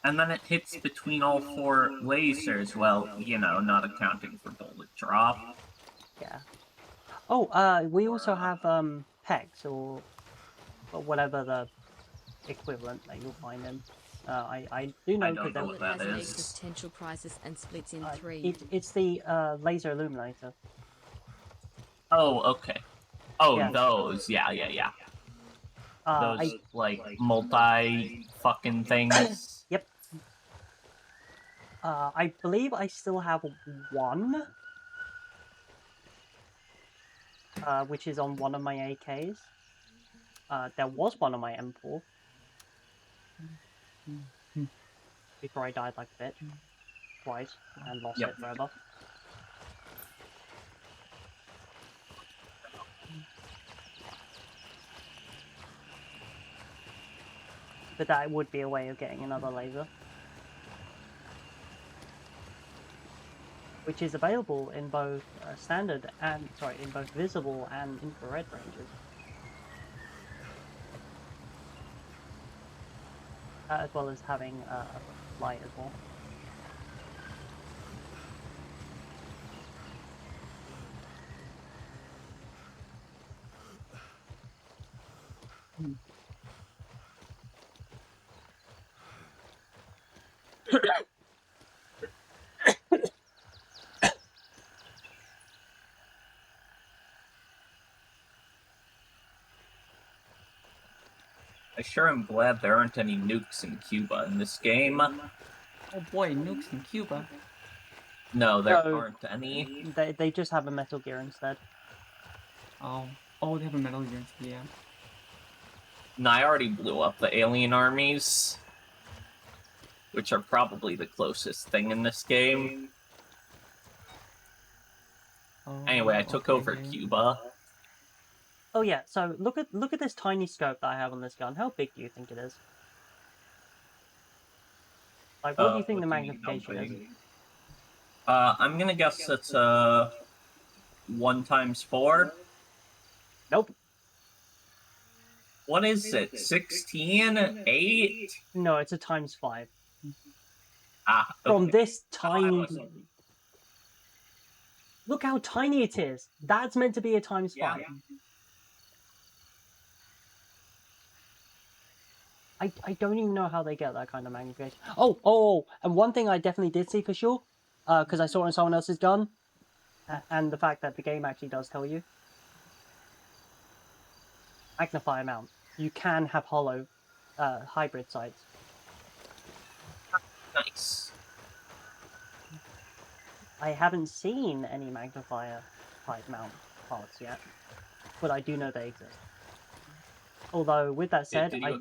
And then it hits between all four lasers, well, you know, not accounting for bullet drop. Yeah. Oh, we also have, pegs, or whatever the equivalent that you'll find in. I do know I don't that know there... what that Has an is. existential crisis and splits in three. It's the, laser illuminator. Oh, okay. Oh, Yeah. those. Yeah. Those, like, multi-fucking things. Yep. I believe I still have one. Which is on one of my AKs. There was one on my M4. Before I died like a bitch. Twice. And lost it forever. But that would be a way of getting another laser. Which is available in both standard and, in both visible and infrared ranges. As well as having light as well. I sure am glad there aren't any nukes in Cuba in this game. Oh boy, nukes in Cuba. No, there No. aren't any. They just have a Metal Gear instead. Oh, they have a Metal Gear, yeah. No, I already blew up the alien armies, which are probably the closest thing in this game. Oh, Anyway, I took over Cuba. Oh yeah, so look at this tiny scope that I have on this gun. How big do you think it is? Like, what do you think the What do you mean, how magnification is? big? I'm gonna guess it's 1 times 4. Nope. What is it? 16? 8? No, it's a times 5. Ah, okay. From this Oh, I tiny... wasn't- Look how tiny it is! That's meant to be a times 5. Yeah. I don't even know how they get that kind of magnification. Oh, and one thing I definitely did see for sure, because I saw it on someone else's gun, and the fact that the game actually does tell you. Magnify amount. You can have hollow, hybrid sights. Nice. I haven't seen any magnifier type mount parts yet, but I do know they exist. Although, with that said, I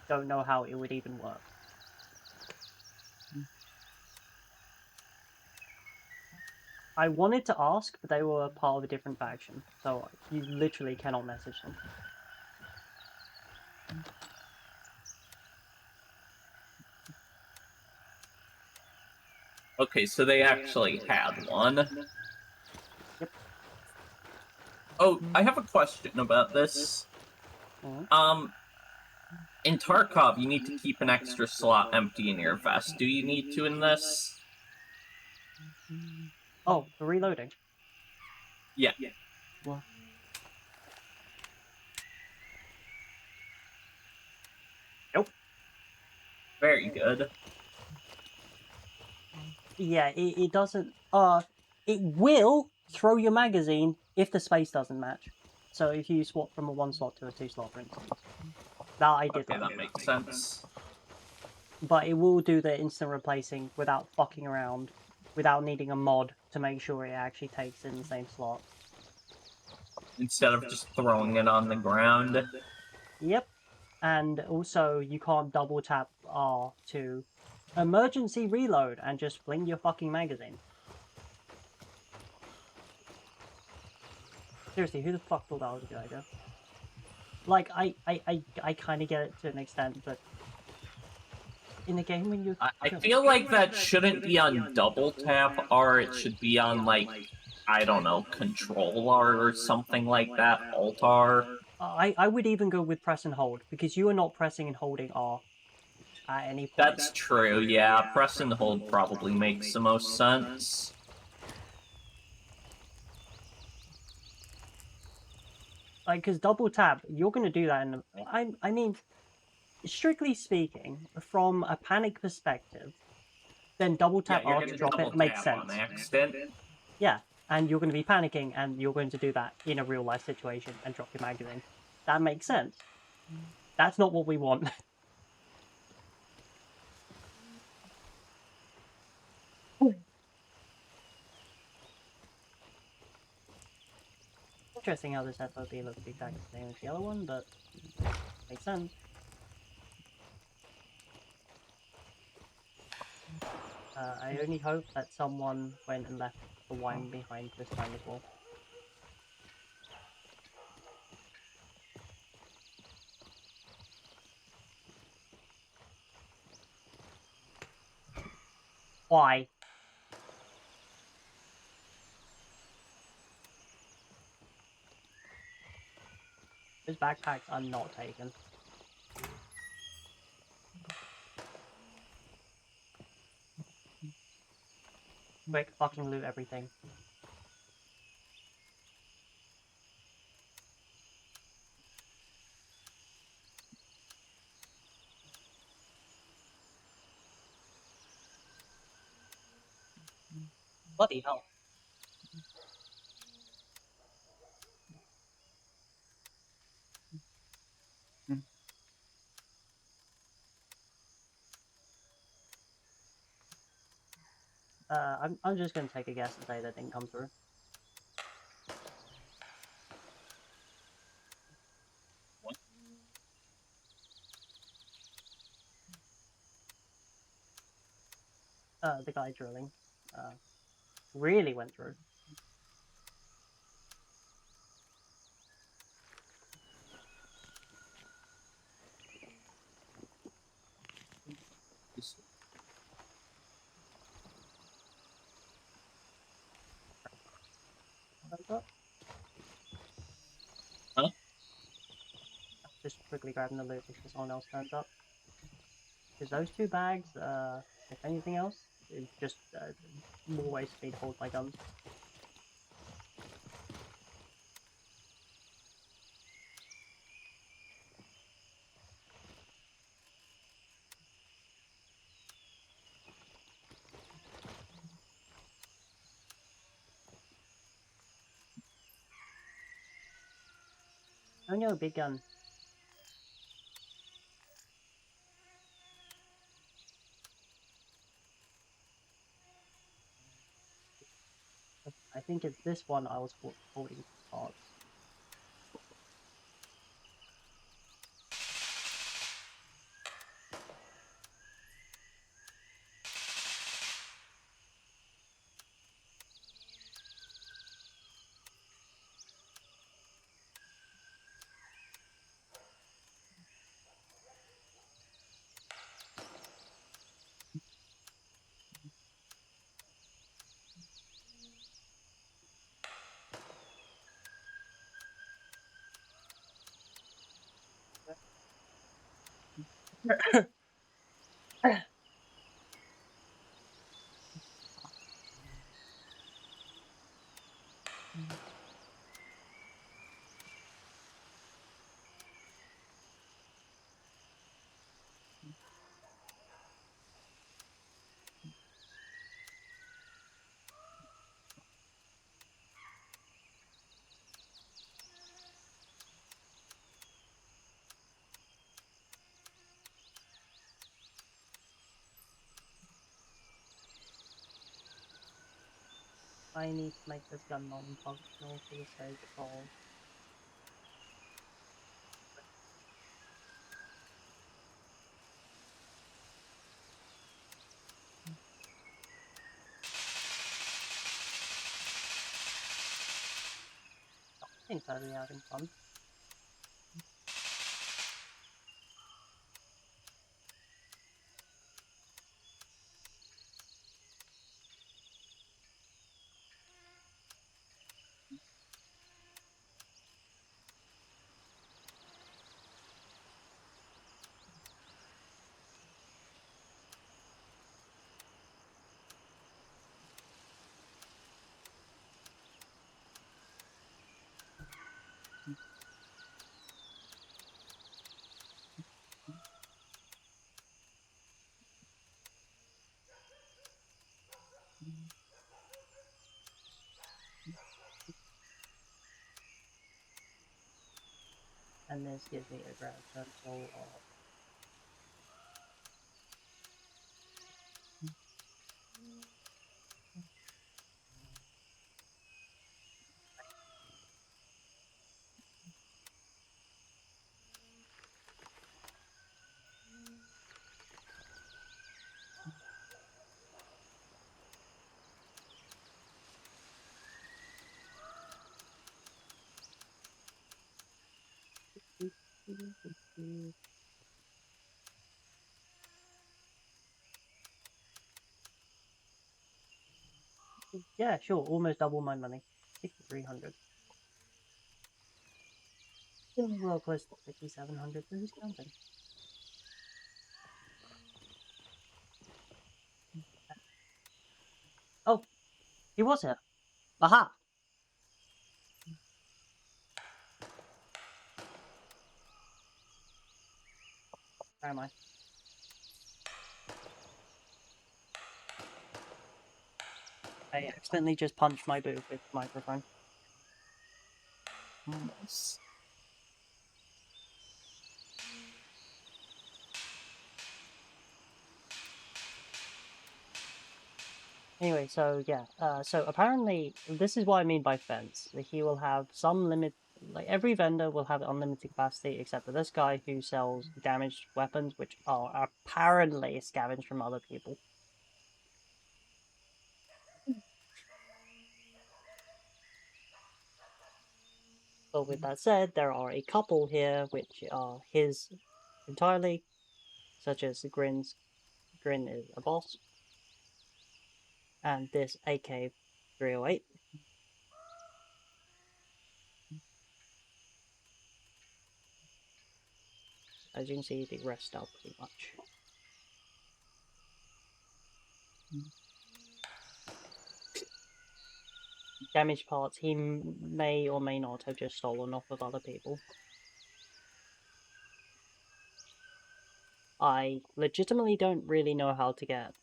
don't know how it would even work. I wanted to ask, but they were part of a different faction, so you literally cannot message them. Okay, so they actually had one. Yep. Oh, I have a question about this. In Tarkov, you need to keep an extra slot empty in your vest. Do you need to in this? Oh, for reloading? Yeah. What? Nope. Very good. Yeah, it doesn't... it will throw your magazine if the space doesn't match. So if you swap from a 1 slot to a 2 slot, for instance, that I did. Okay, that makes sense. But it will do the instant replacing without fucking around, without needing a mod to make sure it actually takes in the same slot. Instead of just throwing it on the ground. Yep. And also, you can't double tap R to emergency reload and just fling your fucking magazine. Seriously, who the fuck thought that was a good idea? Like, I kind of get it to an extent, but in the game when you... I feel like that shouldn't be on double tap, or it should be on, like, I don't know, control R or something like that, Alt R. I would even go with press and hold, because you are not pressing and holding R at any point. That's true, yeah. Press and hold probably makes the most sense. Like, because double tap, you're going to do that in... I mean, strictly speaking, from a panic perspective, then double tap R to drop it makes sense. On accident. Yeah, and you're going to be panicking, and you're going to do that in a real-life situation and drop your magazine. That makes sense. That's not what we want. Interesting how this FOB looks exactly the same as the other one, but makes sense. I only hope that someone went and left the wine behind this time as well. Why? Those backpacks are not taken. Quick, fucking loot everything. Bloody hell. I'm just gonna take a guess and say that didn't come through. What? The guy drilling, really went through. Huh? Just quickly grabbing the loot before someone else turns up. Because those 2 bags, if anything else, is just more ways for me to hold my guns. Oh no, big gun. I think it's this one I was holding parts. I need to make this gun non-functional for the sake of... I think I'll be having fun. And this gives me a grand total of... Yeah, sure, almost double my money. 6,300. Well, close to 6,700, but who's counting? Oh, he was here. Aha! Where am I? I accidentally just punched my boob with the microphone. Nice. Anyway, so yeah, so apparently this is what I mean by fence. He will have some limit, like every vendor will have unlimited capacity except for this guy who sells damaged weapons, which are apparently scavenged from other people. But with that said, there are a couple here which are his entirely, such as Grin is a boss, and this AK-308. As you can see, the rest are pretty much. Damaged parts he may or may not have just stolen off of other people. I legitimately don't really know how to get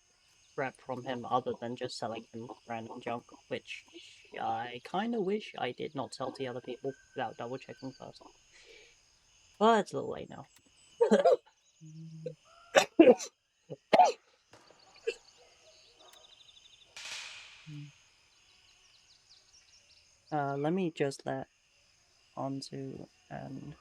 rep from him other than just selling him random junk, which I kinda wish I did not sell to other people without double checking first. But it's a little late now. Let me just let onto and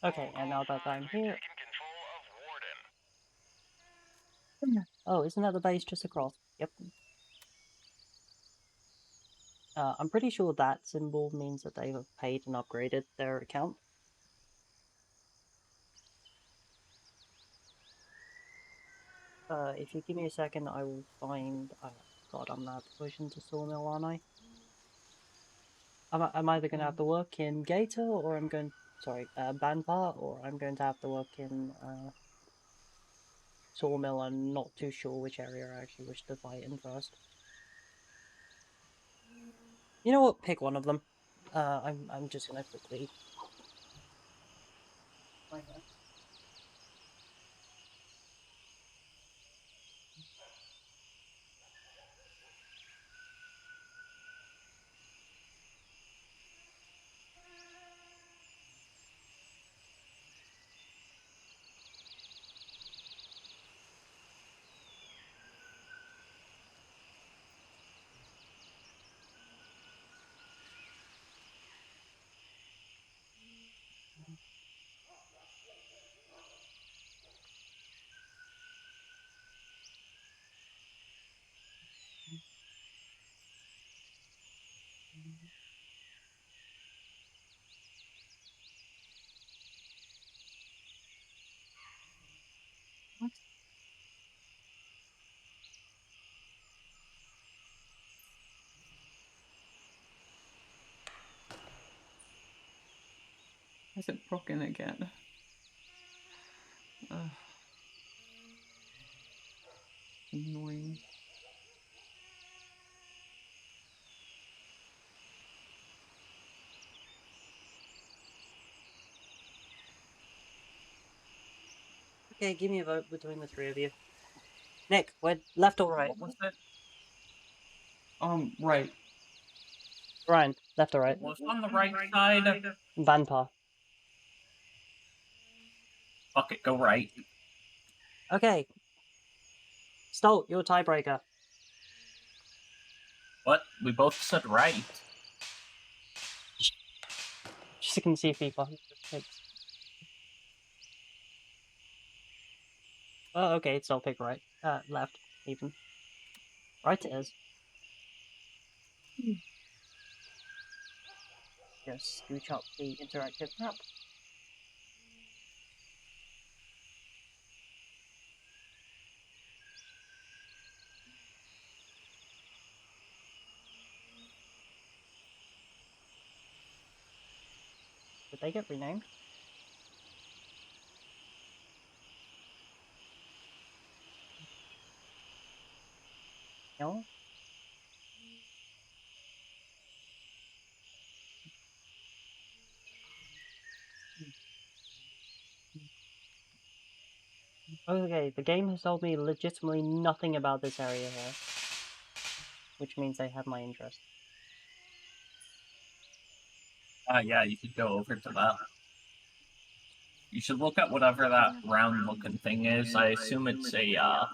okay, and now that I'm here. Oh, isn't that the base just across? Yep. I'm pretty sure that symbol means that they've paid and upgraded their account. If you give me a second, I will find... God, I'm out of push into Sawmill, aren't I? I'm either going to have to work in Gator, or I'm going... Sorry, Banpar, or I'm going to have to work in Sawmill. I'm not too sure which area I actually wish to fight in first. You know what? Pick one of them. I'm just going to quickly... What? Is it broken again? Ugh. Annoying. Okay, give me a vote between the three of you. Nick, we're left or right? What was it? Right. Ryan, left or right? Was on the right side? Vanpar. Fuck it, go right. Okay. Stolt, your tiebreaker. What? We both said right. Just so you can see if people... Oh, okay, so I'll pick right. Left, even. Right it is. Just scooch up the interactive map. Did they get renamed? No? Okay, the game has told me legitimately nothing about this area here. Which means they have my interest. Yeah, you could go over to that. You should look at whatever that round-looking thing is. I assume it's a,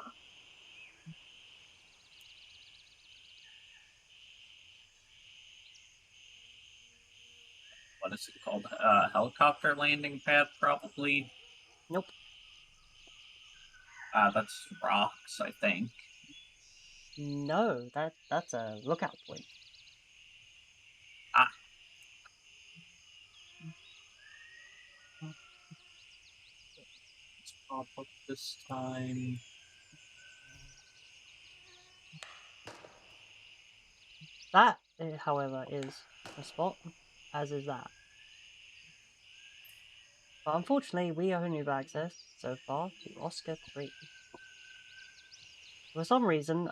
what is it called? Helicopter landing pad, probably? Nope. That's rocks, I think. No, that's a lookout point. Ah. Let's pop up this time. That, however, is a spot, as is that. But unfortunately, we only have access, so far, to Oscar 3. For some reason,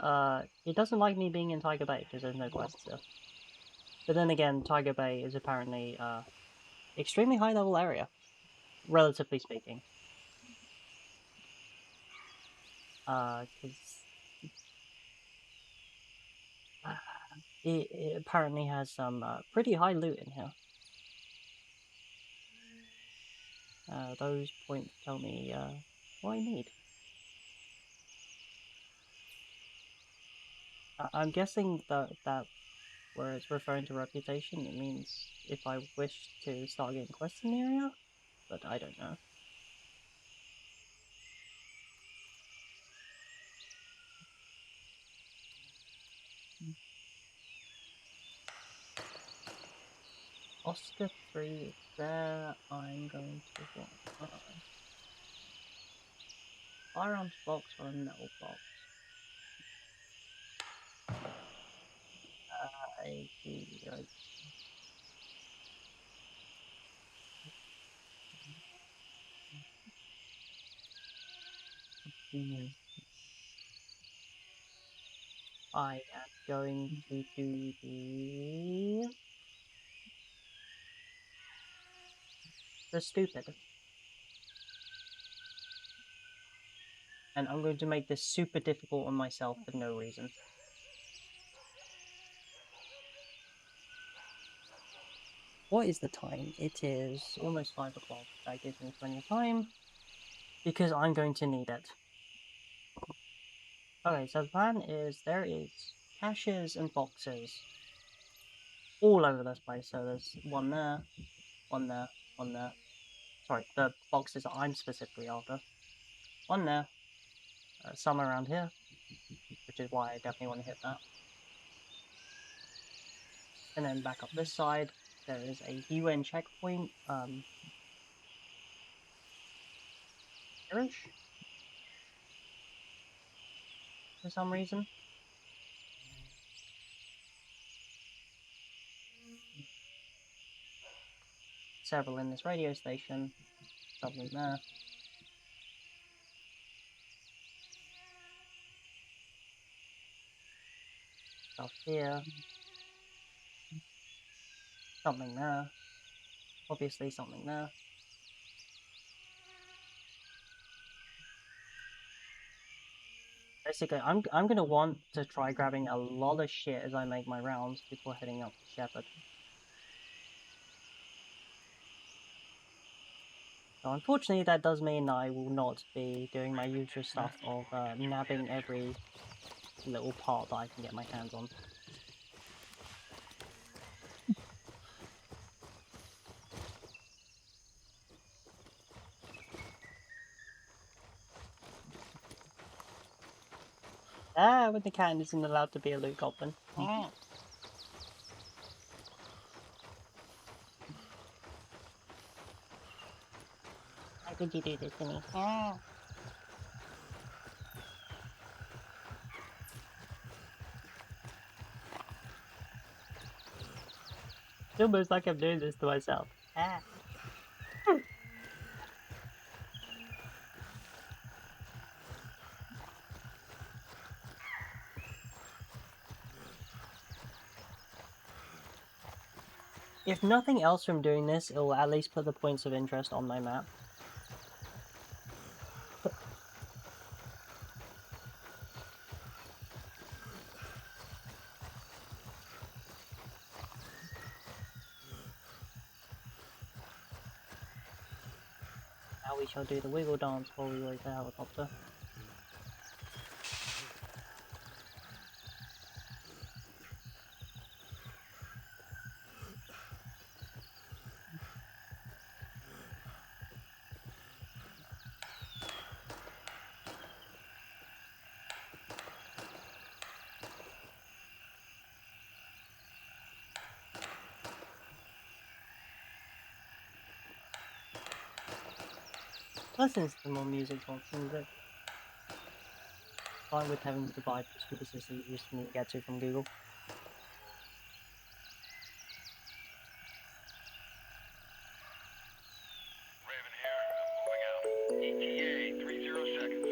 it doesn't like me being in Tiger Bay, because there's no quests there. But then again, Tiger Bay is apparently, extremely high-level area, relatively speaking. Because... it apparently has some, pretty high loot in here. Those points tell me, what I need. I'm guessing that where it's referring to reputation, it means if I wish to start getting quests in the area, but I don't know. Oscar 3 is there. I'm going to want firearms box or a metal box. I am going to do the stupid. And I'm going to make this super difficult on myself for no reason. What is the time? It is almost 5 o'clock. That gives me plenty of time, because I'm going to need it. Okay, so the plan is there is caches and boxes all over this place. So there's one there, one there, one there. Sorry, the boxes that I'm specifically after. One there, some around here, which is why I definitely want to hit that. And then back up this side, there is a UN checkpoint, here-ish, for some reason. Several in this radio station, something there. Stuff here. Something there. Obviously something there. Basically, I'm gonna want to try grabbing a lot of shit as I make my rounds before heading up to Shepherd. So unfortunately, that does mean I will not be doing my usual stuff of nabbing every little part that I can get my hands on. But the cat isn't allowed to be a loot goblin. How could you do this to me? It's almost like I'm doing this to myself. If nothing else from doing this, it will at least put the points of interest on my map. Now we shall do the wiggle dance while we wait the helicopter. Listen to more music options. Fine with having to buy just because it's the easiest for me to get to from Google. Raven here. I'm moving out. ETA 30 seconds.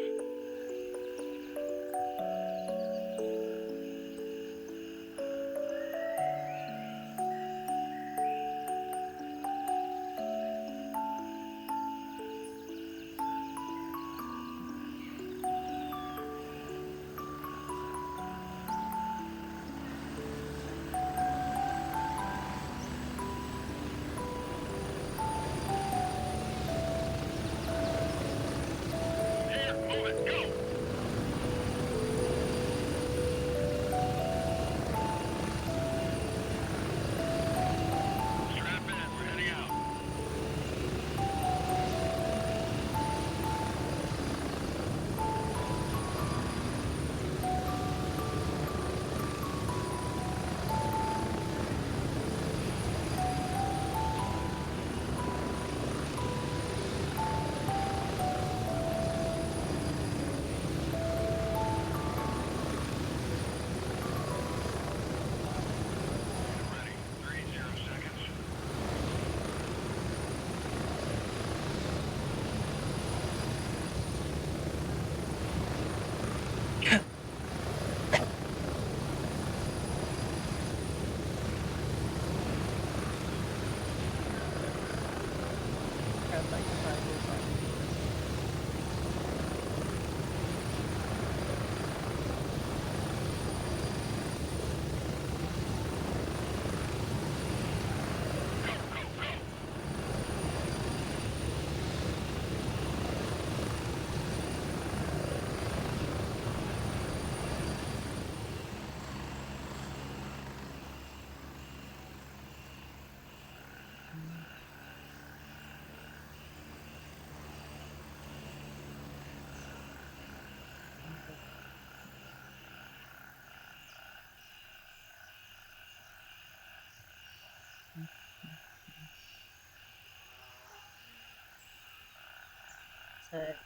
Sick.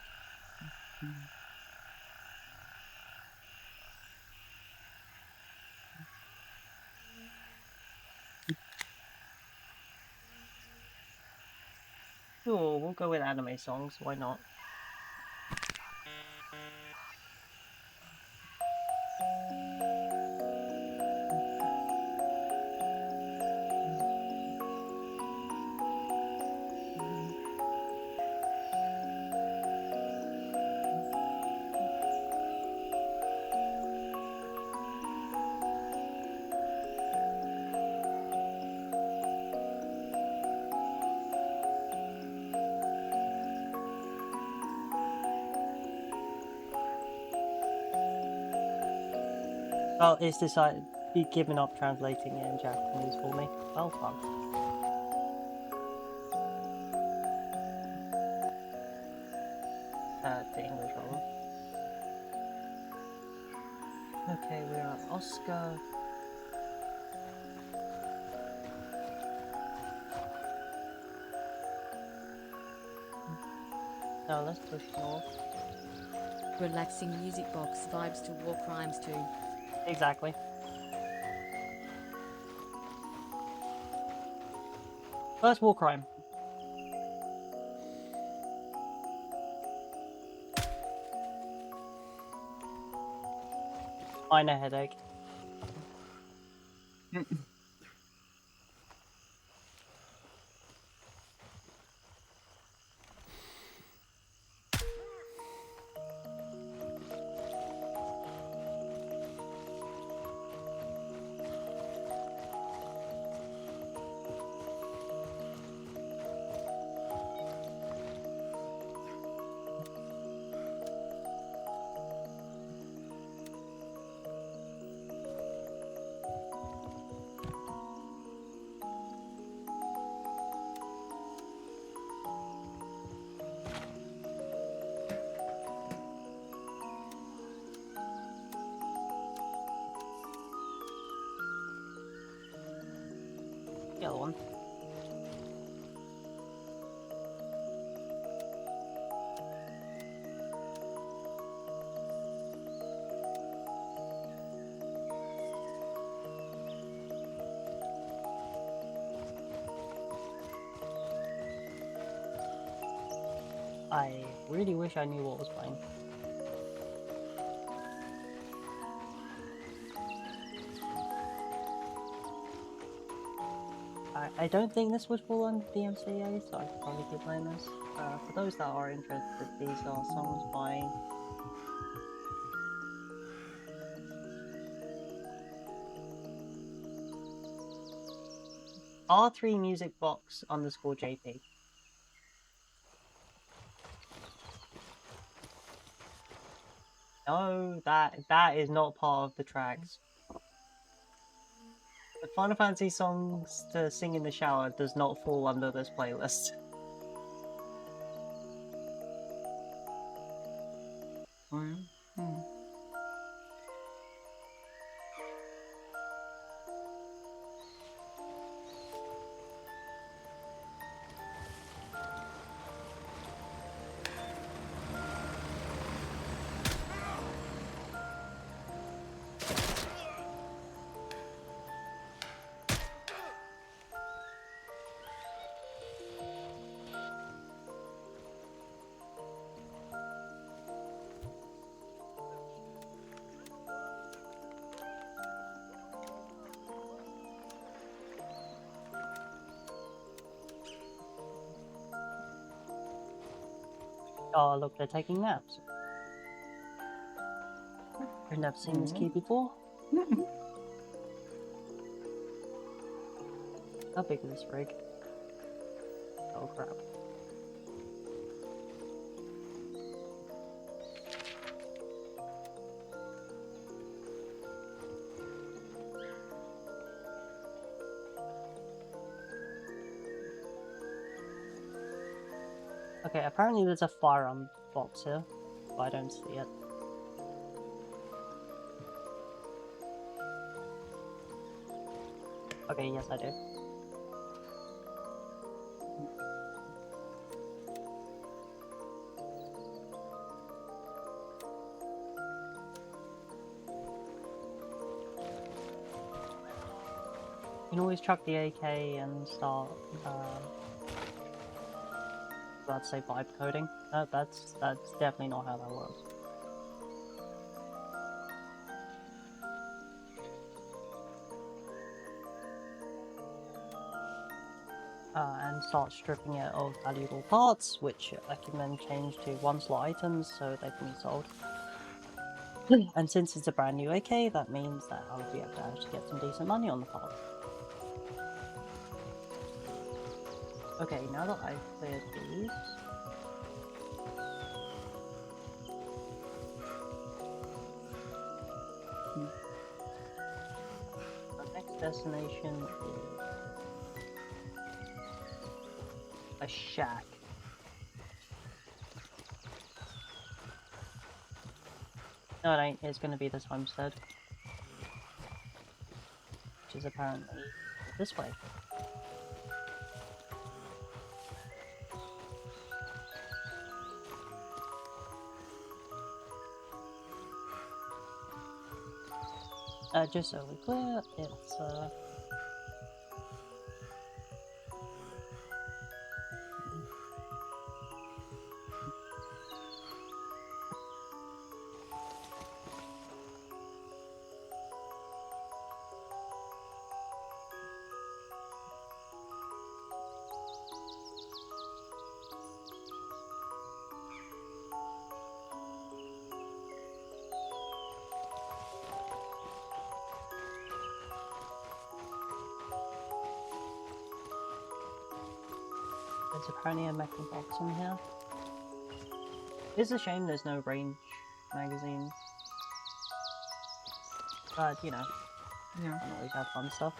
Sure, we'll go with anime songs, why not? Well, it's decided he's given up translating it in Japanese for me. Oh, fun. To English, rather. Okay, we're at Oscar. Now let's push north. Relaxing music box vibes to War Crimes 2. Exactly. First war crime. Minor headache. The other one. I really wish I knew what was playing. I don't think this would fall on DMCA, so I could probably keep playing this. For those that are interested, these are songs by R3 Music Box _ JP. No, that is not part of the tracks. The Final Fantasy songs to sing in the shower does not fall under this playlist. Oh, look, they're taking naps. I've never seen this key before. How big is this rig? Oh crap. Okay, apparently there's a firearm box here, but I don't see it. Okay, yes I do. You can always chuck the AK and start, let's say vibe coding. That's definitely not how that works. And start stripping it of valuable parts, which I can then change to one-slot items so they can be sold. And since it's a brand new AK, that means that I'll be able to actually get some decent money on the parts. Okay, now that I've cleared these... Our next destination is... a shack. No, it ain't. It's gonna be this homestead. Which is apparently this way. Just so we're clear, it's there's apparently a mecha box in here. It's a shame there's no range magazines. But, you know, Yeah. can always have fun stuff.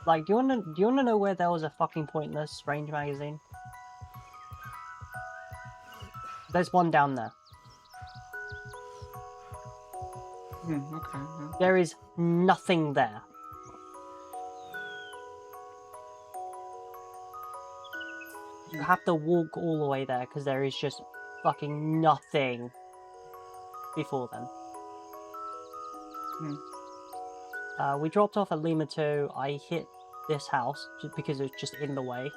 Like, do you wanna know where there was a fucking pointless range magazine? There's one down there. Okay. Yeah. There is nothing there. You have to walk all the way there because there is just fucking nothing before then. We dropped off at Lima 2. I hit this house just because it was just in the way.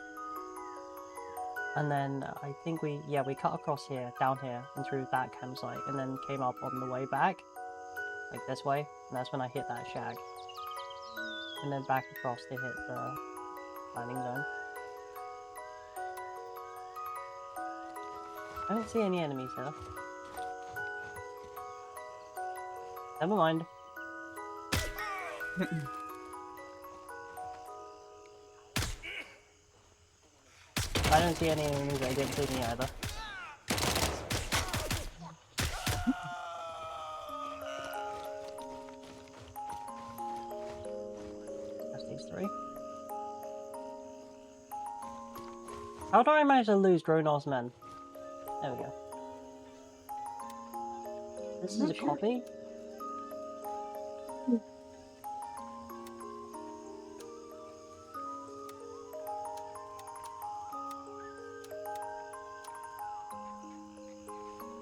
And then I think we cut across here, down here, and through that campsite, and then came up on the way back, like this way, and that's when I hit that shag. And then back across to hit the landing zone. I don't see any enemies here. Never mind. I don't see any enemies, they didn't see me either. Just these three. How do I manage to lose Dronos men? There we go. This is a copy?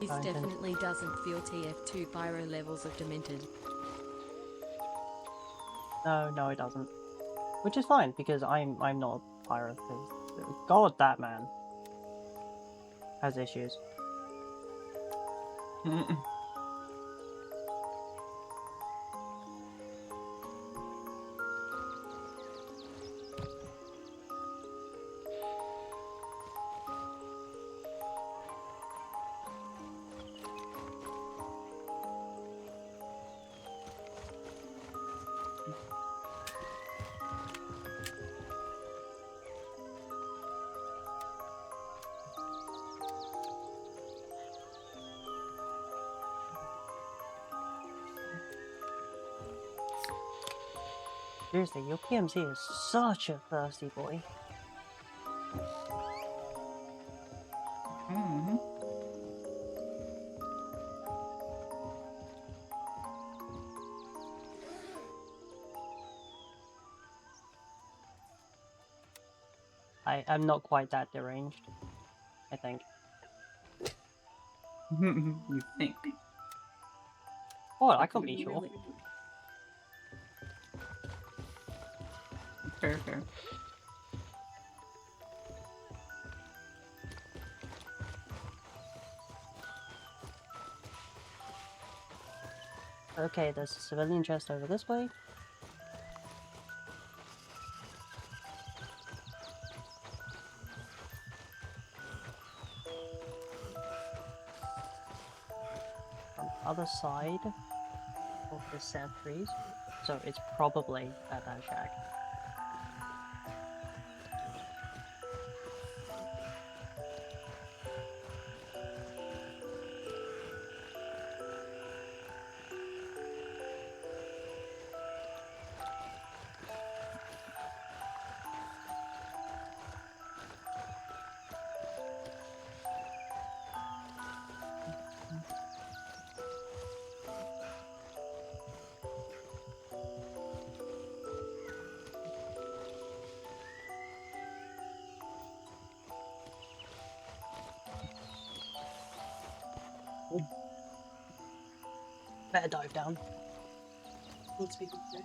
This definitely doesn't feel TF2 pyro levels of demented. No, it doesn't. Which is fine because I'm not a pirate. God, that man has issues. Seriously, your PMC is such a thirsty boy. I'm not quite that deranged, I think. You think? Oh, I can't be sure. Fair, fair. Okay, there's a civilian chest over this way. On the other side of the set of trees, so it's probably at that shack. Better dive down. Let's be prepared.